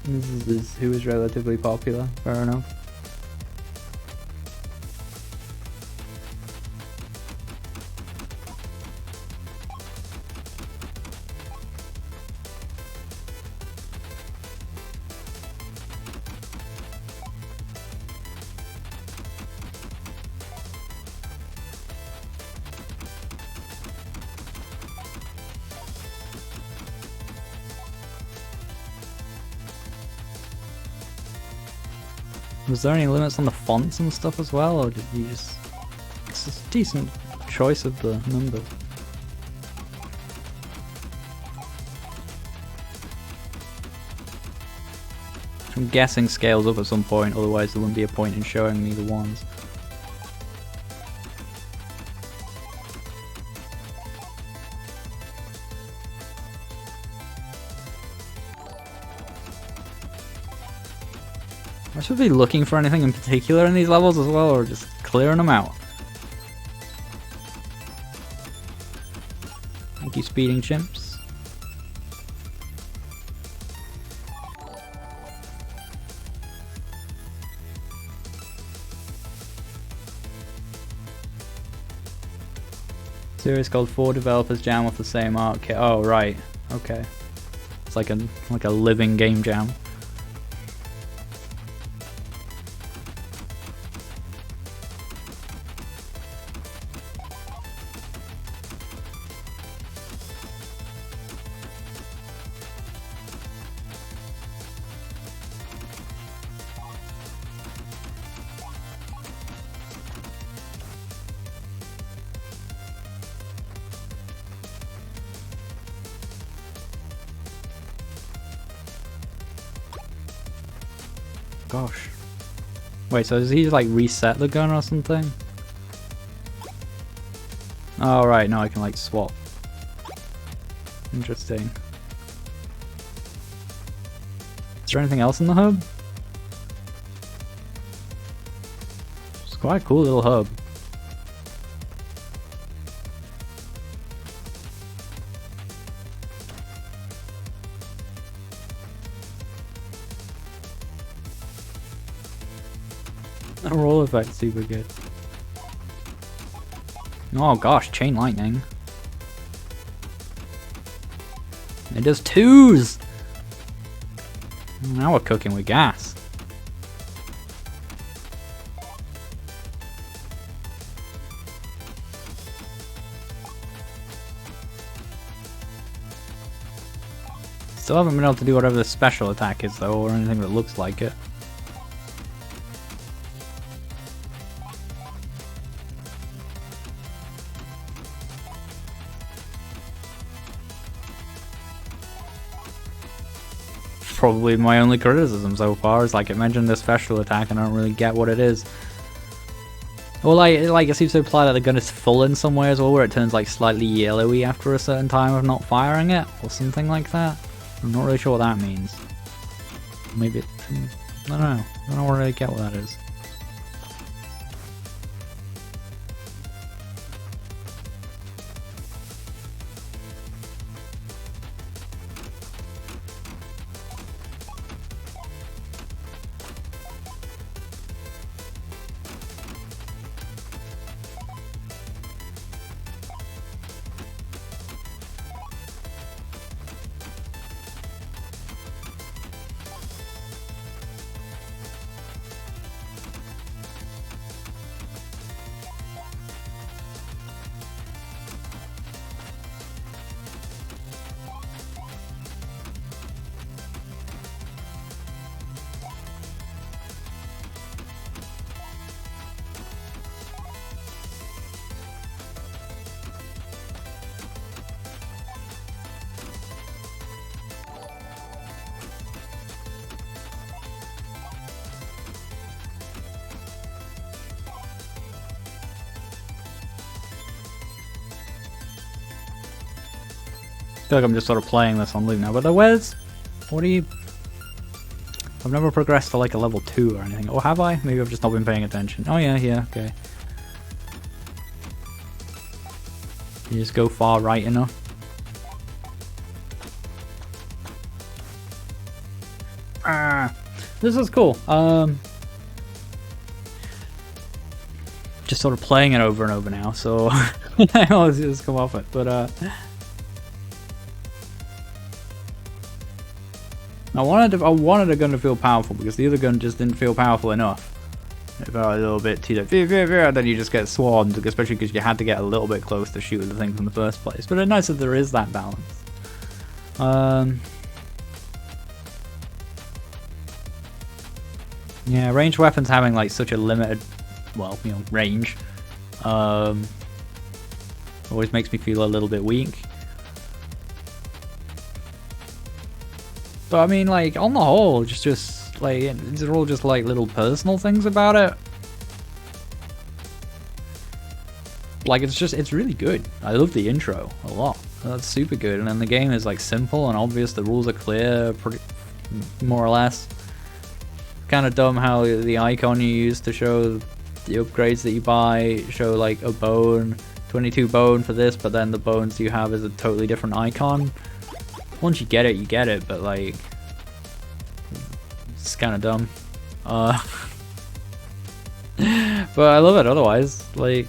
is who was relatively popular, fair enough. Was there any limits on the fonts and stuff as well, or did you just... It's a decent choice of the numbers. I'm guessing scales up at some point, otherwise there wouldn't be a point in showing me the ones. I should be looking for anything in particular in these levels as well, or just clearing them out. Thank you, speeding chimps. Series called 4 Developers Jam off the same art kit. Oh, right. Okay. like a living game jam. Gosh. Wait, so does he like reset the gun or something? Oh right, now I can like swap. Interesting. Is there anything else in the hub? It's quite a cool little hub. The roll effect's super good. Oh gosh, chain lightning. It does 2s! Now we're cooking with gas. Still haven't been able to do whatever the special attack is though, or anything that looks like it. Probably my only criticism so far is like it mentioned the special attack and I don't really get what it is. Well, like it seems to imply that the gun is full in some way as well, where it turns like slightly yellowy after a certain time of not firing it or something like that. I'm not really sure what that means. Maybe I don't know. I don't really get what that is. I feel like I'm just sort of playing this on loop now, but where's... What are you... I've never progressed to like a level 2 or anything. Or have I? Maybe I've just not been paying attention. Oh yeah, okay. You just go far right enough. Ah, this is cool. Just sort of playing it over and over now, so I always just come off it, but I wanted a gun to feel powerful because the other gun just didn't feel powerful enough. It felt a little bit too like, then you just get swarmed, especially because you had to get a little bit close to shoot the things in the first place. But it's nice that there is that balance. Yeah, ranged weapons having like such a limited, well, you know, range, always makes me feel a little bit weak. But I mean, like, on the whole, just like, these are all just like little personal things about it. Like, it's really good. I love the intro a lot. That's super good. And then the game is like simple and obvious. The rules are clear, pretty, more or less. Kind of dumb how the icon you use to show the upgrades that you buy show like a bone, 22 bone for this, but then the bones you have is a totally different icon. Once you get it, but like, it's kind of dumb. But I love it otherwise. Like,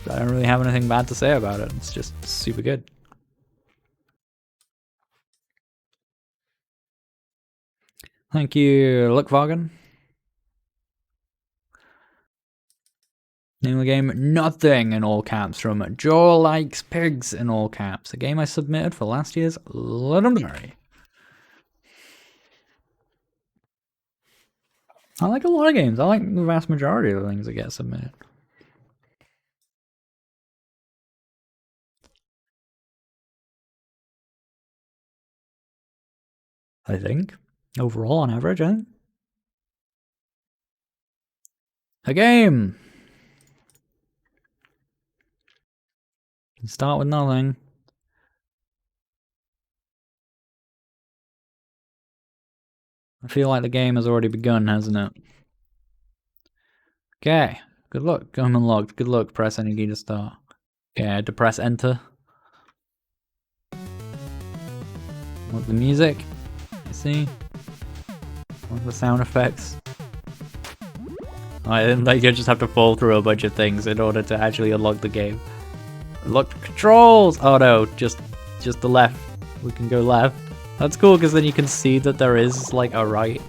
I don't really have anything bad to say about it. It's just super good. Thank you, lukvargen. Name of the game, Nothing in all caps from JoelLikesPigs in all caps. A game I submitted for last year's Legendary. I like a lot of games. I like the vast majority of the things that get submitted. I think. Overall, on average, I think. A game! Start with nothing. I feel like the game has already begun, hasn't it? Okay. Good luck. Game unlocked. Good luck. Press any key to start. Okay, I had to press enter. Want the music? You see? Want the sound effects? Like you just have to fall through a bunch of things in order to actually unlock the game. Unlock the controls! Oh no, just the left. We can go left. That's cool because then you can see that there is like a right.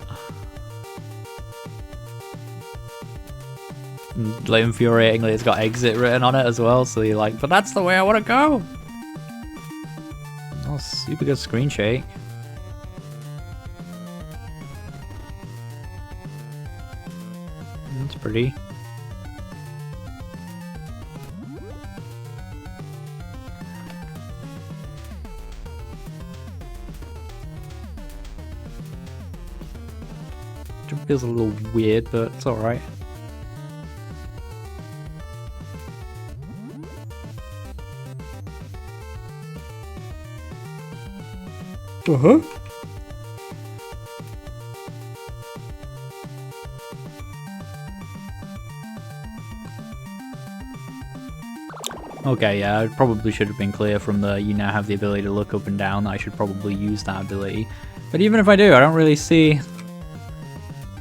And, like, infuriatingly, it's got exit written on it as well, so you're like, but that's the way I want to go! Oh, super good screen shake. That's pretty. It feels a little weird, but it's alright. Uh-huh. Okay, yeah, I probably should have been clear from the you now have the ability to look up and down. I should probably use that ability. But even if I do, I don't really see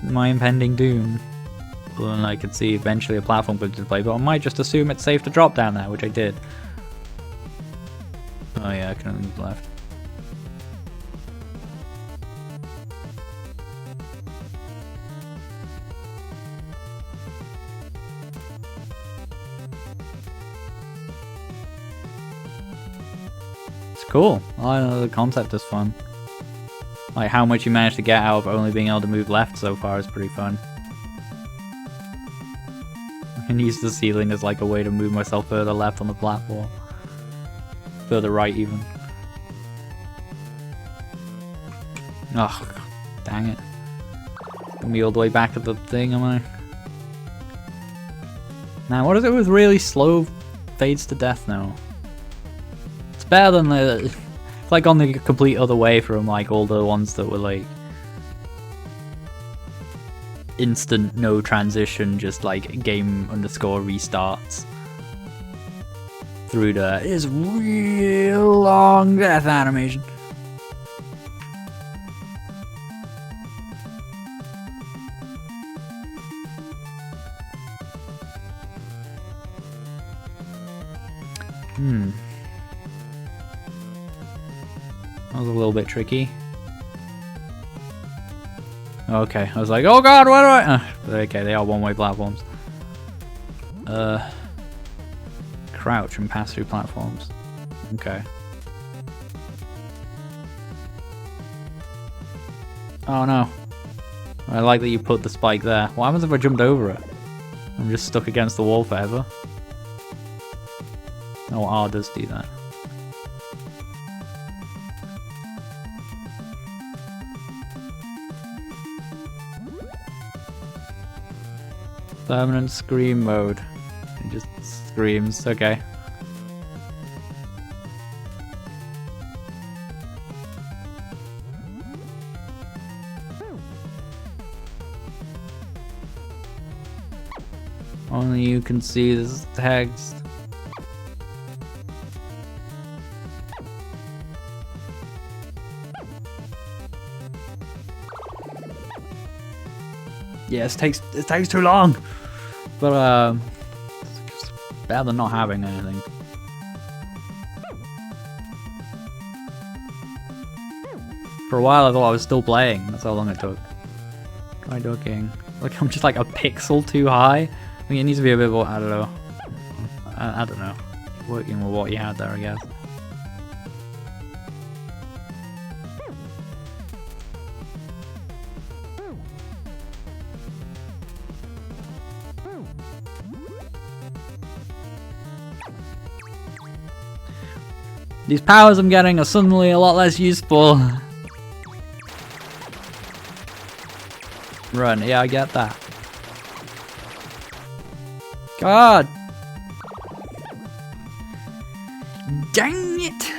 my impending doom. Well, and I could see eventually a platform could display, but I might just assume it's safe to drop down there, which I did. Oh yeah, I can only move left. It's cool. I know the concept is fun. Like how much you manage to get out of only being able to move left so far is pretty fun. I can use the ceiling as like a way to move myself further left on the platform. Further right even. Oh, dang it. Got me all the way back at the thing, am I? Now, what is it with really slow fades to death now? It's better than the... It's like on the complete other way from like all the ones that were like... instant, no transition, just like game underscore restarts. Through to is real long death animation. That was a little bit tricky. Okay, I was like, oh god, why do I... okay, they are one-way platforms. Crouch and pass through platforms. Okay. Oh no. I like that you put the spike there. What happens if I jumped over it? I'm just stuck against the wall forever. Oh, R does do that. Permanent scream mode. It just screams, okay. Only you can see this text. Yeah, it takes too long. But it's better than not having anything. For a while I thought I was still playing, that's how long it took. Try ducking. Like I'm just like a pixel too high. I mean, it needs to be a bit more, I don't know. I don't know. Working with what you had there, I guess. These powers I'm getting are suddenly a lot less useful. Run, yeah, I get that. God! Dang it!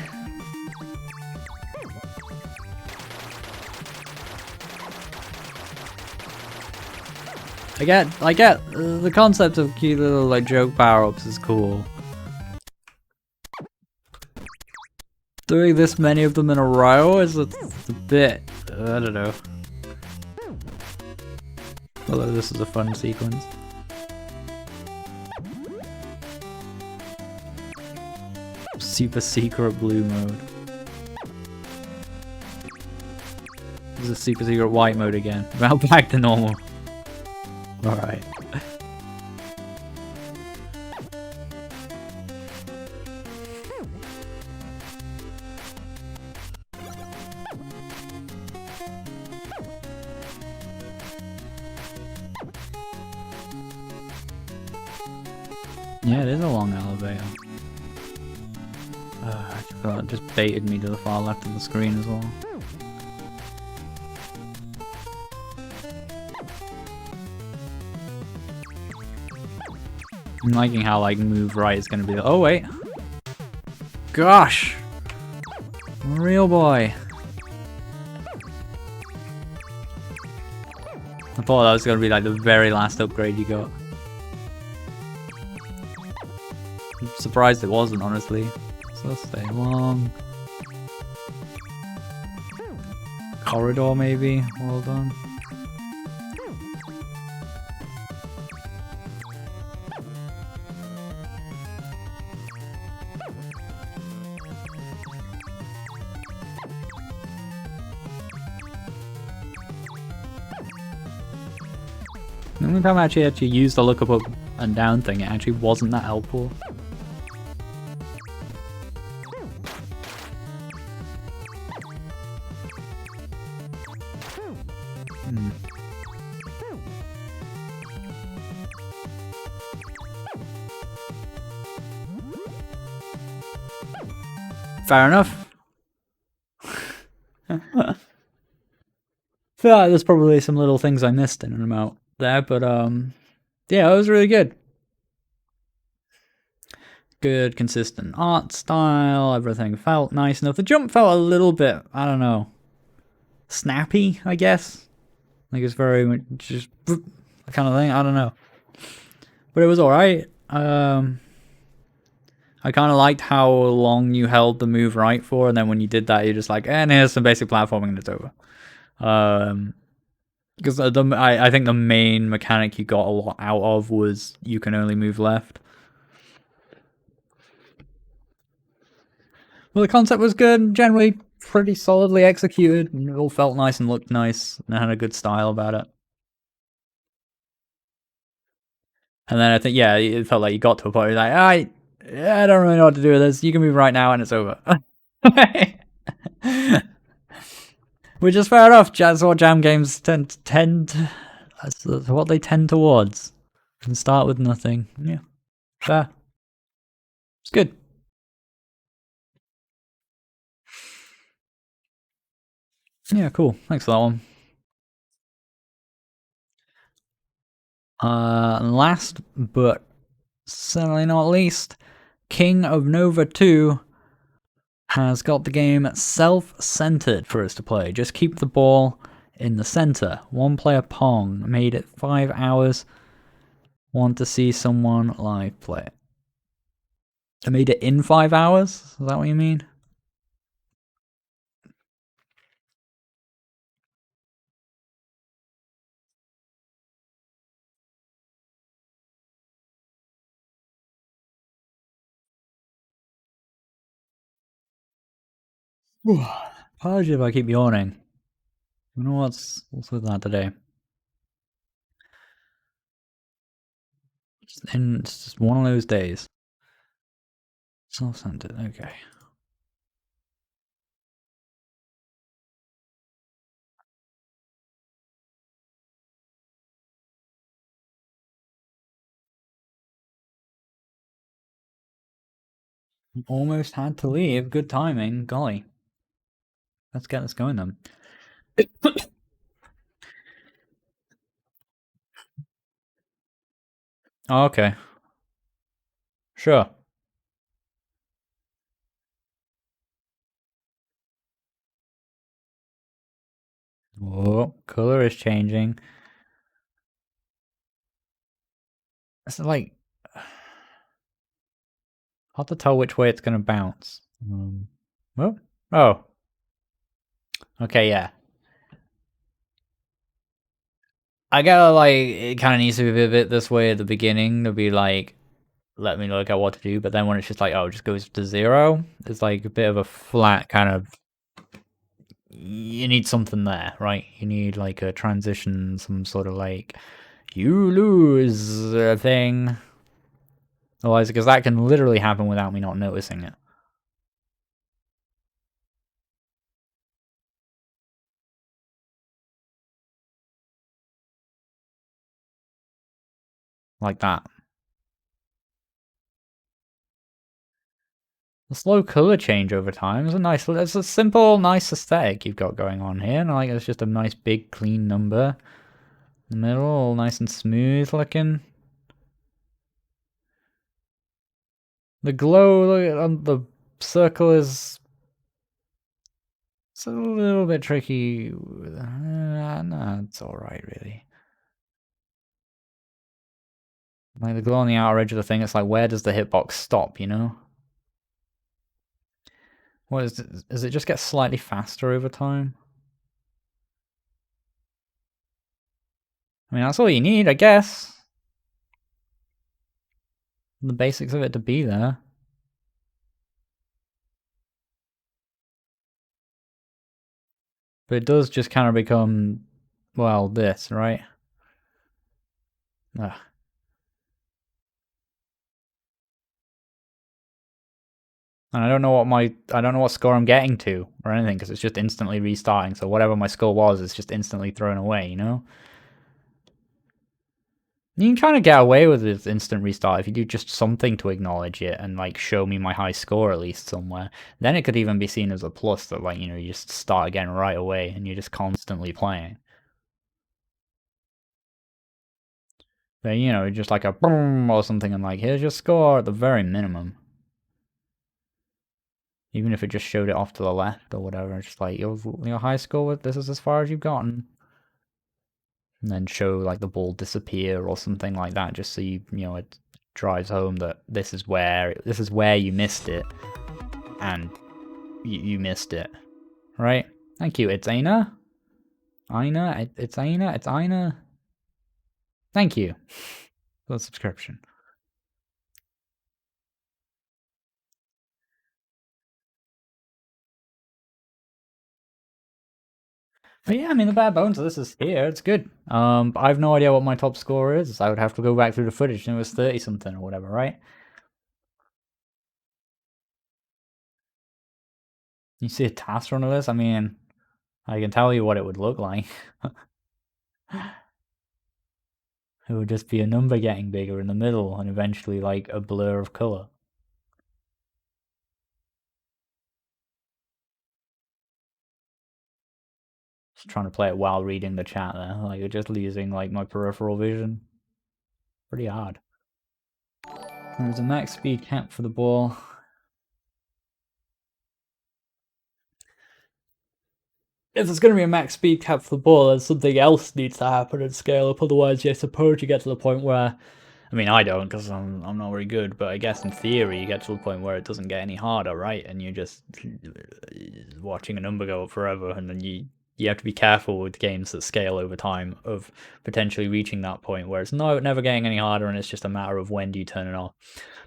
I get the concept of cute little like joke power-ups is cool. Doing this many of them in a row is a bit, I don't know. Although this is a fun sequence. Super secret blue mode. This is a super secret white mode again. Now back to normal. Alright. Yeah, it is a long elevator. I forgot, it just baited me to the far left of the screen as well. I'm liking how like move right is gonna be. Oh wait, gosh, real boy. I thought that was gonna be like the very last upgrade you got. I'm surprised it wasn't, honestly. So stay long. Corridor maybe. Well done. The only time I actually used the look up and down thing, it actually wasn't that helpful. Fair enough. I feel like there's probably some little things I missed in and about there, but yeah, it was really good. Good, consistent art style, everything felt nice enough. The jump felt a little bit, I don't know, snappy, I guess. Like it's very much just kind of thing, I don't know. But it was alright. I kind of liked how long you held the move right for, and then when you did that, you're just like, and here's some basic platforming and it's over. Because I think the main mechanic you got a lot out of was you can only move left. Well, the concept was good, generally pretty solidly executed, and it all felt nice and looked nice, and had a good style about it. And then I think, yeah, it felt like you got to a point where you're like, I don't really know what to do with this. You can move right now and it's over. Which is fair enough. That's what jam games tend that's what they tend towards. You can start with nothing. Yeah. Fair. It's good. Yeah, cool. Thanks for that one. Last but certainly not least, King of Nova 2 has got the game self-centered for us to play. Just keep the ball in the center. One player Pong. Made it 5 hours. Want to see someone live play it. I made it in 5 hours? Is that what you mean? Apologies if I keep yawning. You know what's with that today? And it's just one of those days. Self-centered, okay. Almost had to leave. Good timing. Golly. Let's get this going then. Oh, okay. Sure. Oh, color is changing. It's like hard to tell which way it's gonna bounce. Oh, oh. Okay, yeah. I gotta like it kind of needs to be a bit this way at the beginning to be like, let me look at what to do. But then when it's just like, oh, it just goes to 0, it's like a bit of a flat kind of. You need something there, right? You need like a transition, some sort of like you lose thing. Otherwise, because that can literally happen without me not noticing it. Like that. The slow color change over time is it's a simple, nice aesthetic you've got going on here. And like it's just a nice big clean number. The middle, all nice and smooth looking. The glow on the circle is it's a little bit tricky. No, it's alright really. Like the glow on the outer edge of the thing, it's like where does the hitbox stop, you know? What is it? Does it just get slightly faster over time? I mean, that's all you need, I guess. The basics of it to be there. But it does just kind of become, well, this, right? Ugh. And I don't know what score I'm getting to or anything because it's just instantly restarting. So whatever my score was, it's just instantly thrown away, you know? You can kind of get away with this instant restart if you do just something to acknowledge it and like show me my high score at least somewhere. Then it could even be seen as a plus that like, you know, you just start again right away and you're just constantly playing. But you know, just like a boom or something and like, here's your score at the very minimum. Even if it just showed it off to the left or whatever, it's just like your high score with this is as far as you've gotten. And then show like the ball disappear or something like that, just so you know it drives home that this is where you missed it, and you missed it, right? Thank you. It's Aina. It's Aina. Thank you for the subscription. But yeah, I mean the bare bones of this is here. It's good. I have no idea what my top score is. I would have to go back through the footage, and it was 30 something or whatever, right? You see a task run of this? I mean, I can tell you what it would look like. It would just be a number getting bigger in the middle and eventually like a blur of color. Just trying to play it while reading the chat there. Like you're just losing like my peripheral vision. Pretty hard. There's a max speed cap for the ball. If there's going to be a max speed cap for the ball, then something else needs to happen and scale up. Otherwise, I suppose you get to the point where, I mean, I don't because I'm not very good, but I guess in theory you get to the point where it doesn't get any harder, right? And you're just watching a number go up forever, and then you have to be careful with games that scale over time of potentially reaching that point where it's never getting any harder, and it's just a matter of when do you turn it off.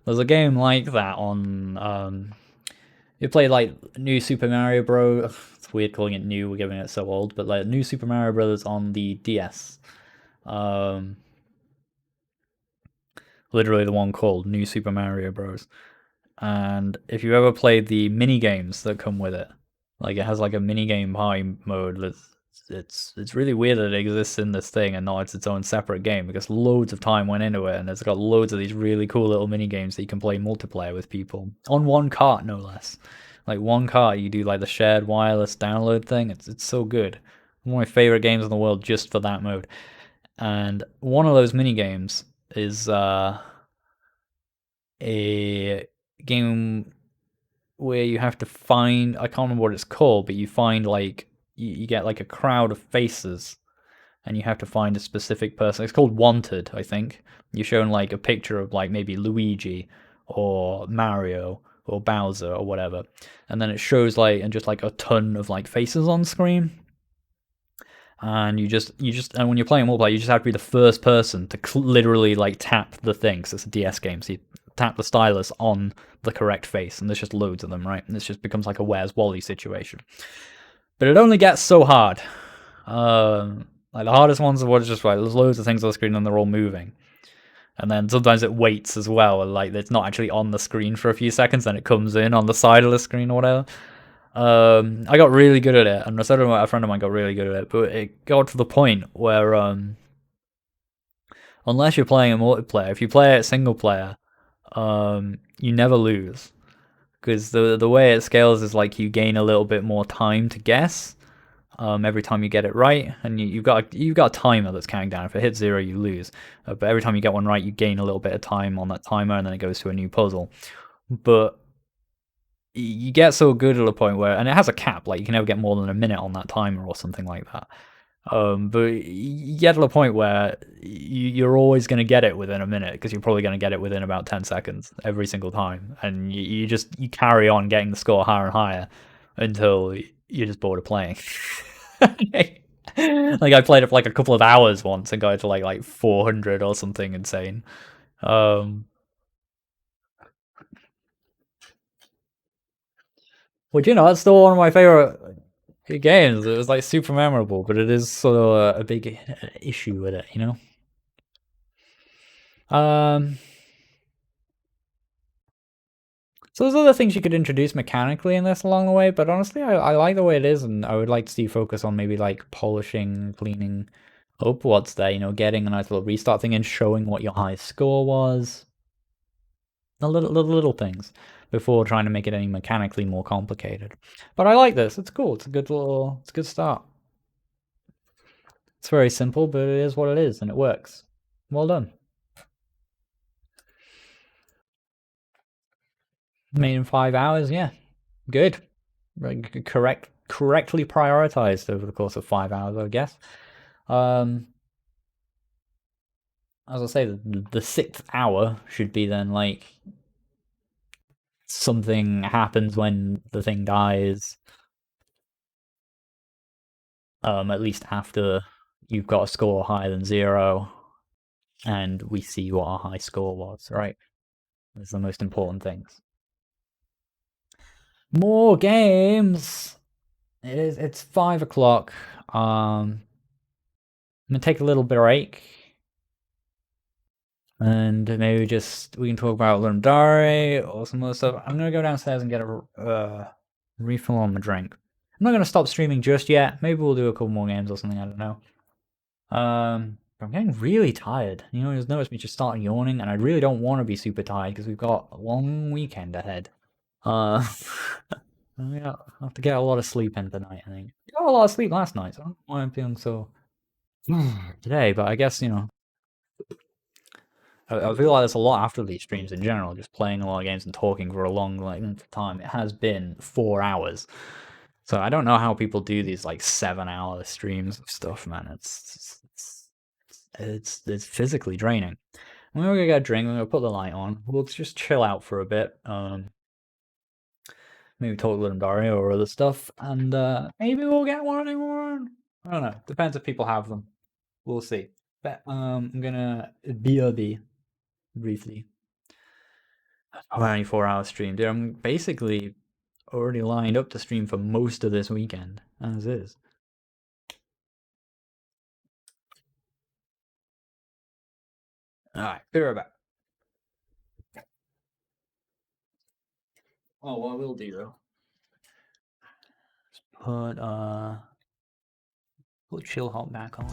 There's a game like that on. You play like New Super Mario Bros. It's weird calling it new, we're giving it so old, but like New Super Mario Bros. On the DS. literally the one called New Super Mario Bros. And if you ever played the mini games that come with it, like it has like a mini game high mode. It's really weird that it exists in this thing and not it's its own separate game because loads of time went into it and it's got loads of these really cool little mini games that you can play multiplayer with people on one cart, no less. Like one cart, you do like the shared wireless download thing. It's so good. One of my favorite games in the world just for that mode. And one of those mini games is a game where you have to find, I can't remember what it's called, but you find like you get like a crowd of faces and you have to find a specific person. It's called Wanted, I think. You're shown like a picture of like maybe Luigi or Mario or Bowser or whatever, and then it shows like and just like a ton of like faces on screen. And and when you're playing multiplayer, you just have to be the first person to literally like tap the thing. Because it's a DS game, so you tap the stylus on the correct face, and there's just loads of them, right? And this just becomes like a Where's Wally situation. But it only gets so hard. Like the hardest ones are what is just like there's loads of things on the screen and they're all moving. And then sometimes it waits as well, like it's not actually on the screen for a few seconds, then it comes in on the side of the screen or whatever. I got really good at it, and a friend of mine got really good at it, but it got to the point where unless you're playing a multiplayer, if you play it single player, you never lose because the way it scales is like you gain a little bit more time to guess. Every time you get it right, and you've got a timer that's counting down. If it hits 0, you lose. But every time you get one right, you gain a little bit of time on that timer, and then it goes to a new puzzle. But you get so good at a point where, and it has a cap, like you can never get more than a minute on that timer or something like that. But you get to the point where you're always going to get it within a minute because you're probably going to get it within about 10 seconds every single time, and you carry on getting the score higher and higher until you're just bored of playing. Like I played it for like a couple of hours once and got to like 400 or something insane. Which that's still one of my favorite games. It was like super memorable, but it is sort of a big issue with it. So there's other things you could introduce mechanically in this along the way, but honestly, I like the way it is, and I would like to see focus on maybe like polishing, cleaning up what's there, getting a nice little restart thing and showing what your high score was. The little things before trying to make it any mechanically more complicated. But I like this. It's cool. It's a good start. It's very simple, but it is what it is, and it works. Well done. Made in 5 hours, yeah. Good. Correctly prioritized over the course of 5 hours, I guess. As I say, the 6th hour should be then like something happens when the thing dies. At least after you've got a score higher than 0, and we see what our high score was, right? That's the most important things. More games. It's 5 o'clock. I'm gonna take a little break, and maybe we can talk about Lundare or some other stuff. I'm gonna go downstairs and get a refill on my drink. I'm not gonna stop streaming just yet. Maybe we'll do a couple more games or something. I don't know. I'm getting really tired. You've noticed me just starting yawning, and I really don't want to be super tired because we've got a long weekend ahead. I have to get a lot of sleep in tonight, I think. I got a lot of sleep last night, so I don't know why I'm feeling so today, but I guess, I feel like there's a lot after these streams in general, just playing a lot of games and talking for a long length of time. It has been 4 hours. So I don't know how people do these like 7-hour streams of stuff, man. It's physically draining. We're gonna get a drink, we're gonna put the light on. We'll just chill out for a bit. Maybe talk a little Dario or other stuff, and maybe we'll get one anymore. I don't know. Depends if people have them. We'll see. But I'm gonna BRB briefly. How many 4-hour stream, dude? I'm basically already lined up to stream for most of this weekend, as is. Alright, be right back. Oh, what I will do though. Just put chill hop back on.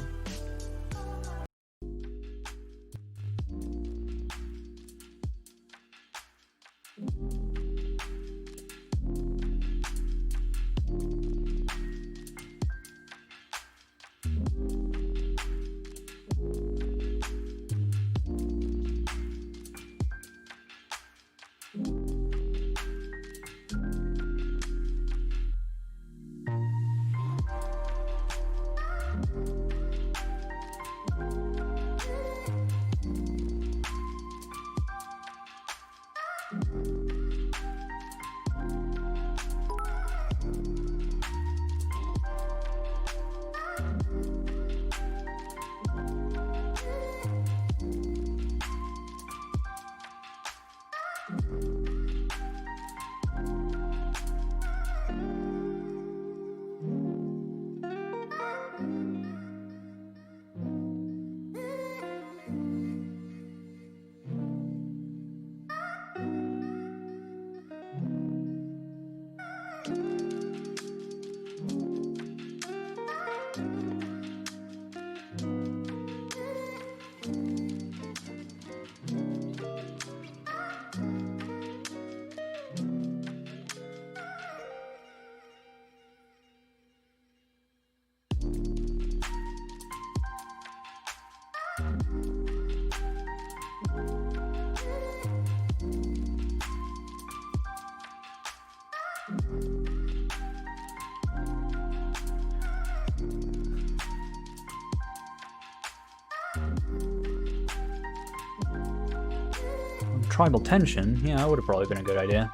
Tribal tension? Yeah, that would have probably been a good idea.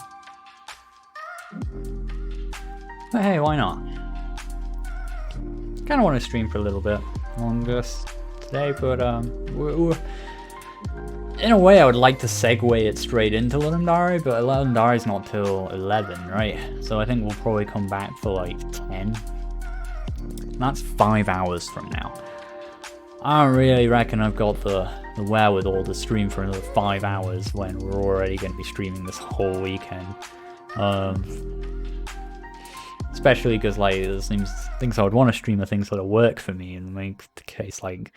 But hey, why not? Kind of want to stream for a little bit longer today, but in a way I would like to segue it straight into Legendary, but Legendary is not till 11, right? So I think we'll probably come back for like 10. That's 5 hours from now. I don't really reckon I've got the wherewithal to stream for another 5 hours when we're already going to be streaming this whole weekend. Especially because like there's things I would want to stream are things that work for me, and like the case like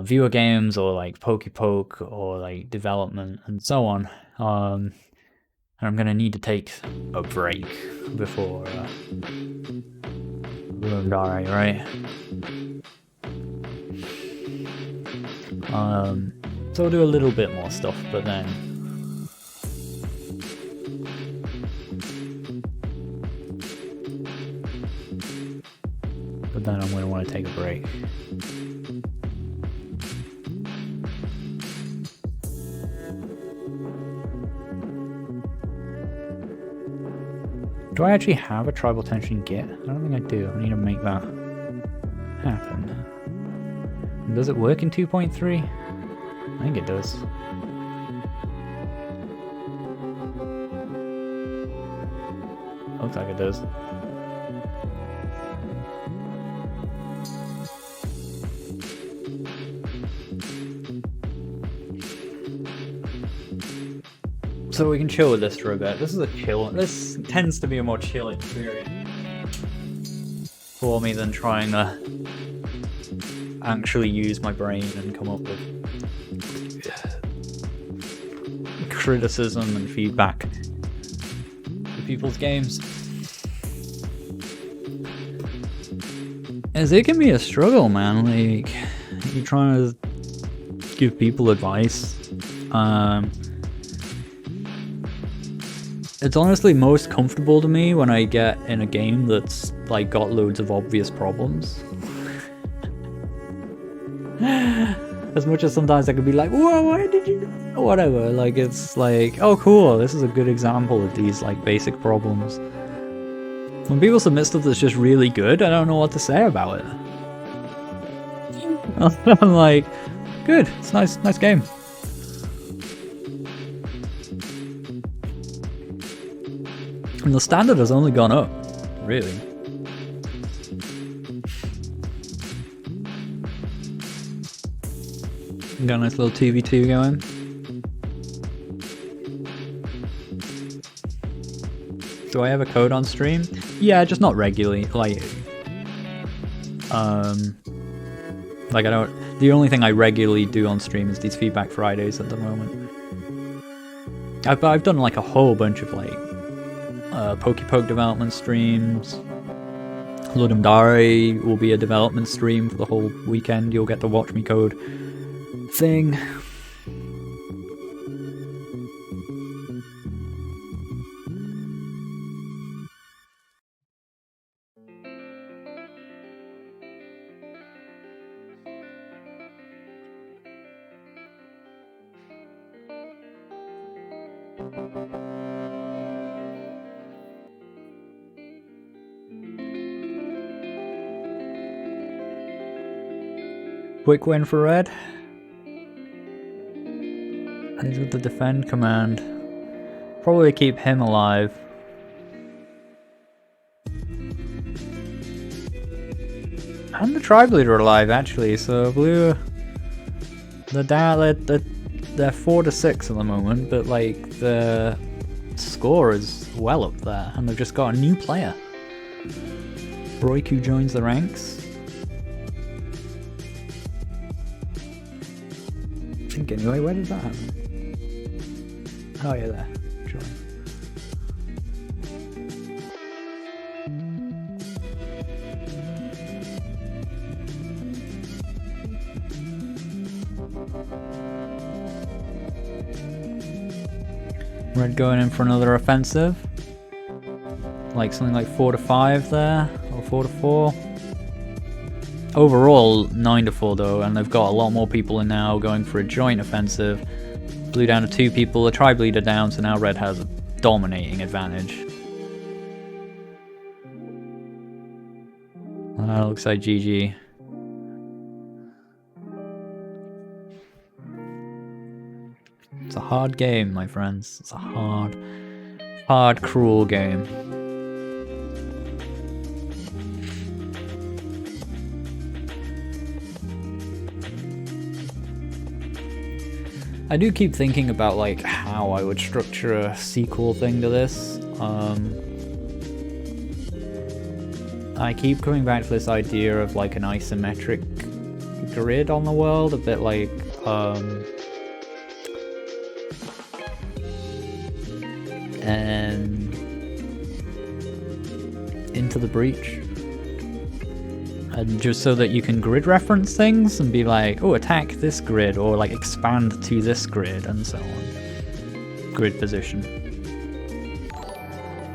viewer games or like Poke or like development and so on. And I'm gonna need to take a break before Legendary, right? So I'll do a little bit more stuff, but then I'm going to want to take a break. Do I actually have a tribal tension git? I don't think I do. I need to make that happen. Does it work in 2.3? I think it does. Looks like it does. So we can chill with this for a bit. This tends to be a more chill experience for me than trying to actually use my brain and come up with criticism and feedback for people's games. As it can be a struggle, man. Like, you're trying to give people advice. It's honestly most comfortable to me when I get in a game that's like got loads of obvious problems. As much as sometimes I could be like, whoa, why did you do whatever? Like, it's like, oh cool, this is a good example of these like basic problems. When people submit stuff that's just really good, I don't know what to say about it. I'm like, good, it's nice game. And the standard has only gone up, really. Got a nice little 2v2 going. Do I ever code on stream? Yeah, just not regularly. Like I don't. The only thing I regularly do on stream is these Feedback Fridays at the moment. I've done like a whole bunch of like Poke development streams. Ludum Dare will be a development stream for the whole weekend. You'll get the Watch Me Code thing. Quick win for red. And he's with the defend command. Probably keep him alive. And the tribe leader alive actually, so blue they're 4-6 at the moment, but like the score is well up there, and they've just got a new player. Roiku joins the ranks. I think anyway, where did that happen? Oh yeah, there. Join. Red going in for another offensive. Like something like 4-5 there, or 4-4. Overall, 9-4 though, and they've got a lot more people in now going for a joint offensive. Blue down to 2 people, the tribe leader down, so now red has a dominating advantage. That looks like GG. It's a hard game, my friends. It's a hard, cruel game. I do keep thinking about like how I would structure a sequel thing to this. I keep coming back to this idea of like an isometric grid on the world, a bit like and Into the Breach. And just so that you can grid reference things and be like, oh, attack this grid, or like expand to this grid, and so on. Grid position.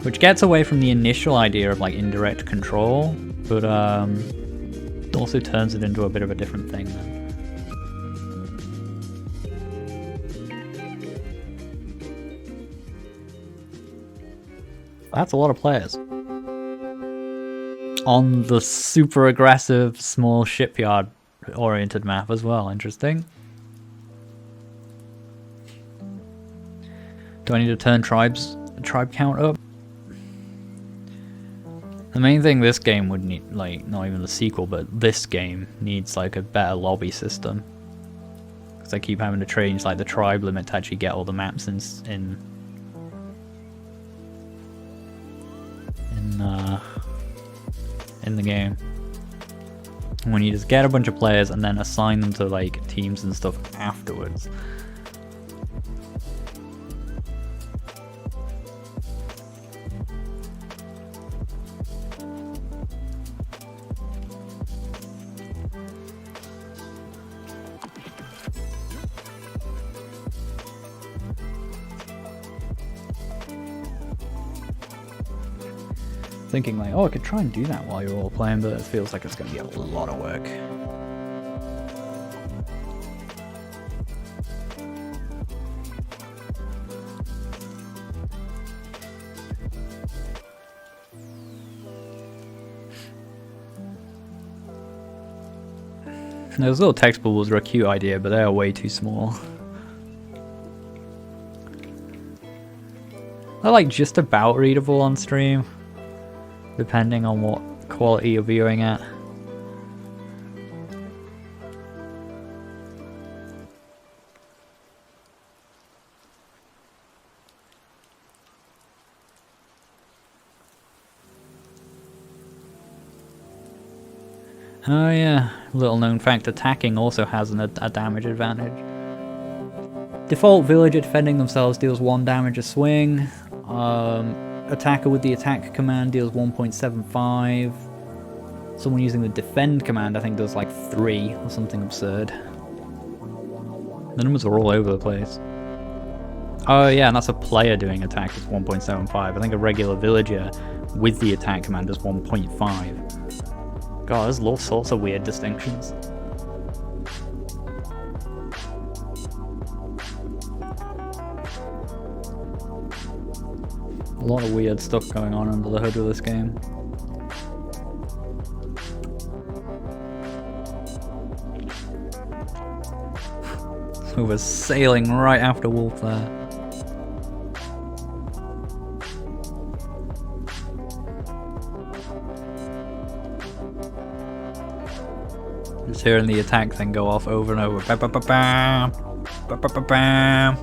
Which gets away from the initial idea of like indirect control, but also turns it into a bit of a different thing then. That's a lot of players. On the super aggressive small shipyard oriented map as well. Interesting. Do I need to turn tribe count up? The main thing this game would need, like, not even the sequel, but this game needs like a better lobby system. Because I keep having to change like the tribe limit to actually get all the maps in the game. When you just get a bunch of players and then assign them to like teams and stuff afterwards. Thinking like, oh, I could try and do that while you're all playing, but it feels like it's going to be a lot of work. Those little text bubbles are a cute idea, but they are way too small. They're like just about readable on stream, depending on what quality you're viewing at. Oh yeah, little known fact, attacking also has a damage advantage. Default villager defending themselves deals 1 damage a swing. Attacker with the attack command deals 1.75. Someone using the defend command I think does like 3 or something absurd. The numbers are all over the place. Oh yeah, and that's a player doing attack, it's 1.75. I think a regular villager with the attack command does 1.5. God, there's all sorts of weird distinctions. A lot of weird stuff going on under the hood of this game. We were sailing right after Wolf there. Just hearing the attack thing go off over and over. Bam, bam, bam, bam. Bam, bam, bam, bam.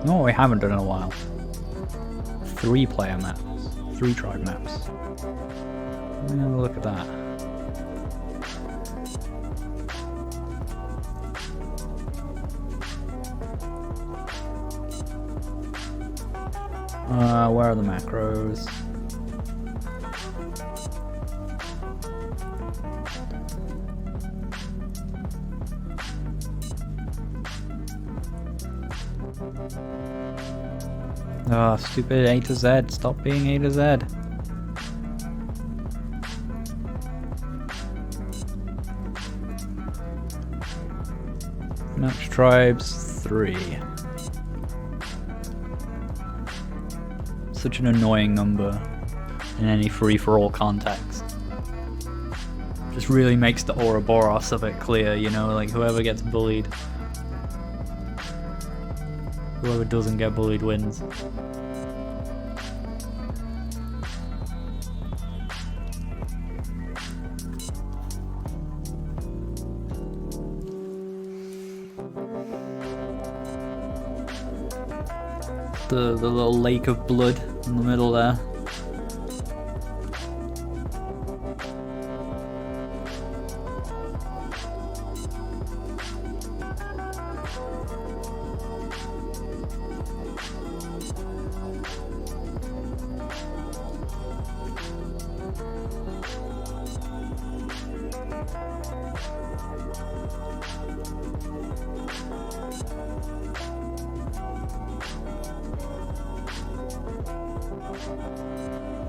No, we haven't done in a while. 3-player maps. 3-tribe maps. Let me have a look at that. Where are the macros? Oh, stupid A to Z. Stop being A to Z. Match tribes 3. Such an annoying number in any free-for-all context. Just really makes the Ouroboros a bit clear, you know, like whoever gets bullied. Whoever doesn't get bullied wins. The little lake of blood in the middle there.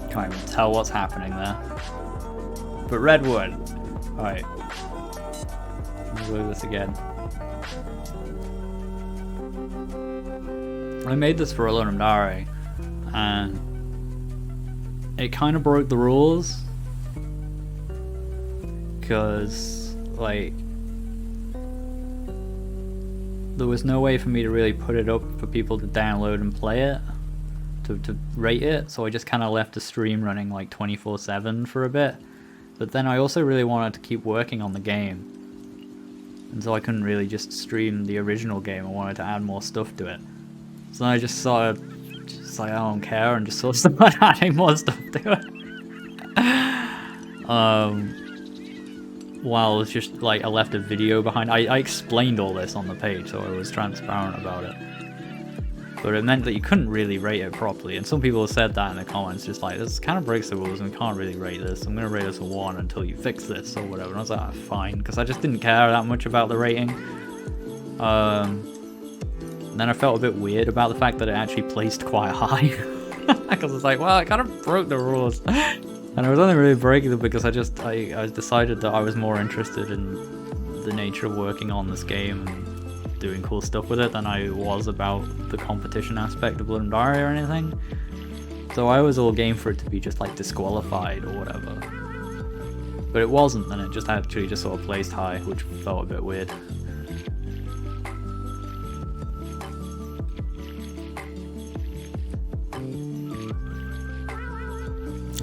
Can't even tell what's happening there. But redwood. Alright. Let me do this again. I made this for Pauloondra, and it kind of broke the rules. Because, like, there was no way for me to really put it up for people to download and play it. To rate it, so I just kind of left the stream running like 24/7 for a bit. But then I also really wanted to keep working on the game, and so I couldn't really just stream the original game. I wanted to add more stuff to it. So I just sort of, just like, I don't care, and just sort of started adding more stuff to it. While it's just like I left a video behind. I explained all this on the page, so I was transparent about it. But it meant that you couldn't really rate it properly, and some people have said that in the comments, just like, this kind of breaks the rules and we can't really rate this. I'm going to rate this a 1 until you fix this or whatever. And I was like, ah, fine, because I just didn't care that much about the rating. And then I felt a bit weird about the fact that it actually placed quite high. Because it's like, well, I kind of broke the rules. And I was only really breaking them because I decided that I was more interested in the nature of working on this game and doing cool stuff with it than I was about the competition aspect of Pauloondra or anything. So I was all game for it to be just like disqualified or whatever. But it wasn't, and it just actually just sort of placed high, which felt a bit weird.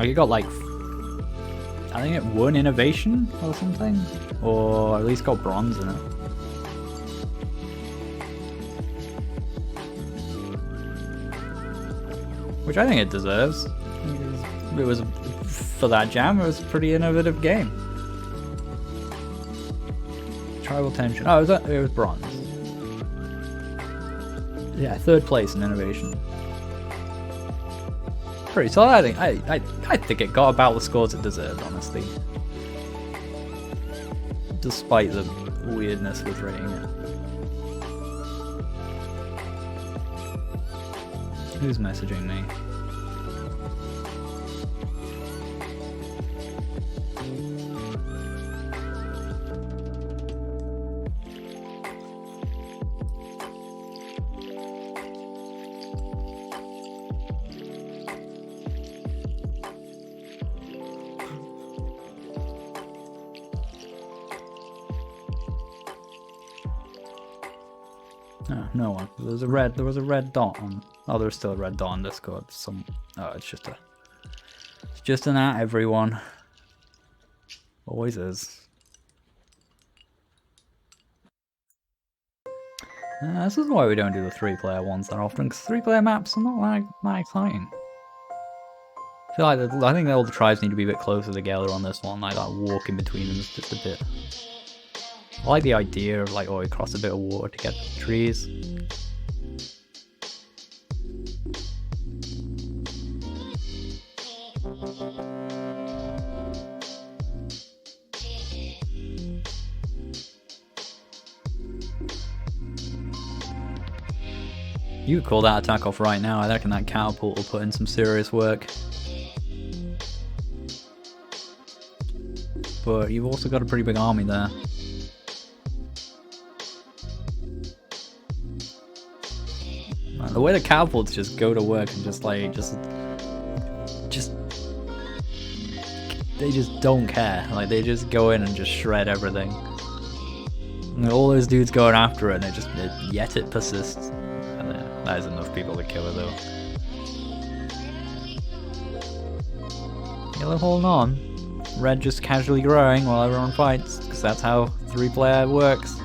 Like it got like, I think it won innovation or something, or at least got bronze in it. Which I think it deserves. It was for that jam. It was a pretty innovative game. Tribal tension. Oh, it was bronze. Yeah, 3rd place in innovation. Pretty solid. I think it got about the scores it deserved, honestly. Despite the weirdness with rating it. Who's messaging me? Oh, no one. There was a red dot on. Oh, there's still a red dot on Discord. Oh, it's just an at everyone. Always is. This is why we don't do the 3-player ones that often, because 3-player maps are not that exciting. I feel like I think all the tribes need to be a bit closer together on this one. Like that walk in between them is just a bit. I like the idea of like, oh, you cross a bit of water to get to the trees. You could call that attack off right now. I reckon that catapult will put in some serious work. But you've also got a pretty big army there. The way the catapults just go to work and they just don't care. Like they just go in and just shred everything. And all those dudes going after it, and yet it persists. And that is enough people to kill it though. Yellow holding on. Red just casually growing while everyone fights, because that's how 3-player works.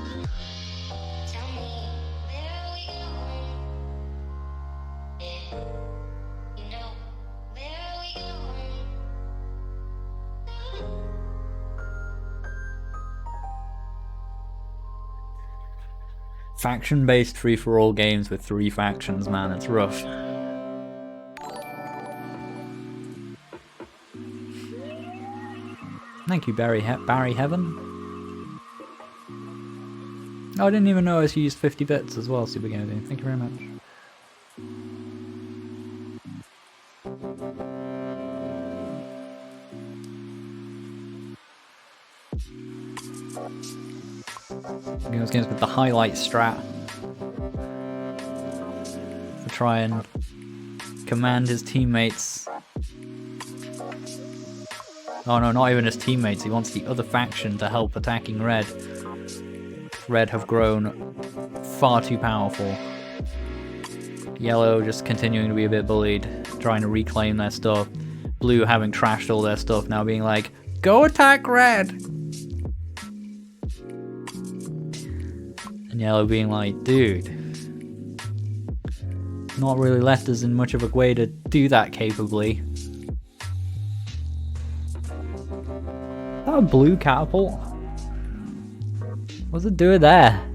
Faction-based free-for-all games with 3 factions, man, it's rough. Thank you, Barry Heaven. Oh, I didn't even notice you used 50 bits as well, Super Gaming. Thank you very much. Those games with the highlight strat to try and command his teammates. Oh no, not even his teammates, he wants the other faction to help attacking Red. Red have grown far too powerful. Yellow just continuing to be a bit bullied, trying to reclaim their stuff. Blue having trashed all their stuff, now being like, go attack Red! And Yellow being like, dude, not really left us in much of a way to do that capably. Is that a blue catapult? What's it doing there?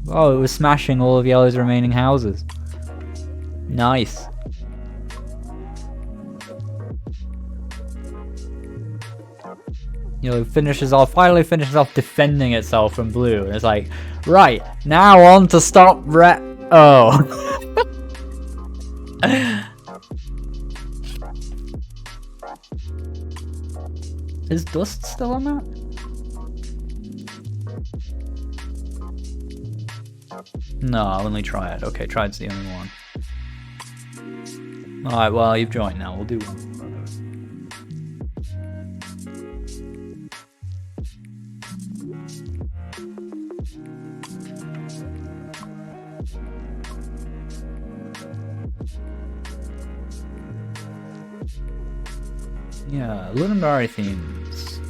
Oh, it was smashing all of Yellow's remaining houses. Nice. Yellow finally finishes off defending itself from blue. And it's like, right, now on to stop Red. Oh. Is Dust still on that? No, I'll only try it. Okay, Tried's the only one. Alright, well, you've joined now. We'll do one. Yeah, Lunari themes.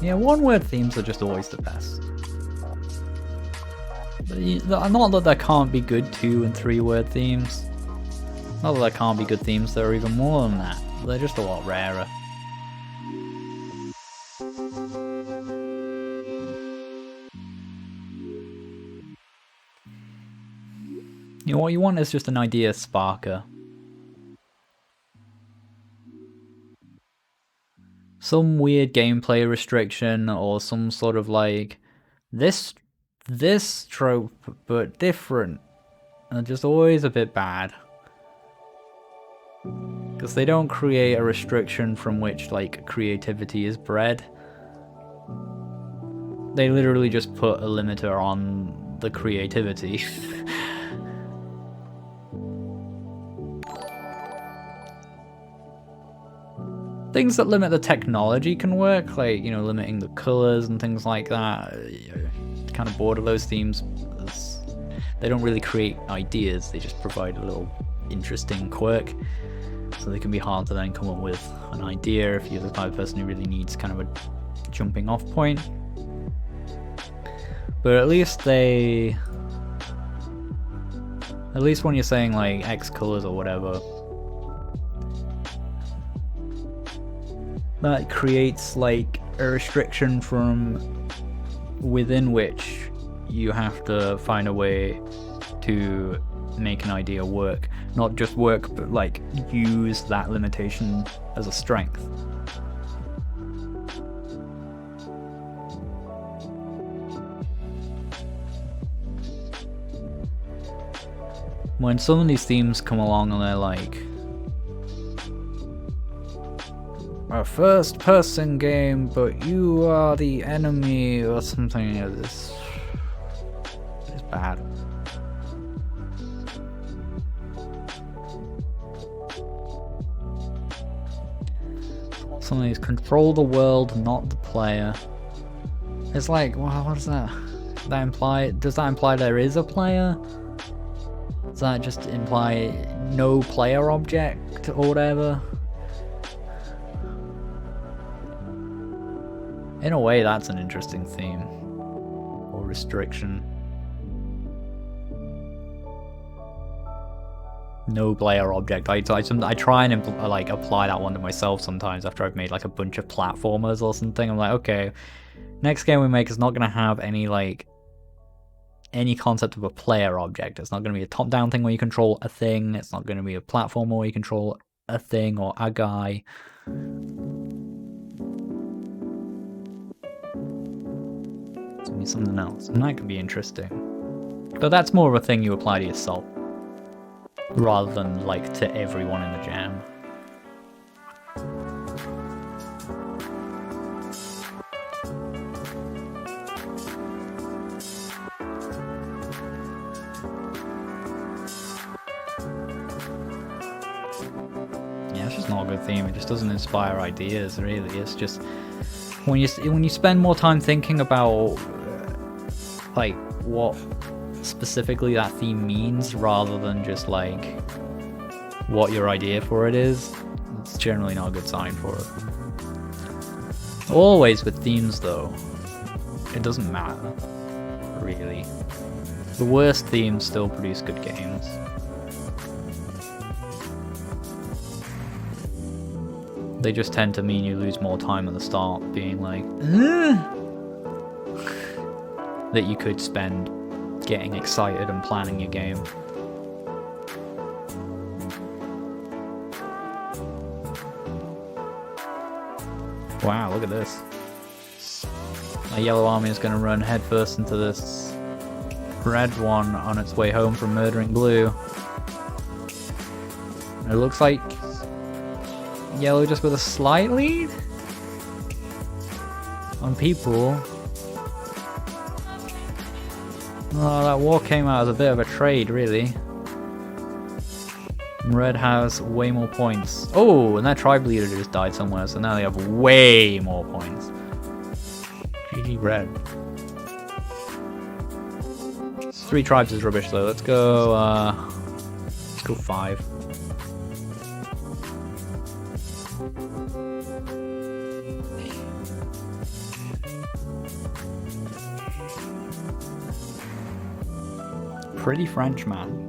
Yeah, one-word themes are just always the best. Not that there can't be good 2- and 3-word themes. Not that there can't be good themes that are even more than that. They're just a lot rarer. You know, what you want is just an idea sparker. Some weird gameplay restriction or some sort of like this trope but different, and just always a bit bad. Because they don't create a restriction from which like creativity is bred. They literally just put a limiter on the creativity. Things that limit the technology can work, like, you know, limiting the colors and things like that. Kind of bored of those themes. They don't really create ideas, they just provide a little interesting quirk. So they can be hard to then come up with an idea if you're the type of person who really needs kind of a jumping off point. But at least when you're saying like X colors or whatever, that creates like a restriction from within which you have to find a way to make an idea work. Not just work, but like use that limitation as a strength. When some of these themes come along and they're like, a first-person game, but you are the enemy, or something. It's bad. Some of these control the world, not the player. It's like, wow, what does that imply? Does that imply there is a player? Does that just imply no player object or whatever? In a way, that's an interesting theme or restriction. No player object. I try and like apply that one to myself sometimes after I've made like a bunch of platformers or something. I'm like, okay, next game we make is not going to have any concept of a player object. It's not going to be a top-down thing where you control a thing. It's not going to be a platformer where you control a thing or a guy. It's going to be something else, and that can be interesting. But that's more of a thing you apply to yourself, rather than like to everyone in the jam. Yeah, it's just not a good theme. It just doesn't inspire ideas, really. It's just when you spend more time thinking about like what specifically that theme means rather than just like what your idea for it is, it's generally not a good sign for it. Always with themes though, it doesn't matter really. The worst themes still produce good games. They just tend to mean you lose more time at the start being like that you could spend getting excited and planning your game. Wow, look at this. My yellow army is going to run headfirst into this red one on its way home from murdering blue. It looks like yellow just with a slight lead on people. Oh, that war came out as a bit of a trade, really. Red has way more points. Oh, and that tribe leader just died somewhere, so now they have way more points. GG Red. 3 tribes is rubbish though. Let's go 5. Pretty French man.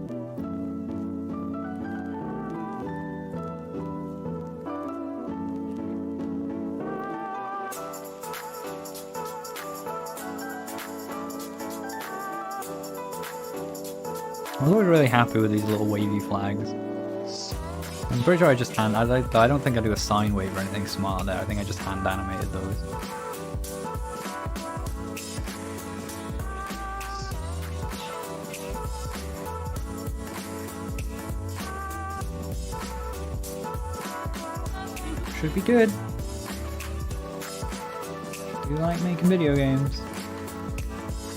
I was always really happy with these little wavy flags. I'm pretty sure I just I don't think I do a sine wave or anything smart there. I think I just hand animated those. Should be good. Do you like making video games?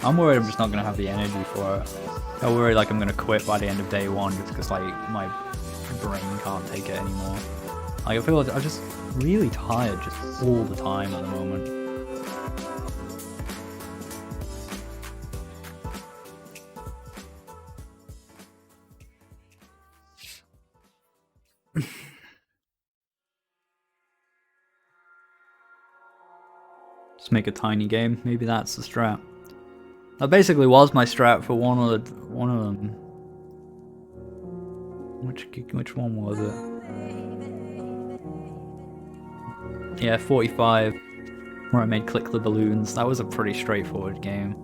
I'm worried I'm just not gonna have the energy for it. I worry like I'm gonna quit by the end of day 1 just because like my brain can't take it anymore. Like I feel like I'm just really tired just all the time at the moment. Just make a tiny game. Maybe that's the strat. That basically was my strat for one of them. Which one was it? Yeah, 45, where I made Click the Balloons. That was a pretty straightforward game.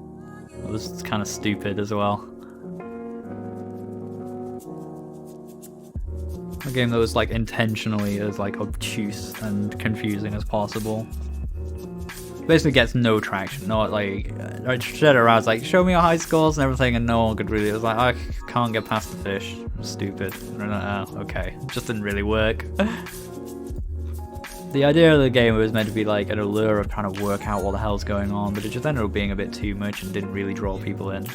It was kind of stupid as well. A game that was like intentionally as like obtuse and confusing as possible. Basically gets no traction. Not like I shared around like show me your high scores and everything, and no one could really. It was like I can't get past the fish. I'm stupid. Okay, it just didn't really work. The idea of the game was meant to be like an allure of trying to work out what the hell's going on, but it just ended up being a bit too much and didn't really draw people in.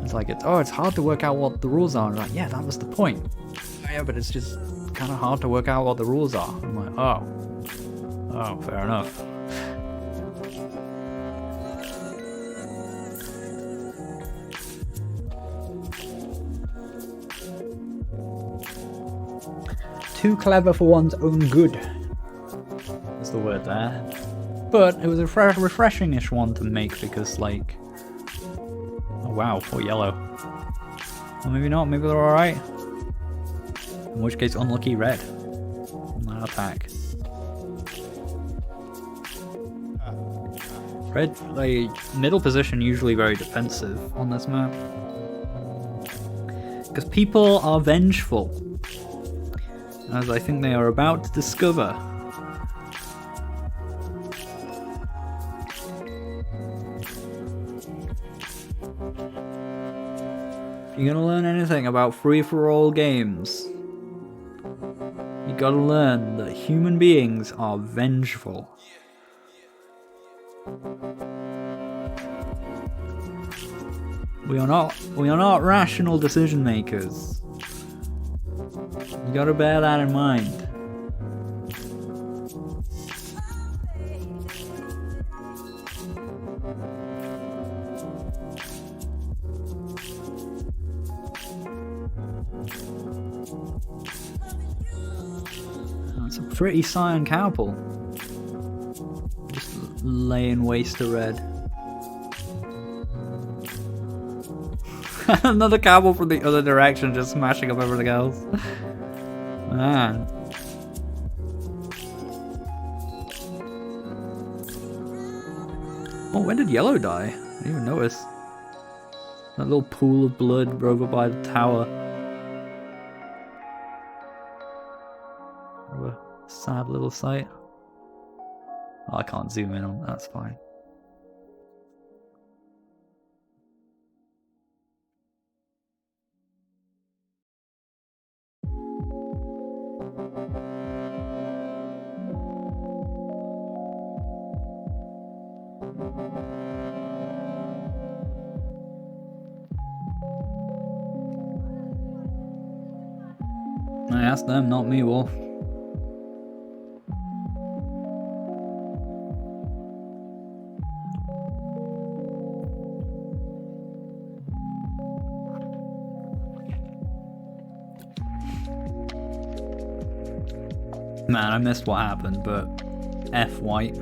It's like it's hard to work out what the rules are. And I'm like, yeah, that was the point. Yeah, but it's just kind of hard to work out what the rules are. I'm like, oh, fair enough. Too clever for one's own good. That's the word there. But it was a refreshing-ish one to make because, like... Oh wow, or yellow. Well, maybe not, maybe they're alright. In which case, unlucky red. On that attack. Red, like, middle position usually very defensive on this map. Because people are vengeful. As I think they are about to discover. If you're gonna learn anything about free-for-all games, you gotta learn that human beings are vengeful. We are not rational decision makers. You gotta bear that in mind. That's a pretty cyan cowpole. Just laying waste to red. Another cowpole from the other direction, just smashing up everything else. Man. Oh, when did yellow die? I didn't even notice. That little pool of blood over by the tower. What a sad little sight. Oh, I can't zoom in on that, that's fine. I asked them, not me, Wolf. Man, I missed what happened, but F white.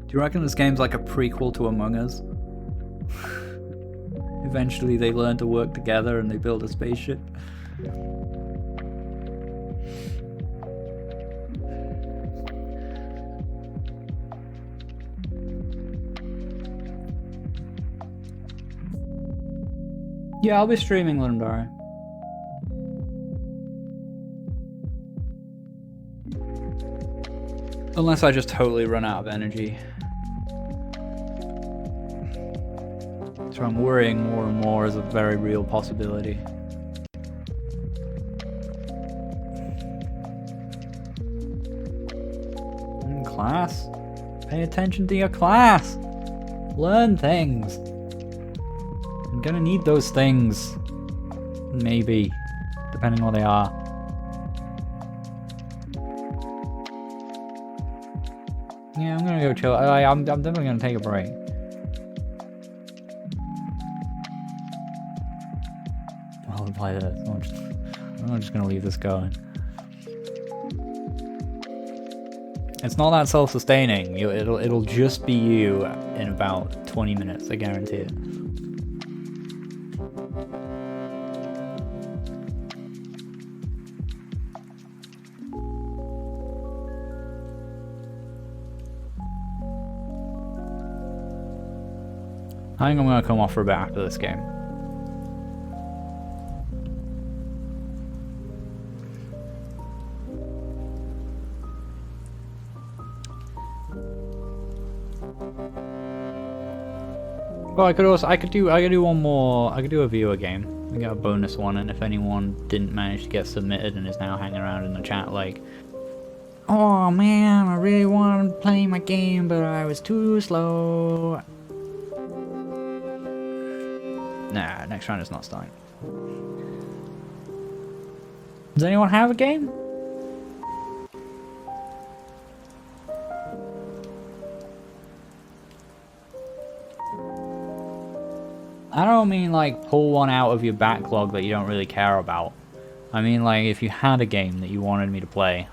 Do you reckon this game's like a prequel to Among Us? Eventually they learn to work together and they build a spaceship. Yeah, I'll be streaming Lundari. Unless I just totally run out of energy. So I'm worrying more and more is a very real possibility. Class? Pay attention to your class! Learn things! I'm gonna need those things. Maybe. Depending on what they are. Yeah, I'm gonna go chill. I'm definitely gonna take a break. I'll apply this. I'm just gonna leave this going. It's not that self-sustaining. It'll just be you in about 20 minutes. I guarantee it. I think I'm gonna come off for a bit after this game. Well, I could do one more. I could do a viewer game. I get a bonus one, and if anyone didn't manage to get submitted and is now hanging around in the chat like, oh man, I really wanted to play my game, but I was too slow. Nah, next round is not starting. Does anyone have a game? I don't mean like pull one out of your backlog that you don't really care about. I mean like if you had a game that you wanted me to play.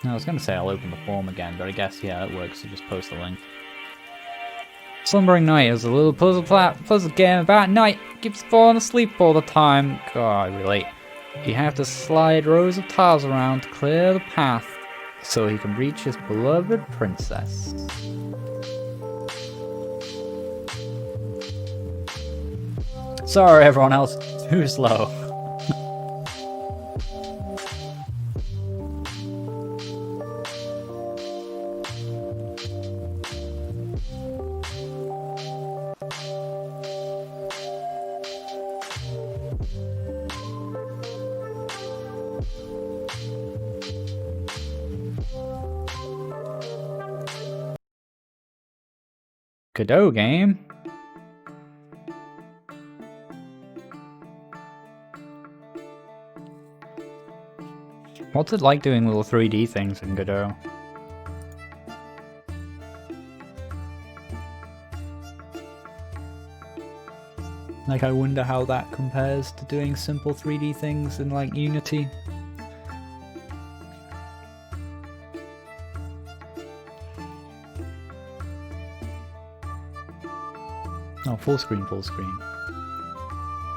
I was gonna say I'll open the form again, but I guess yeah, it works to just post the link. Slumbering Night is a little puzzle game about night. Keeps falling asleep all the time. God, I relate. You have to slide rows of tiles around to clear the path so he can reach his beloved princess. Sorry everyone else, too slow. Godot game? What's it like doing little 3D things in Godot? Like, I wonder how that compares to doing simple 3D things in, like, Unity. Oh, full screen, full screen.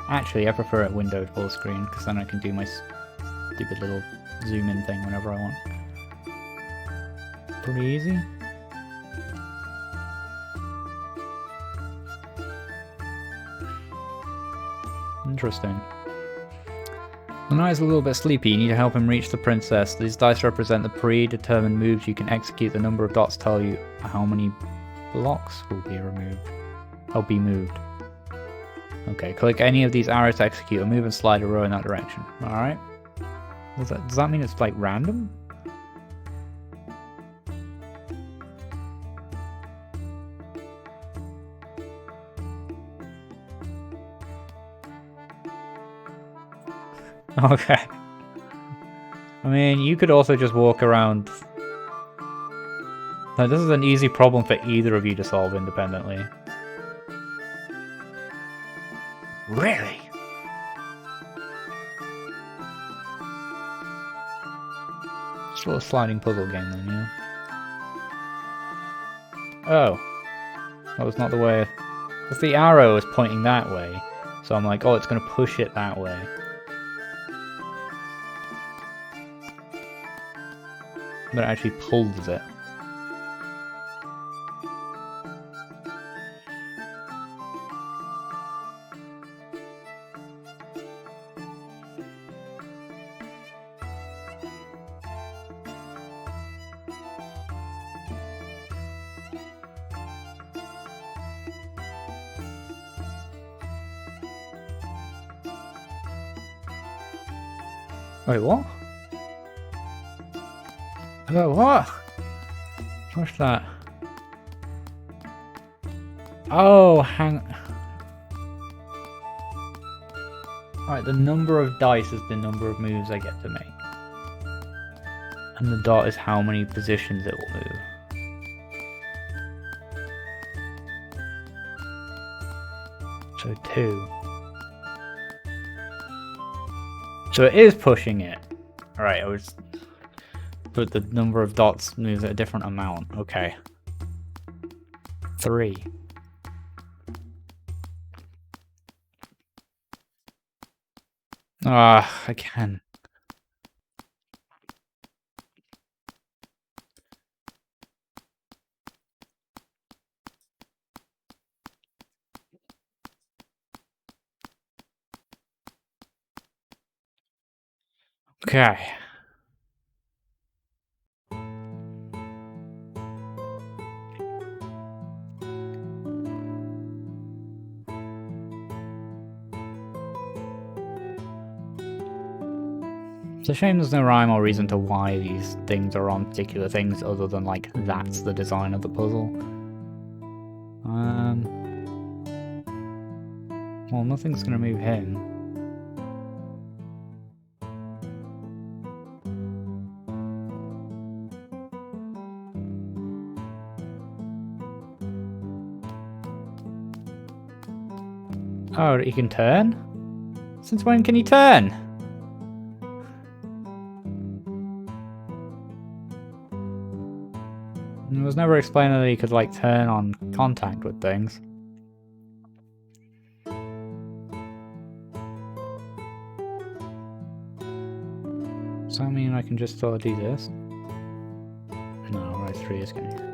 Actually, I prefer it windowed full screen, because then I can do my stupid little zoom in thing whenever I want. Pretty easy. Interesting. The knight is a little bit sleepy. You need to help him reach the princess. These dice represent the predetermined moves you can execute. The number of dots tell you how many blocks will be removed. I'll be moved. Okay, click any of these arrows to execute, or move and slide a row in that direction. Alright. Does that mean it's like random? Okay. I mean, you could also just walk around. Now, this is an easy problem for either of you to solve independently. Really? It's a little sliding puzzle game then, yeah. Oh. That was not the way. Because the arrow is pointing that way. So I'm like, oh, it's going to push it that way. But it actually pulls it. Wait, what? What? What's that? Oh, hang... Alright, the number of dice is the number of moves I get to make. And the dot is how many positions it will move. So 2. So it is pushing it. Alright, but the number of dots moves at a different amount. Okay. 3. Ah, I can. Okay. It's a shame there's no rhyme or reason to why these things are on particular things other than like that's the design of the puzzle. Well, nothing's gonna move him. Oh, he can turn? Since when can he turn? It was never explained that he could, like, turn on contact with things. Does that mean I can just sort of do this? No, right, 3 is going to...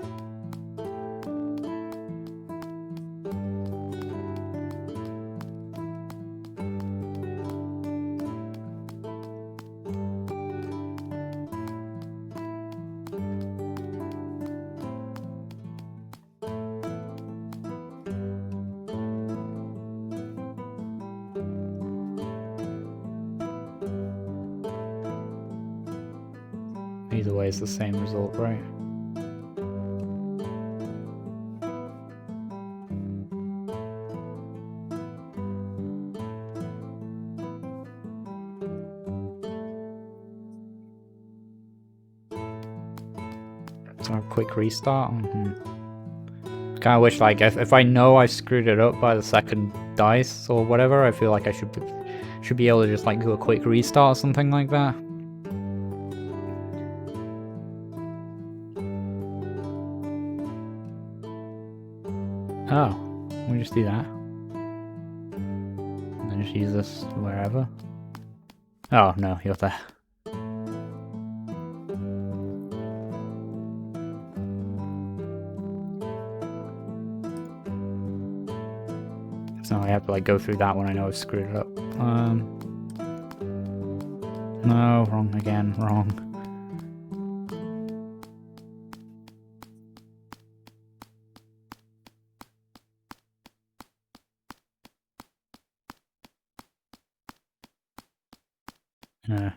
Either way, it's the same result, right? So a quick restart. Kind of wish, like, if I know I screwed it up by the second dice or whatever, I feel like I should be able to just like do a quick restart or something like that. Oh, we just do that. And then just use this wherever. Oh, no, you're there. So I have to like go through that when I know I've screwed it up. No, wrong again, wrong. Yeah.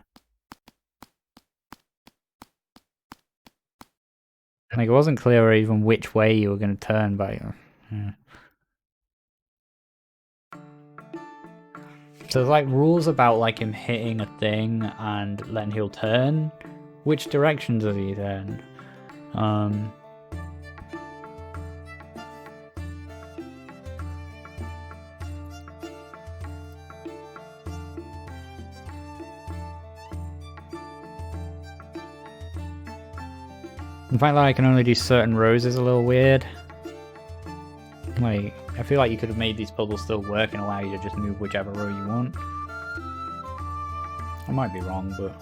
Like, it wasn't clear even which way you were going to turn, but yeah. So there's like rules about like him hitting a thing and then he'll turn. Which direction does he turn? The fact that I can only do certain rows is a little weird. Like, I feel like you could have made these puzzles still work and allow you to just move whichever row you want. I might be wrong, but...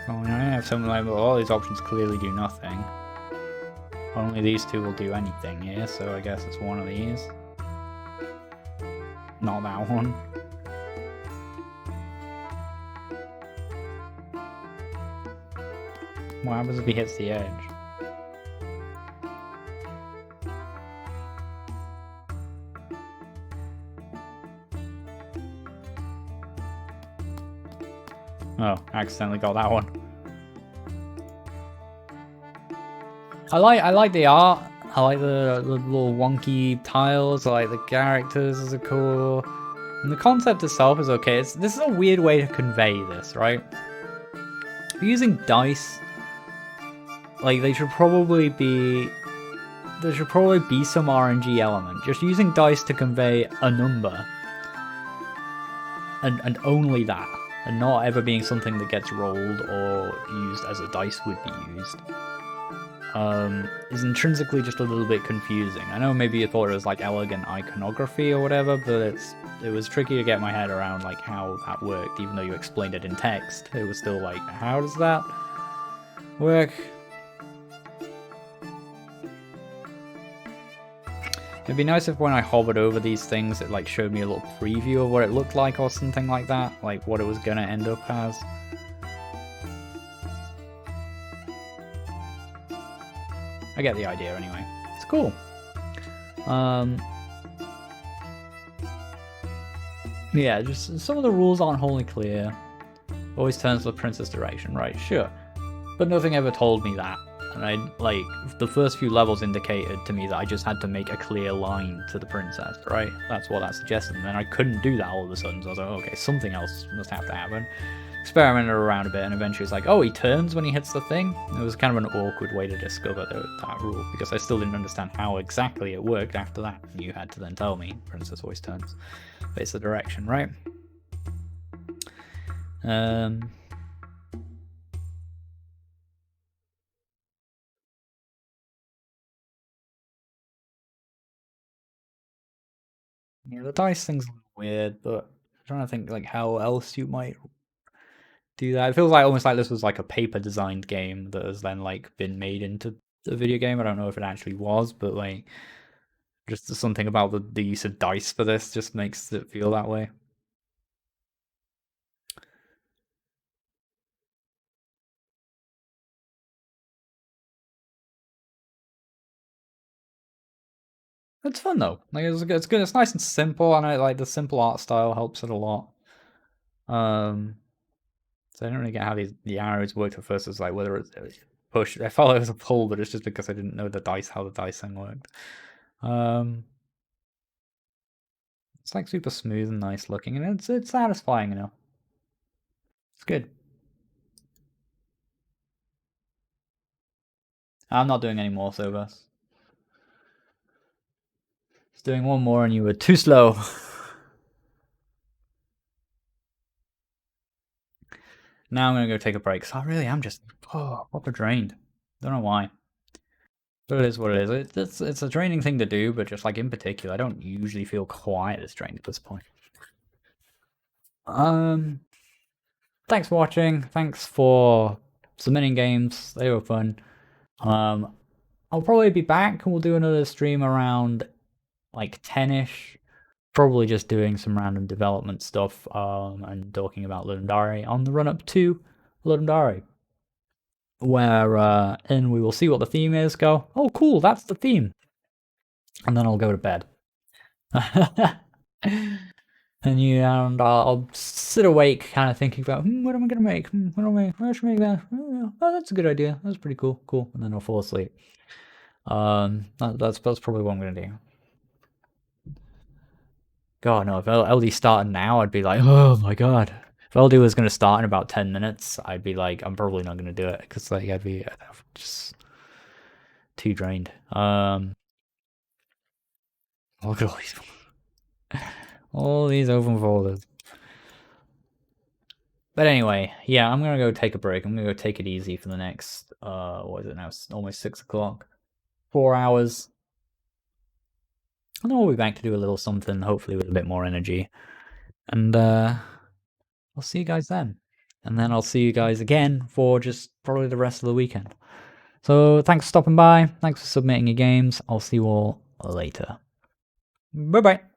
Oh, I have something like, well, all these options clearly do nothing. Only these two will do anything here, so I guess it's one of these. Not that one. What happens if he hits the edge? Oh, accidentally got that one. I like the art. I like the little wonky tiles. I like the characters as a cool. And the concept itself is okay. This is a weird way to convey this, right? If you're using dice, like there should probably be some RNG element. Just using dice to convey a number, and only that, and not ever being something that gets rolled or used as a dice would be used. Is intrinsically just a little bit confusing. I know maybe you thought it was like elegant iconography or whatever, but it was tricky to get my head around like how that worked. Even though you explained it in text, it was still like, how does that work? It'd be nice if when I hovered over these things, it like showed me a little preview of what it looked like or something like that, like what it was gonna end up as. I get the idea anyway. It's cool. Yeah, just some of the rules aren't wholly clear. Always turns the princess direction, right? Sure. But nothing ever told me that. And the first few levels indicated to me that I just had to make a clear line to the princess, right? That's what that suggested. And then I couldn't do that all of a sudden, so I was like, okay, something else must have to happen. Experimented around a bit, and eventually it's like, oh, he turns when he hits the thing? It was kind of an awkward way to discover that rule, because I still didn't understand how exactly it worked after that. You had to then tell me, princess always turns. Face the direction, right? Yeah, the dice thing's a little weird, but I'm trying to think like how else you might do that. It feels like almost like this was like a paper designed game that has then like been made into a video game. I don't know if it actually was, but like just something about the use of dice for this just makes it feel that way. It's fun though. Like it's good. It's nice and simple, and I like the simple art style helps it a lot. So I don't really get how the arrows worked at first. It's like whether it's push. I felt it was a pull, but it's just because I didn't know how the dice thing worked. It's like super smooth and nice looking, and it's satisfying, you know. It's good. I'm not doing any more, Sobus. Just doing one more, and you were too slow. Now I'm gonna go take a break. So I really am just proper drained. Don't know why. But it is what it is. It's a draining thing to do, but just like in particular, I don't usually feel quite as drained at this point. Thanks for watching. Thanks for submitting games. They were fun. I'll probably be back and we'll do another stream around like 10ish. Probably just doing some random development stuff and talking about Ludendare on the run up to Ludendare. where and we will see what the theme is. Go, oh cool, that's the theme, and then I'll go to bed. And I'll sit awake, kind of thinking about what am I gonna make? What am I? Where should I make that? Oh, that's a good idea. That's pretty cool. Cool, and then I'll fall asleep. That's probably what I'm gonna do. God, no, if LD started now, I'd be like, oh my god. If LD was going to start in about 10 minutes, I'd be like, I'm probably not going to do it, because like, I'd be just too drained. Look at all these open folders. But anyway, yeah, I'm going to go take a break. I'm going to go take it easy for the next, what is it now? It's almost 6 o'clock. 4 hours. And then we'll be back to do a little something, hopefully with a bit more energy. And I'll see you guys then. And then I'll see you guys again for just probably the rest of the weekend. So thanks for stopping by. Thanks for submitting your games. I'll see you all later. Bye-bye.